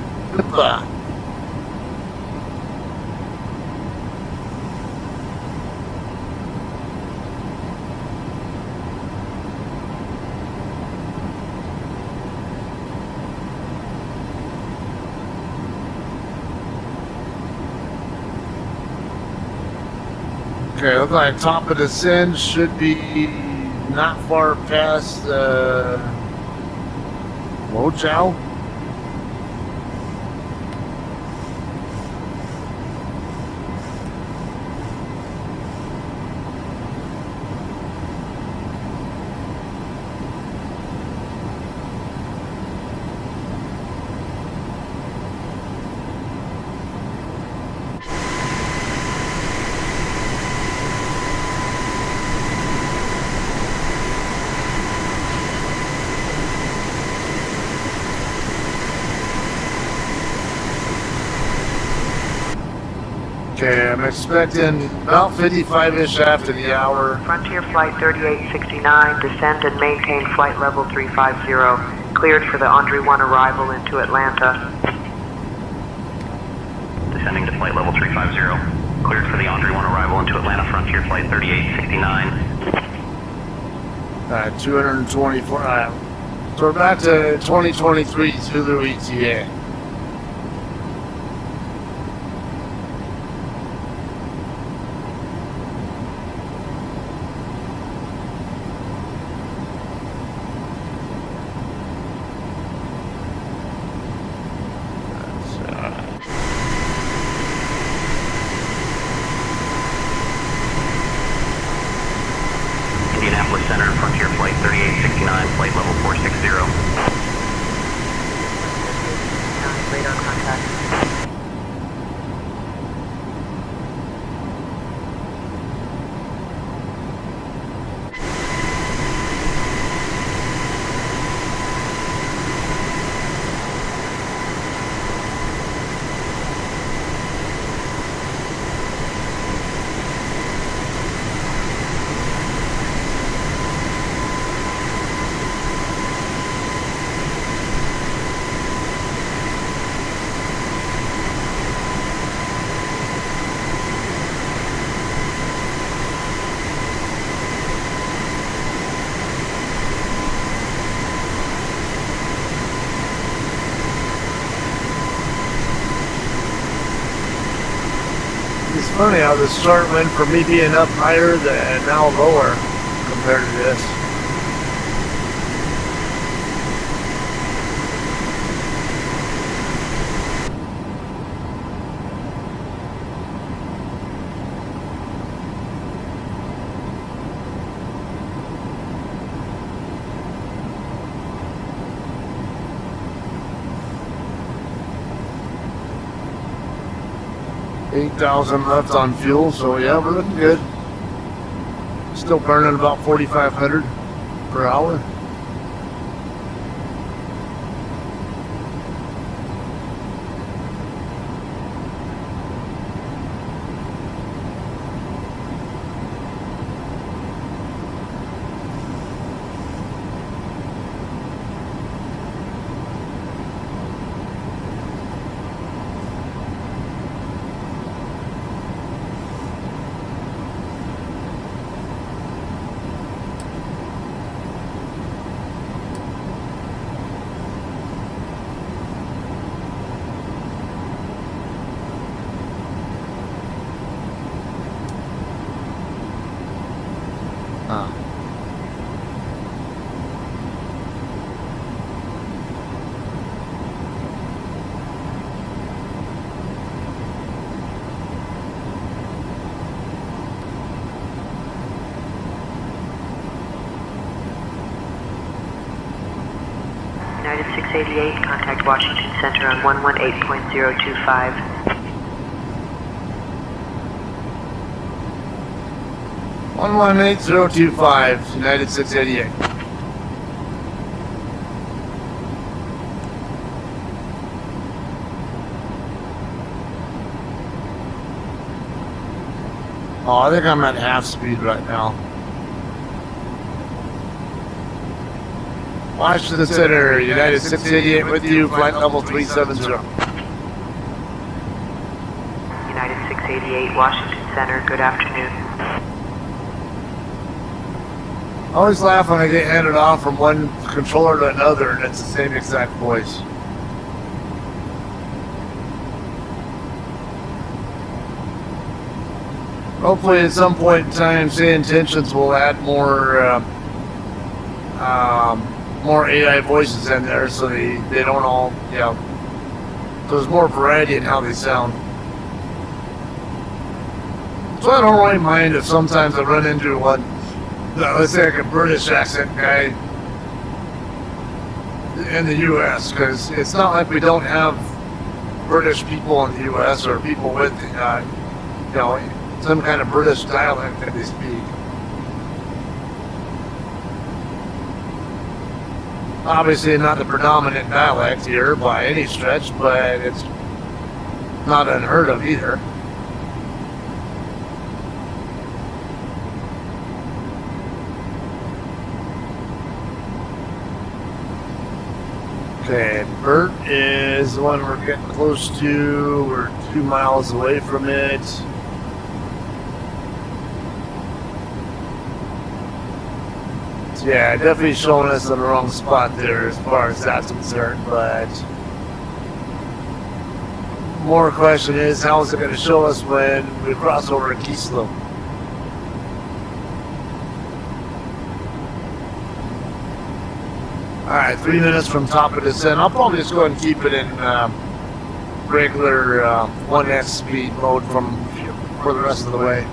Okay, look like top of descent should be not far past Mochow. Okay, I'm expecting about 55-ish after the hour. Frontier Flight 3869, descend and maintain flight level 350. Cleared for the Andre 1 arrival into Atlanta. Descending to flight level 350. Cleared for the Andre 1 arrival into Atlanta, Frontier Flight 3869. 224. So we're back to 2023 Zulu ETA. Indianapolis Center, Frontier Flight 3869, flight level 460. Radar contact. It's funny how the start went from me being up higher and now lower compared to this. $8,000 left on fuel, so yeah, we're looking good. Still burning about 4,500 per hour. United 688, contact Washington Center on 118.025. 118.025, United 688. Oh, I think I'm at half speed right now. Washington Center, United 688 with you, flight level 370. United 688, Washington Center, good afternoon. I always laugh when I get handed off from one controller to another and it's the same exact voice. Hopefully at some point in time, say intentions will add more AI voices in there so they don't all, there's more variety in how they sound. So I don't really mind if sometimes I run into one, let's say like a British accent guy in the U.S., because it's not like we don't have British people in the U.S. or people with, some kind of British dialect that they speak. Obviously not the predominant dialect here by any stretch, but it's not unheard of either. Okay, Bert is the one we're getting close to. We're 2 miles away from it. So yeah, definitely showing us in the wrong spot there as far as that's concerned, but more question is, how is it going to show us when we cross over Keeslow? Alright, 3 minutes from top of descent. I'll probably just go ahead and keep it in regular 1x speed mode for the rest of the way.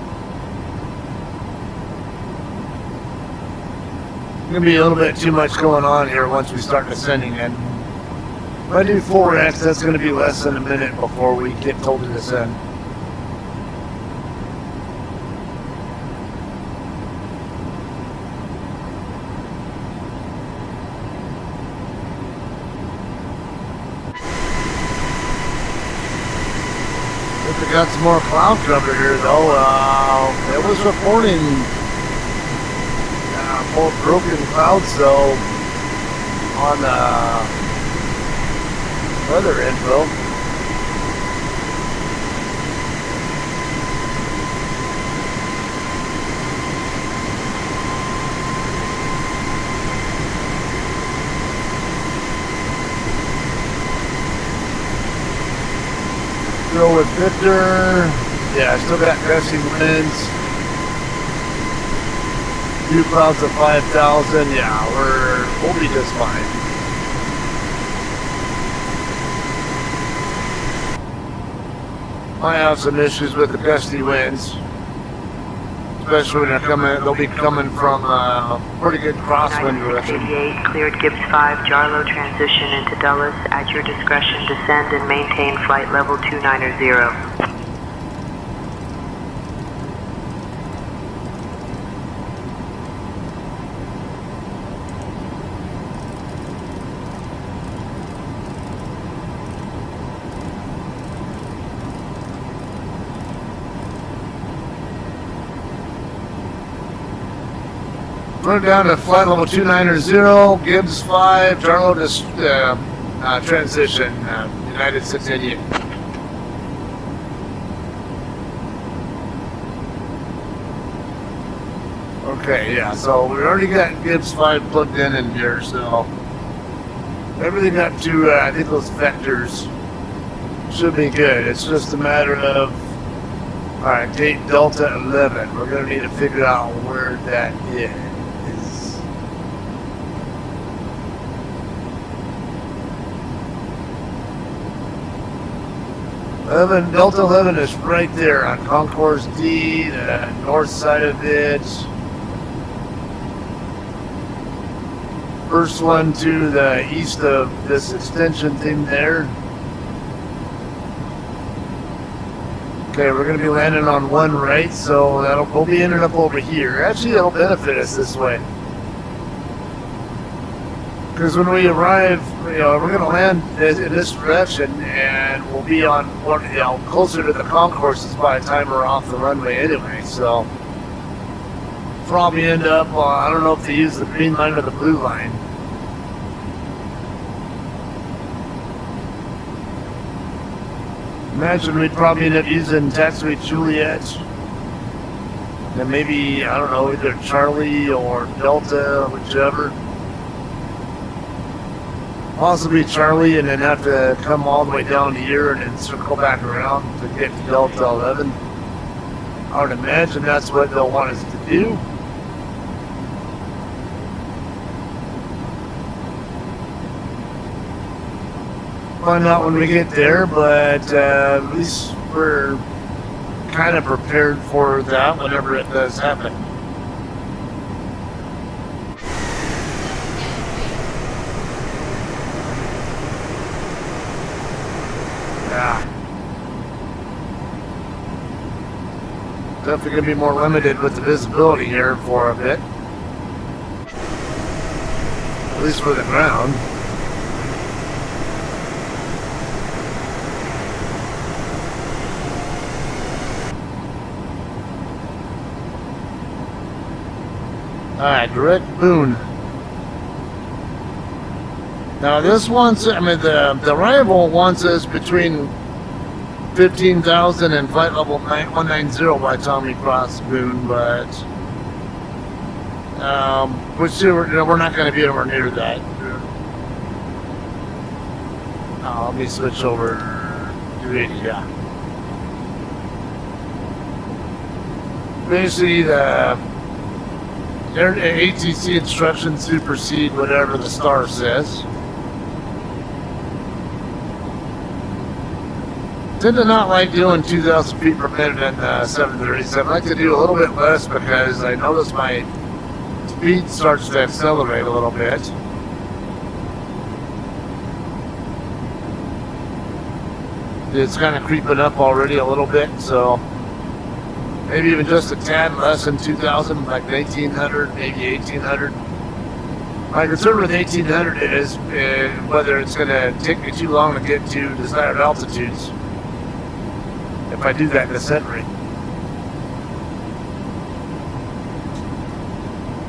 Gonna be a little bit too much going on here once we start descending, and if I do 4x, that's gonna be less than a minute before we get told to descend. If we got some more cloud cover here though, it was reporting more broken clouds though on weather info. Go with Victor. Yeah, still got gusty winds. Few clouds of 5,000. Yeah, we'll be just fine. Might have some issues with the gusty winds, especially when they'll be coming from pretty good crosswind direction. 88, cleared Gibbs 5, Jarlow transition into Dulles. At your discretion, descend and maintain flight level 290. We're down to flight level 290, Gibbs 5, Jarlow transition, United 688. Okay, yeah, so we already got Gibbs 5 plugged in here, so everything up to, I think those vectors should be good. It's just a matter of, alright, date Delta 11. We're going to need to figure out where that is. 11, Delta 11 is right there on Concourse D, the north side of it. First one to the east of this extension thing there. Okay, we're going to be landing on one right, so we'll be ending up over here. Actually, that'll benefit us this way. Because when we arrive, we're going to land in this direction, and we'll be on closer to the concourses by the time we're off the runway anyway. So probably end up, I don't know if they use the green line or the blue line. Imagine we'd probably end up using Taxiway Juliet, and maybe, I don't know, either Charlie or Delta, whichever. Possibly Charlie, and then have to come all the way down here and then circle back around to get to Delta 11. I would imagine that's what they'll want us to do. Find out when we get there, but at least we're kind of prepared for that whenever it does happen. Yeah. Definitely going to be more limited with the visibility here for a bit. At least for the ground. Alright, direct Boone. Now this wants, I mean the rival wants us between 15,000 and flight level 190 by the time we cross Boone, but we're not going to be anywhere near that. Let me switch over to 80, yeah. Basically the ATC instructions supersede whatever the star says. Tend to not like doing 2,000 feet per minute in 737. I like to do a little bit less because I notice my speed starts to accelerate a little bit. It's kind of creeping up already a little bit, so maybe even just a tad less than 2,000, like 1,800, maybe 1,800. My concern with 1,800 is whether it's going to take me too long to get to desired altitudes if I do that descent rate.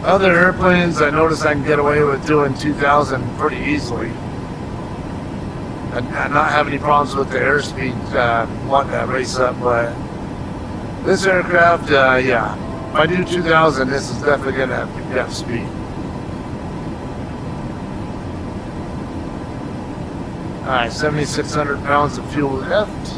Other airplanes, I notice I can get away with doing 2,000 pretty easily and not have any problems with the airspeed wanting to race up, but this aircraft, yeah, if I do 2,000, this is definitely going to pick up speed. Alright, 7,600 pounds of fuel left.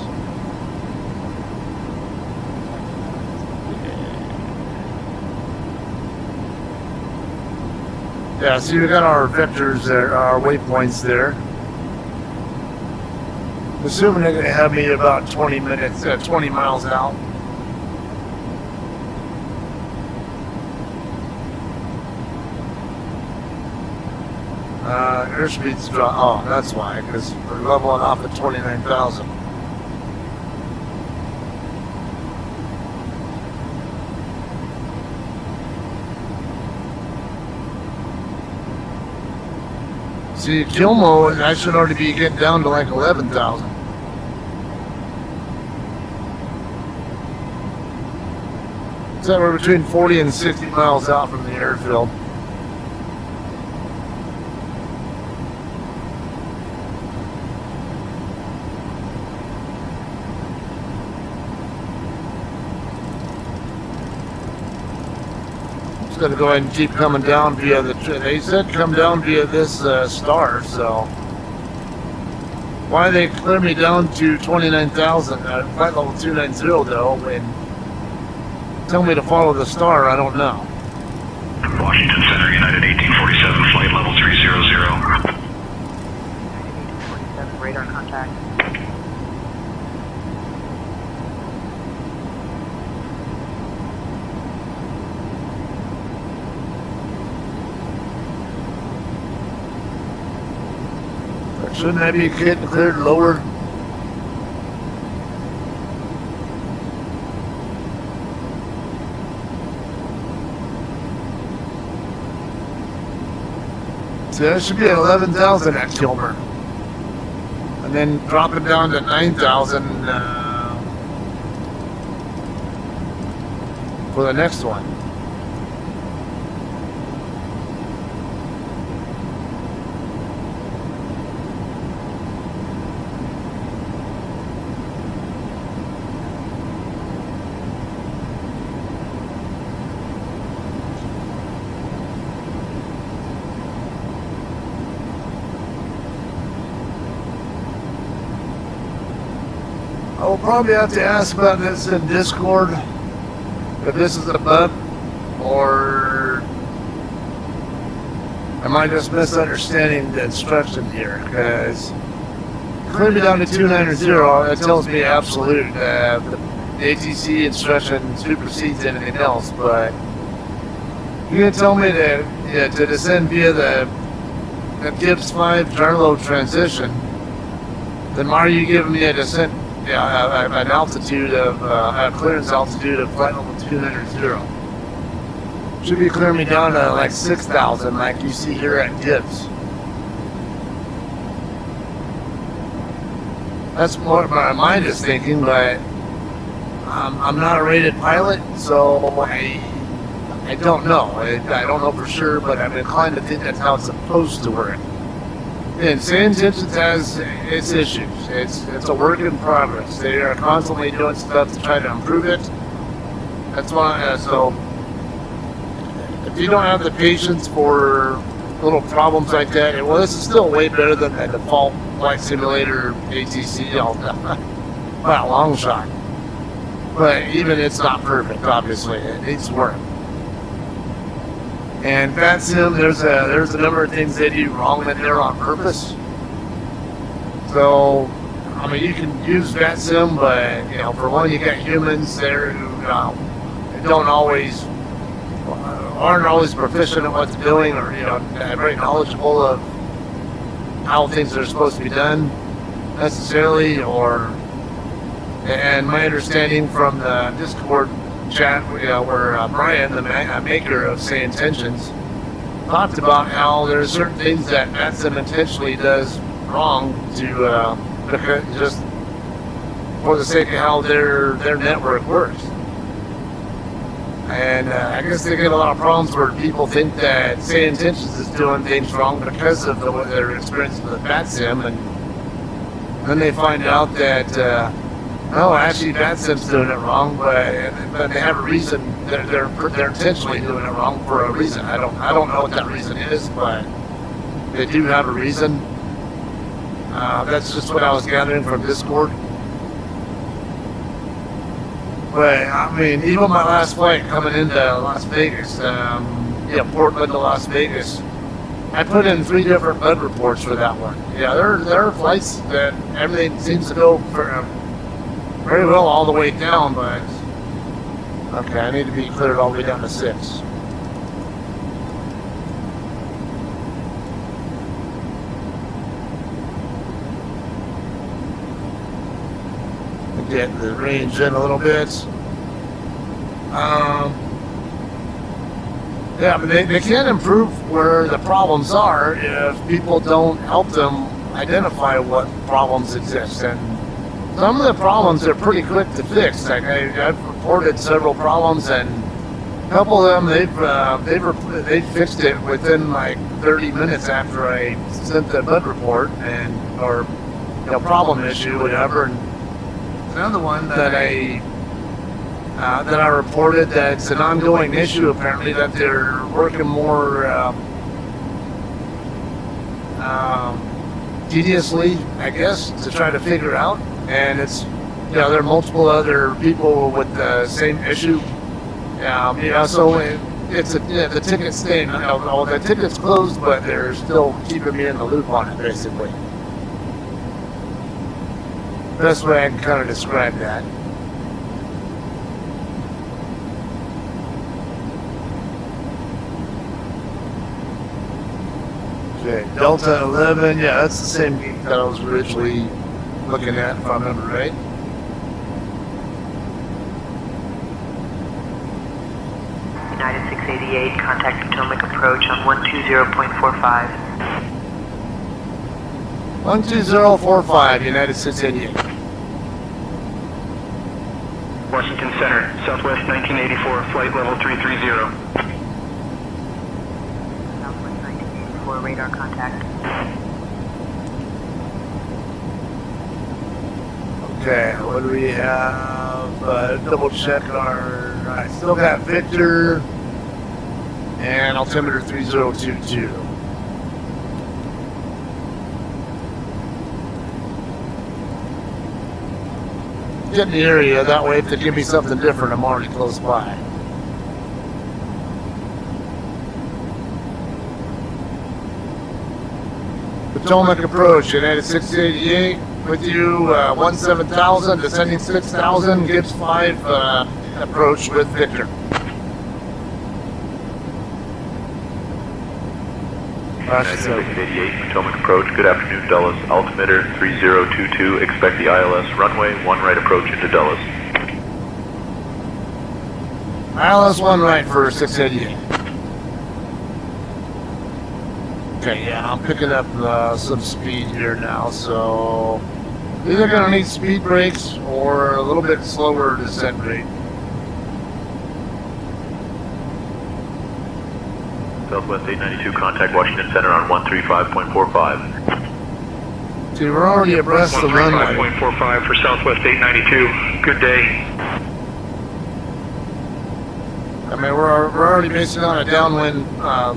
Yeah, so we got our vectors there, our waypoints there. Assuming they're going to have me about 20 minutes, 20 miles out. Airspeed's drop. Oh, that's why, because we're leveling off at 29,000. See, Kilmo, I should already be getting down to like 11,000. So we're between 40 and 60 miles out from the airfield. Just gonna go ahead and keep coming down via the. They said come down via this star, so why they clear me down to 29,000 flight level 290 though, and tell me to follow the star? I don't know. Washington Center, United 1847, flight level 300. 1847, radar contact. Shouldn't I be getting cleared lower? So that should be at 11,000 at Kilmer. And then drop it down to 9,000 for the next one. I will probably have to ask about this in Discord. if this is a bug, or am I just misunderstanding the instruction here? Because clear me down to 290, that tells me absolute. The ATC instruction supersedes anything else, but you're going to tell me to descend via the Gibbs 5 Jarlow transition, then why are you giving me a descent, an altitude of, a clearance altitude of flight level 290? Should be clearing me down to like 6,000 like you see here at Gibbs. That's what my mind is thinking, but I'm not a rated pilot, so I don't know. I don't know for sure, but I'm inclined to think that's how it's supposed to work. And San Intentions has its issues. It's a work in progress. They are constantly doing stuff to try to improve it. That's why, so if you don't have the patience for little problems like that, well, this is still way better than the default flight simulator ATC by a long shot. But even it's not perfect, obviously. It needs work. And VATSIM, there's a number of things they do wrong in there on purpose. So, I mean, you can use VATSIM, but for one, you got humans there who aren't always proficient at what they're doing, or very knowledgeable of how things are supposed to be done necessarily. And my understanding from the Discord chat, where Brian, the maker of Say Intentions, talked about how there's certain things that VATSIM intentionally does wrong to just for the sake of how their network works. And I guess they get a lot of problems where people think that Say Intentions is doing things wrong because of their experience with VATSIM, and then they find out that no, actually VATSIM's doing it wrong, but they have a reason. They're intentionally doing it wrong for a reason. I don't know what that reason is, but they do have a reason. That's just what I was gathering from Discord. But I mean, even my last flight coming into Las Vegas, Portland to Las Vegas, I put in 3 different bug reports for that one. Yeah, there are flights that everything seems to go very well all the way down, but okay, I need to be cleared all the way down to 6. Get the range in a little bit. Yeah, but they can improve where the problems are if people don't help them identify what problems exist. And some of the problems are pretty quick to fix. Like I've reported several problems, and a couple of them they fixed it within like 30 minutes after I sent the bug report or problem issue, whatever. And another one that I reported that's an ongoing issue, apparently, that they're working more tediously, I guess, to try to figure out. And it's there are multiple other people with the same issue. So it's the ticket's staying. The ticket's closed, but they're still keeping me in the loop on it, basically. Best way I can kind of describe that. Okay, Delta 11, yeah, that's the same gate that I was originally looking at, if I remember right. United 688, contact Potomac approach on 120.45. 12045, United 688. Washington Center, Southwest 1984, flight level 330. Southwest 1984, radar contact. Okay, what do we have? Double check I still got Victor and altimeter 3022. Get in the area, that way if they give me something different, I'm already close by. Potomac approach, United 688 with you, 17,000, descending 6,000, Gibbs 5 approach with Victor. United 688, Potomac approach, good afternoon, Dulles, altimeter 3022, expect the ILS runway, 1 right approach into Dulles. ILS 1 right for 688. Okay, yeah, I'm picking up some speed here now, so either gonna need speed brakes or a little bit slower descent rate. Southwest 892, contact Washington Center on 135.45. See, we're already abreast the runway. 135.45 for Southwest 892. Good day. I mean, we're already basically on a downwind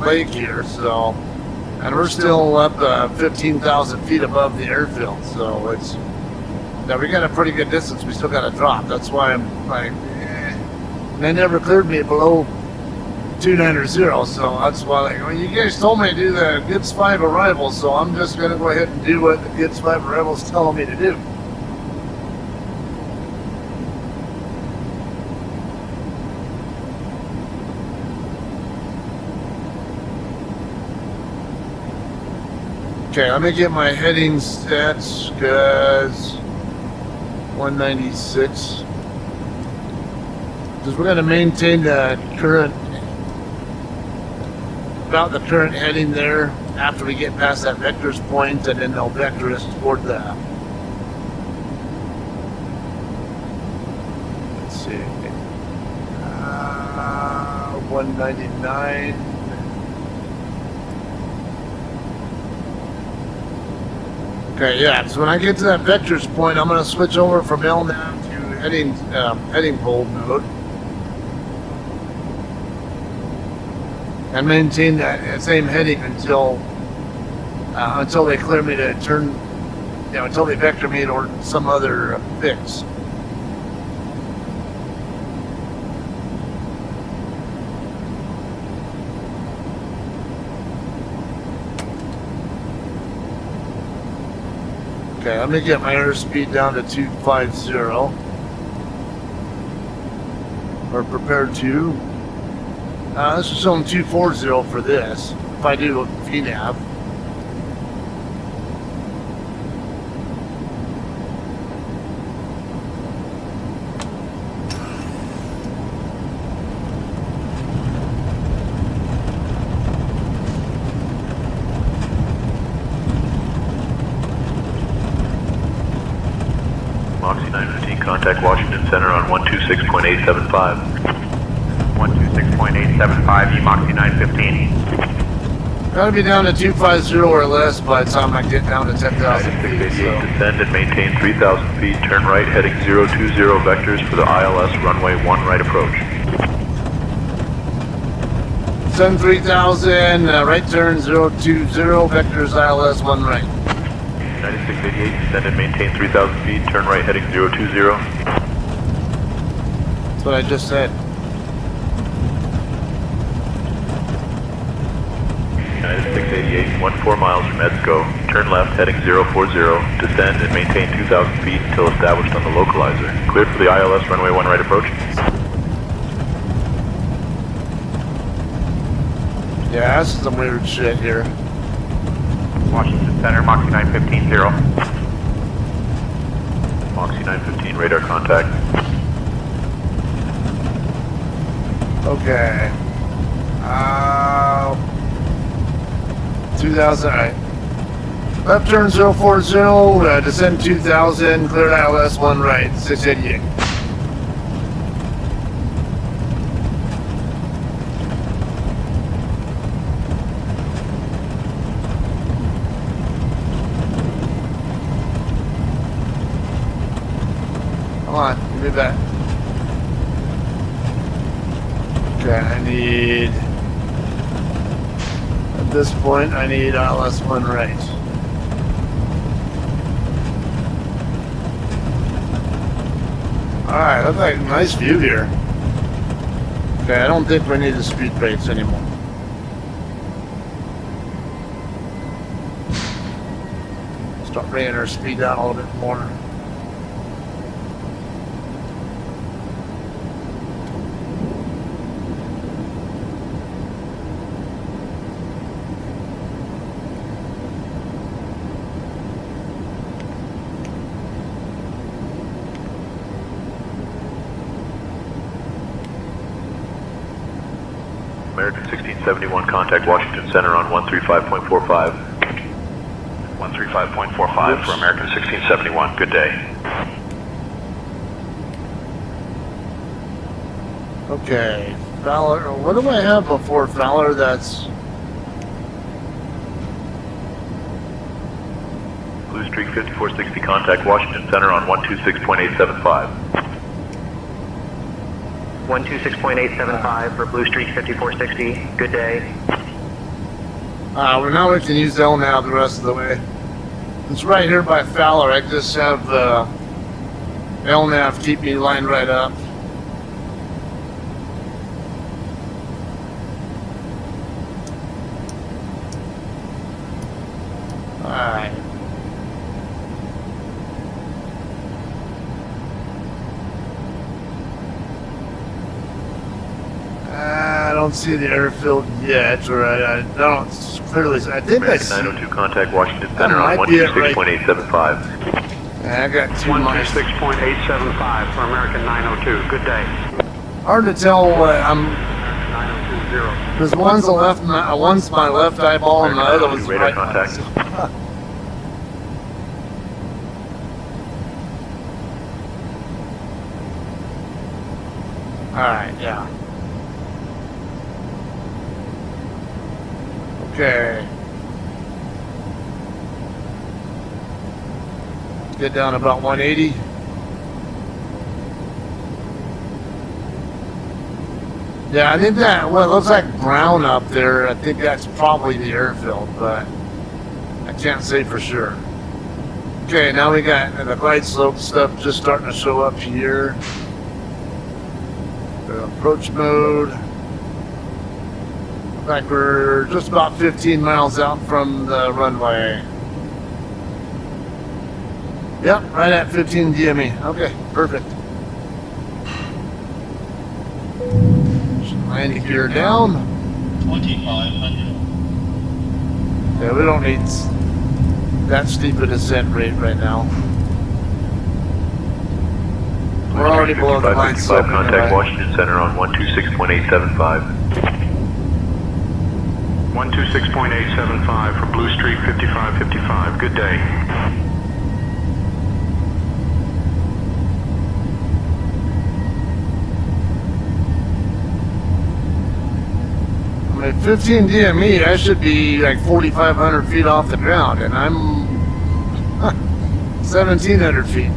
lake here, so, and we're still up 15,000 feet above the airfield, so it's, yeah, we got a pretty good distance. We still got to drop. That's why I'm like, they never cleared me below 290, so that's why, like, well, you guys told me to do the Gibbs 5 arrival, so I'm just going to go ahead and do what the Gibbs 5 arrival is telling me to do. Okay, let me get my heading stats, because 196, because we're going to maintain the current, about the current heading there after we get past that vector's point, and then they'll vector us toward the, let's see, 199. Okay, yeah, so when I get to that vector's point, I'm going to switch over from LNAV to heading pole mode. And maintain that same heading until they clear me to turn, you know, until they vector me or some other fix. Okay, let me get my airspeed down to 250, or prepared to. This is showing 240 for this, if I do VNAV. Moxie 915, contact Washington Center on 126.875. 126.875, Moxie 915. Gotta be down to 250 or less by the time I get down to 10,000 feet. So. Descend and maintain 3,000 feet, turn right heading 020 vectors for the ILS runway 1 right approach. Descend 3,000, right turn 020 vectors ILS 1 right. United 688, descend and maintain 3,000 feet, turn right heading 020. That's what I just said. United 688, 14 miles from EDSCO, turn left heading 040, descend and maintain 2,000 feet until established on the localizer. Cleared for the ILS runway 1 right approach. Yeah, this is some weird shit here. Washington Center, Moxie 915, 0. Moxie 915, radar contact. Okay. 2,000, alright. Left turn 040, descend 2,000, cleared ILS 1 right, 688. Come on, give me that. Okay, I need... At this point, I need ILS 1 right. Alright, looks like a nice view here. Okay, I don't think we need the speed brakes anymore. Start bringing our speed down a little bit more. American 1671, contact Washington Center on 135.45. 135.45 for American 1671, good day. Okay, Fowler, what do I have before Fowler? That's Blue Streak 5460, contact Washington Center on 126.875. 126.875 for Blue Streak 5460. Good day. well, now we can use LNAV the rest of the way. It's right here by Fowler. I just have LNAV keep me lined right up. Alright. I don't see the airfield yet, or I don't clearly. I think I American see. 902, contact Washington Center on might be it right. 126.875. I got 2 miles. 126.875 for American 902. Good day. Hard to tell what I'm. 902. Because one's one's my left eyeball and the other one's Radar right. contact. Alright, yeah. Okay. Get down about 180. Yeah, I think that, well, it looks like brown up there. I think that's probably the airfield, but I can't say for sure. Okay, now we got the glide slope stuff just starting to show up here. The approach mode. Looks like we're just about 15 miles out from the runway. Yep, right at 15 DME. Okay, perfect. Landing gear down. 2500. Yeah, we don't need that steep a descent rate right now. We're already below the line slope. Contact anyway. Washington Center on 126.875. 126.875 for Blue Streak 5555. Good day. I mean, 15 DME, I should be like 4,500 feet off the ground, and I'm 1,700 feet.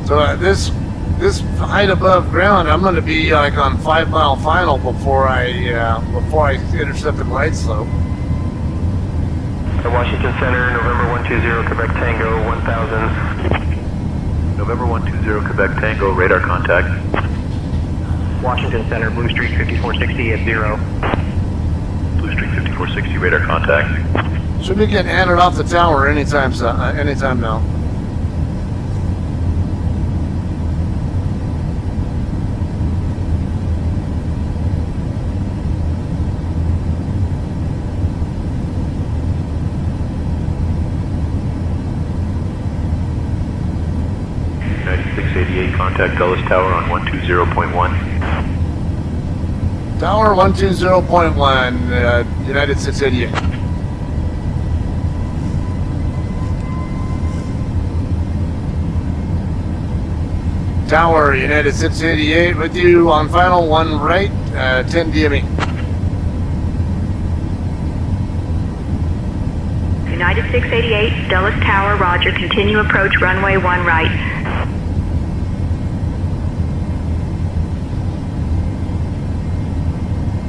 So this height above ground, I'm going to be like on 5 mile final before I intercept the glide slope. At Washington Center, November 120, Quebec Tango, 1000. November 120, Quebec Tango, radar contact. Washington Center, Blue Streak 5460 at 0. Blue Streak 5460, radar contact. Should be getting handed off the tower anytime now. United 688, contact Dulles Tower on 120.1. Tower 120.1, United 688. Tower, United 688 with you on final, 1 right, 10 DME. United 688, Dulles Tower, roger, continue approach runway 1 right.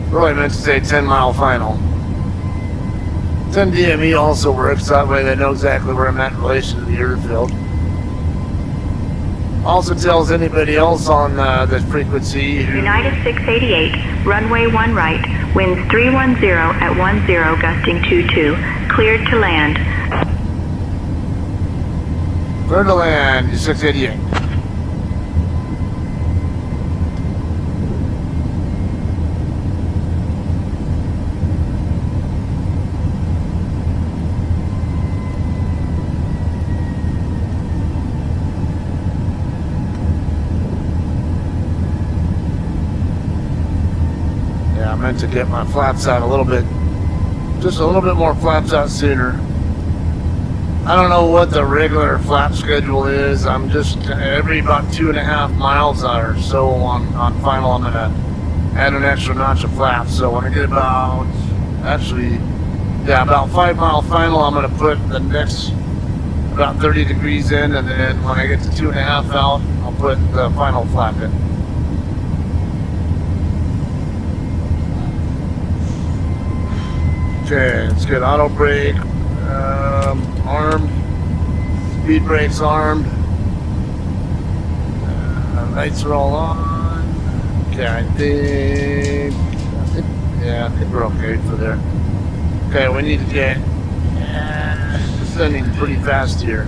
Really meant to say 10 mile final. 10 DME also works, that way they know exactly where I'm at in relation to the airfield. Also tells anybody else on the frequency who... United 688, runway 1 right, winds 310 at 10, gusting 22, cleared to land. Clear to land, 688. Yeah, I meant to get my flaps out a little bit, just a little bit more flaps out sooner. I don't know what the regular flap schedule is. I'm just every about 2.5 miles or so on final, I'm gonna add an extra notch of flaps. So when I get about, about 5 mile final, I'm gonna put the next about 30 degrees in, and then when I get to 2.5 out, I'll put the final flap in. Okay, let's get auto brake. Armed, speed brakes armed, lights are all on. Okay, I think we're okay for there. Okay, we need to get descending pretty fast here.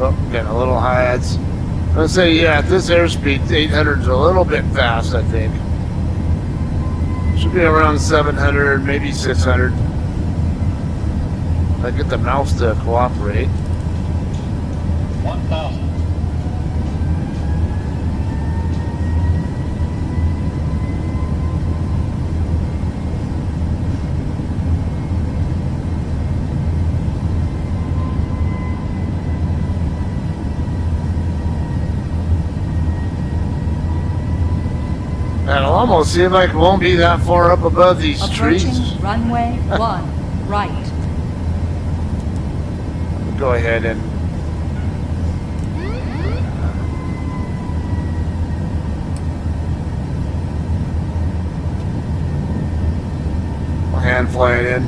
Oh, getting a little high. I'm gonna say, yeah, at this airspeed, 800 is a little bit fast, I think. Should be around 700, maybe 600. If I get the mouse to cooperate. 1,000. And it'll almost seem like it won't be that far up above these trees. Approaching runway 1 right. Go ahead and we'll hand fly it in.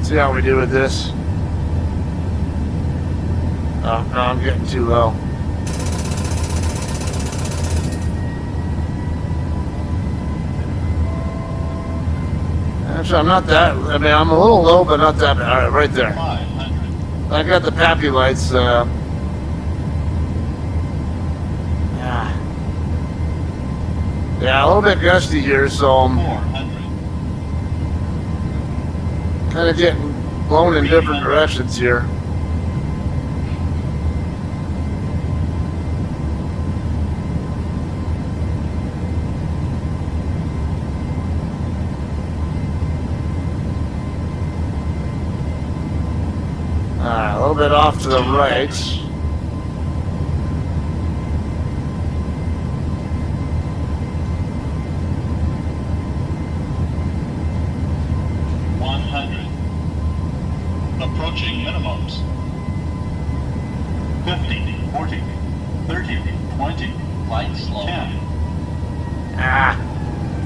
See how we do with this. Oh, no, I'm getting too low. Actually, I'm not that, I mean, I'm a little low, but not that bad. All right, right there. 500. I got the pappy lights. Yeah, a little bit gusty here, so I'm 400. kind of getting blown in different directions here. A little bit off to the right. Approaching minimums. 50, 40, 30, 20, light slow. 10.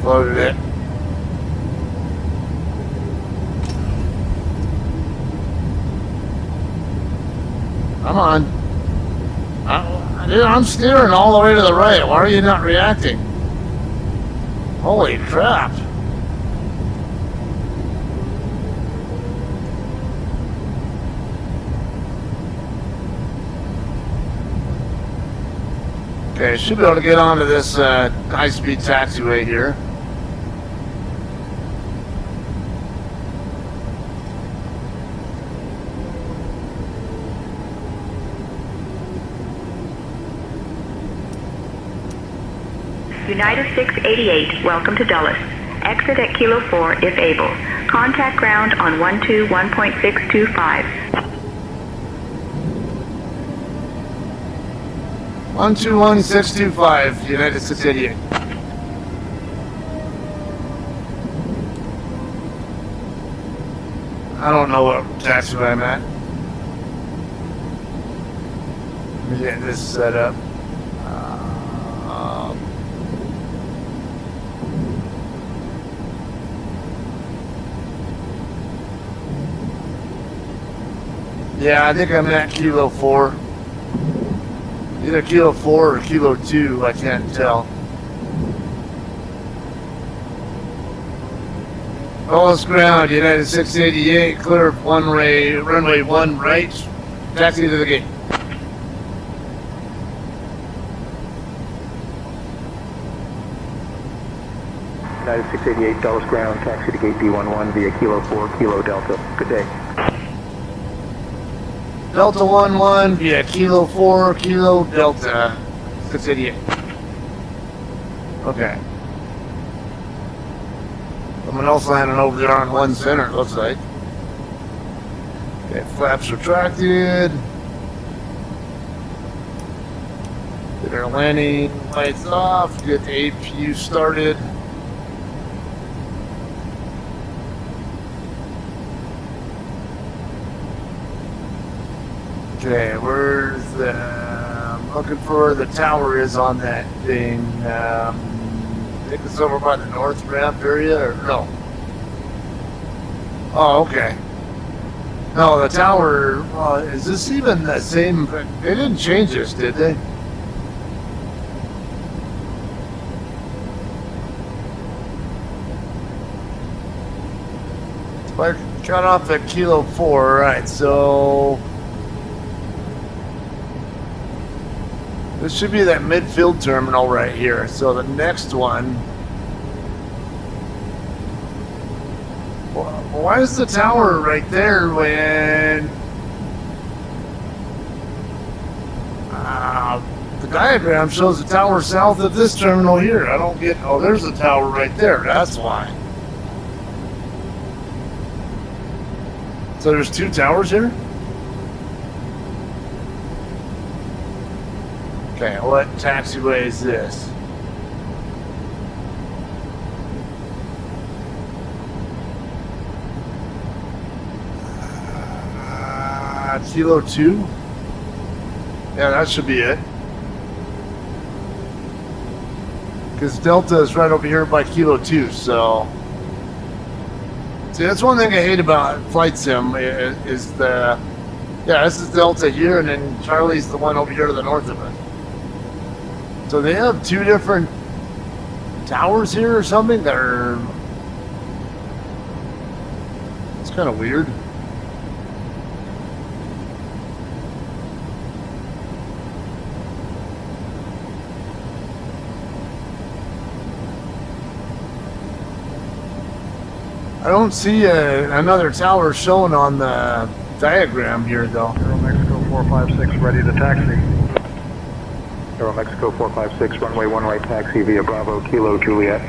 Floated it. Come on. I'm steering all the way to the right. Why are you not reacting? Holy crap. Okay, should be able to get onto this high-speed taxiway here. United 688, welcome to Dulles. Exit at Kilo 4 if able. Contact ground on 121.625. 121625, United 688. I don't know what taxiway I'm at. Let me get this set up. Yeah, I think I'm at Kilo 4. Either Kilo 4 or Kilo 2, I can't tell. Lowest ground, United 688, clear of runway 1 right, taxi to the gate. United 688, Dulles ground, taxi to gate D11 via Kilo 4, Kilo Delta. Good day. Delta 11 via Kilo 4, Kilo Delta 688. Okay. Someone else landing over there on 1 center, it looks like. Okay, flaps retracted. Get our landing lights off, get the APU started. Okay, where's the... I'm looking for the tower is on that thing. I think it's over by the north ramp area, or no? Oh, okay. No, the tower, is this even the same? They didn't change this, did they? If I cut off at Kilo 4, right, so... This should be that midfield terminal right here. So the next one... Why is the tower right there when... the diagram shows the tower south of this terminal here. I don't get... Oh, there's the tower right there. That's why. So there's 2 towers here? Okay, what taxiway is this? Kilo 2? Yeah, that should be it. Because Delta is right over here by Kilo 2, so... See, that's one thing I hate about Flight Sim, is the... Yeah, this is Delta here, and then Charlie's the one over here to the north of it. So they have 2 different towers here or something that are... It's kind of weird. I don't see another tower shown on the diagram here, though. Aero Mexico 456, ready to taxi. Aero Mexico 456, runway 1 right taxi via Bravo Kilo Juliet.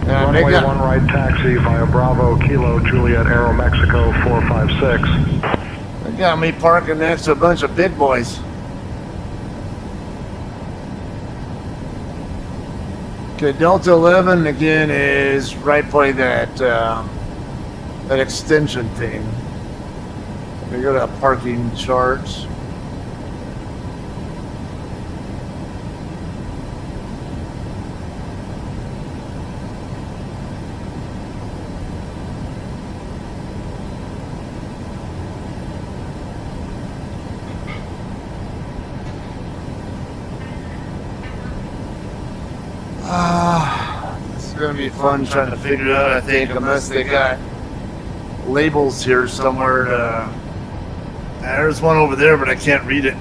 Runway 1 right taxi via Bravo Kilo Juliet, Aero Mexico 456. They got me parking next to a bunch of big boys. Okay, Delta 11 again is right by that that extension thing. We go to parking charts. This is gonna be fun trying to figure it out, I think, unless they got labels here somewhere to... There's one over there, but I can't read it.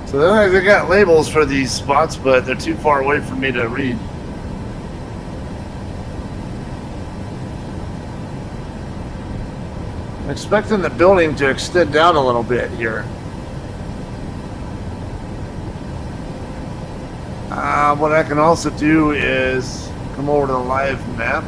So they got labels for these spots, but they're too far away for me to read. I'm expecting the building to extend out a little bit here. What I can also do is come over to the live map.